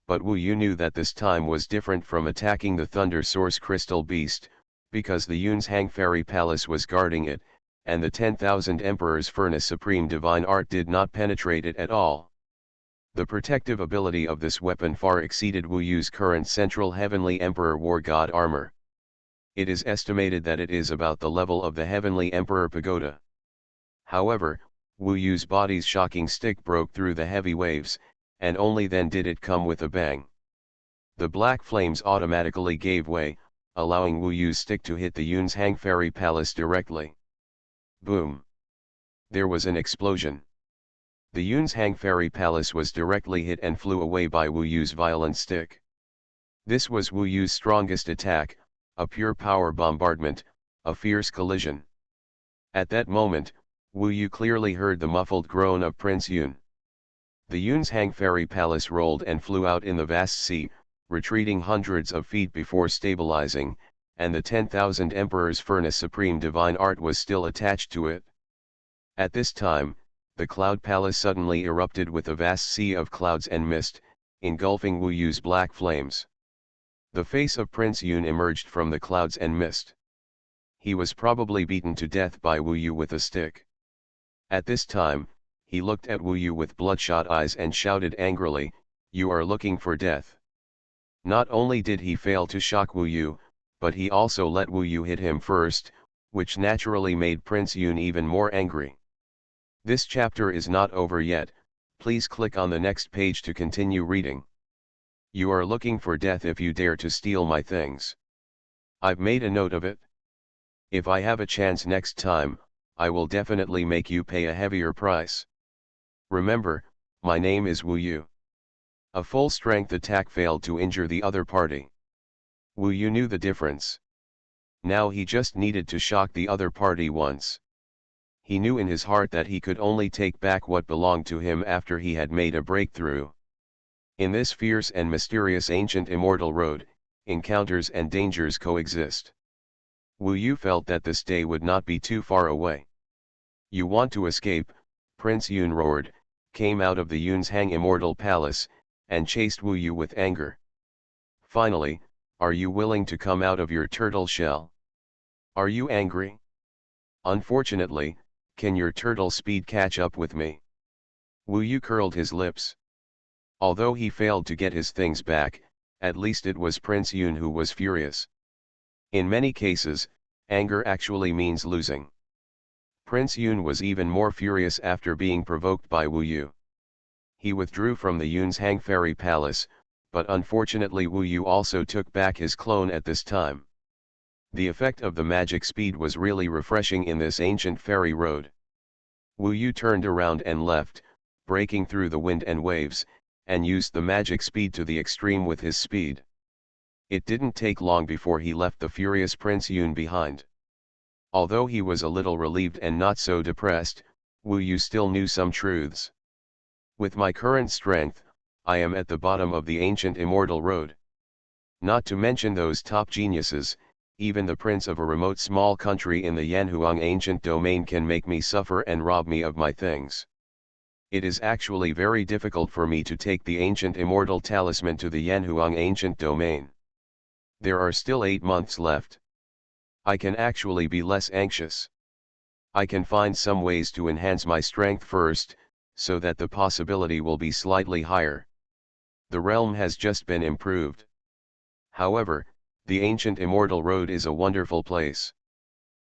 But Wu Yu knew that this time was different from attacking the Thunder Source Crystal Beast, because the Yunzhang Fairy Palace was guarding it, and the 10,000 Emperor's Furnace Supreme Divine Art did not penetrate it at all. The protective ability of this weapon far exceeded Wu Yu's current Central Heavenly Emperor War God armor. It is estimated that it is about the level of the Heavenly Emperor Pagoda. However, Wu Yu's body's shocking stick broke through the heavy waves, and only then did it come with a bang. The black flames automatically gave way, allowing Wu Yu's stick to hit the Yunzhang Fairy Palace directly. Boom! There was an explosion. The Yunzhang Fairy Palace was directly hit and flew away by Wu Yu's violent stick. This was Wu Yu's strongest attack, a pure power bombardment, a fierce collision. At that moment, Wu Yu clearly heard the muffled groan of Prince Yun. The Yunzhang Fairy Palace rolled and flew out in the vast sea, retreating hundreds of feet before stabilizing, and the 10,000 Emperor's Furnace Supreme Divine Art was still attached to it. At this time, the Cloud Palace suddenly erupted with a vast sea of clouds and mist, engulfing Wu Yu's black flames. The face of Prince Yun emerged from the clouds and mist. He was probably beaten to death by Wu Yu with a stick. At this time, he looked at Wu Yu with bloodshot eyes and shouted angrily, "You are looking for death." Not only did he fail to shock Wu Yu, but he also let Wu Yu hit him first, which naturally made Prince Yun even more angry. This chapter is not over yet, please click on the next page to continue reading. You are looking for death if you dare to steal my things. I've made a note of it. If I have a chance next time, I will definitely make you pay a heavier price. Remember, my name is Wu Yu. A full-strength attack failed to injure the other party. Wu Yu knew the difference. Now he just needed to shock the other party once. He knew in his heart that he could only take back what belonged to him after he had made a breakthrough. In this fierce and mysterious ancient immortal road, encounters and dangers coexist. Wu Yu felt that this day would not be too far away. "You want to escape?" Prince Yun roared, came out of the Yunzhang Immortal Palace, and chased Wu Yu with anger. "Finally, are you willing to come out of your turtle shell? Are you angry? Unfortunately, can your turtle speed catch up with me?" Wu Yu curled his lips. Although he failed to get his things back, at least it was Prince Yun who was furious. In many cases, anger actually means losing. Prince Yun was even more furious after being provoked by Wu Yu. He withdrew from the Yunzhang Fairy Palace, but unfortunately Wu Yu also took back his clone at this time. The effect of the magic speed was really refreshing in this ancient fairy road. Wu Yu turned around and left, breaking through the wind and waves, and used the magic speed to the extreme with his speed. It didn't take long before he left the furious Prince Yun behind. Although he was a little relieved and not so depressed, Wu Yu still knew some truths. With my current strength, I am at the bottom of the ancient immortal road. Not to mention those top geniuses, even the prince of a remote small country in the Yanhuang ancient domain can make me suffer and rob me of my things. It is actually very difficult for me to take the ancient immortal talisman to the Yanhuang ancient domain. There are still 8 months left. I can actually be less anxious. I can find some ways to enhance my strength first, so that the possibility will be slightly higher. The realm has just been improved. However, the ancient immortal road is a wonderful place.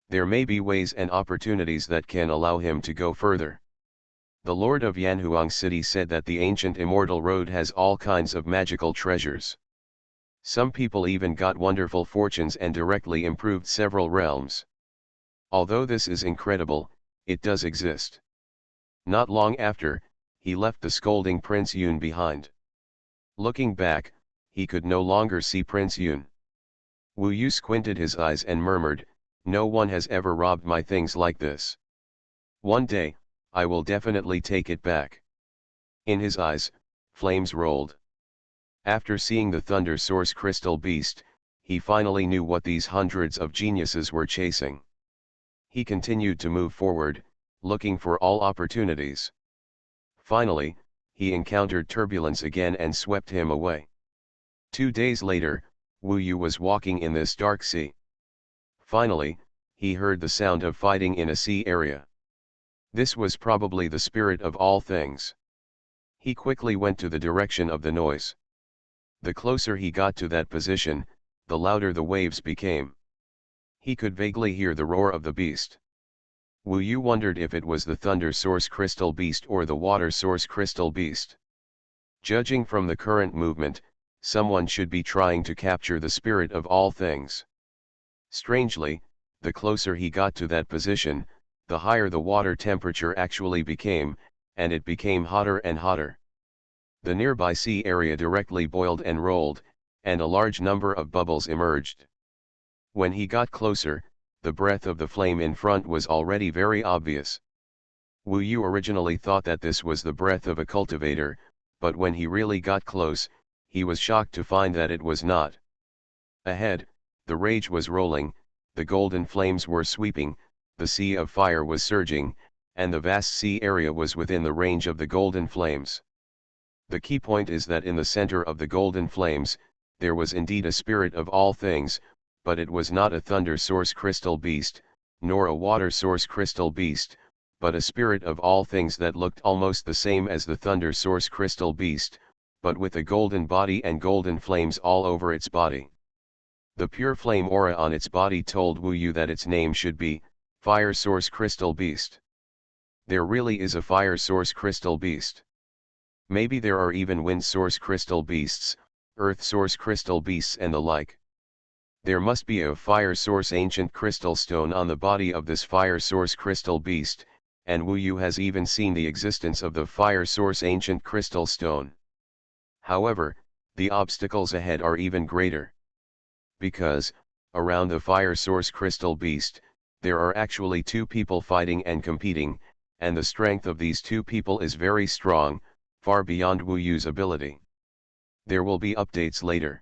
There may be ways and opportunities that can allow him to go further. The Lord of Yanhuang City said that the ancient immortal road has all kinds of magical treasures. Some people even got wonderful fortunes and directly improved several realms. Although this is incredible, it does exist. Not long after, he left the scolding Prince Yun behind. Looking back, he could no longer see Prince Yun. Wu Yu squinted his eyes and murmured, "No one has ever robbed my things like this. One day, I will definitely take it back." In his eyes, flames rolled. After seeing the Thunder Source Crystal Beast, he finally knew what these hundreds of geniuses were chasing. He continued to move forward, looking for all opportunities. Finally, he encountered turbulence again and swept him away. 2 days later, Wu Yu was walking in this dark sea. Finally, he heard the sound of fighting in a sea area. This was probably the spirit of all things. He quickly went to the direction of the noise. The closer he got to that position, the louder the waves became. He could vaguely hear the roar of the beast. Wu Yu wondered if it was the Thunder Source Crystal Beast or the Water Source Crystal Beast. Judging from the current movement, someone should be trying to capture the spirit of all things. Strangely, the closer he got to that position, the higher the water temperature actually became, and it became hotter and hotter. The nearby sea area directly boiled and rolled, and a large number of bubbles emerged. When he got closer, the breath of the flame in front was already very obvious. Wu Yu originally thought that this was the breath of a cultivator, but when he really got close, he was shocked to find that it was not. Ahead, the rage was rolling, the golden flames were sweeping, the sea of fire was surging, and the vast sea area was within the range of the golden flames. The key point is that in the center of the golden flames, there was indeed a spirit of all things, but it was not a thunder source crystal beast, nor a water source crystal beast, but a spirit of all things that looked almost the same as the thunder source crystal beast, but with a golden body and golden flames all over its body. The pure flame aura on its body told Wu Yu that its name should be Fire Source Crystal Beast. There really is a Fire Source Crystal Beast. Maybe there are even Wind Source Crystal Beasts, Earth Source Crystal Beasts and the like. There must be a Fire Source Ancient Crystal Stone on the body of this Fire Source Crystal Beast, and Wu Yu has even seen the existence of the Fire Source Ancient Crystal Stone. However, the obstacles ahead are even greater. Because, around the Fire Source Crystal Beast, there are actually two people fighting and competing, and the strength of these two people is very strong, far beyond Wu Yu's ability. There will be updates later.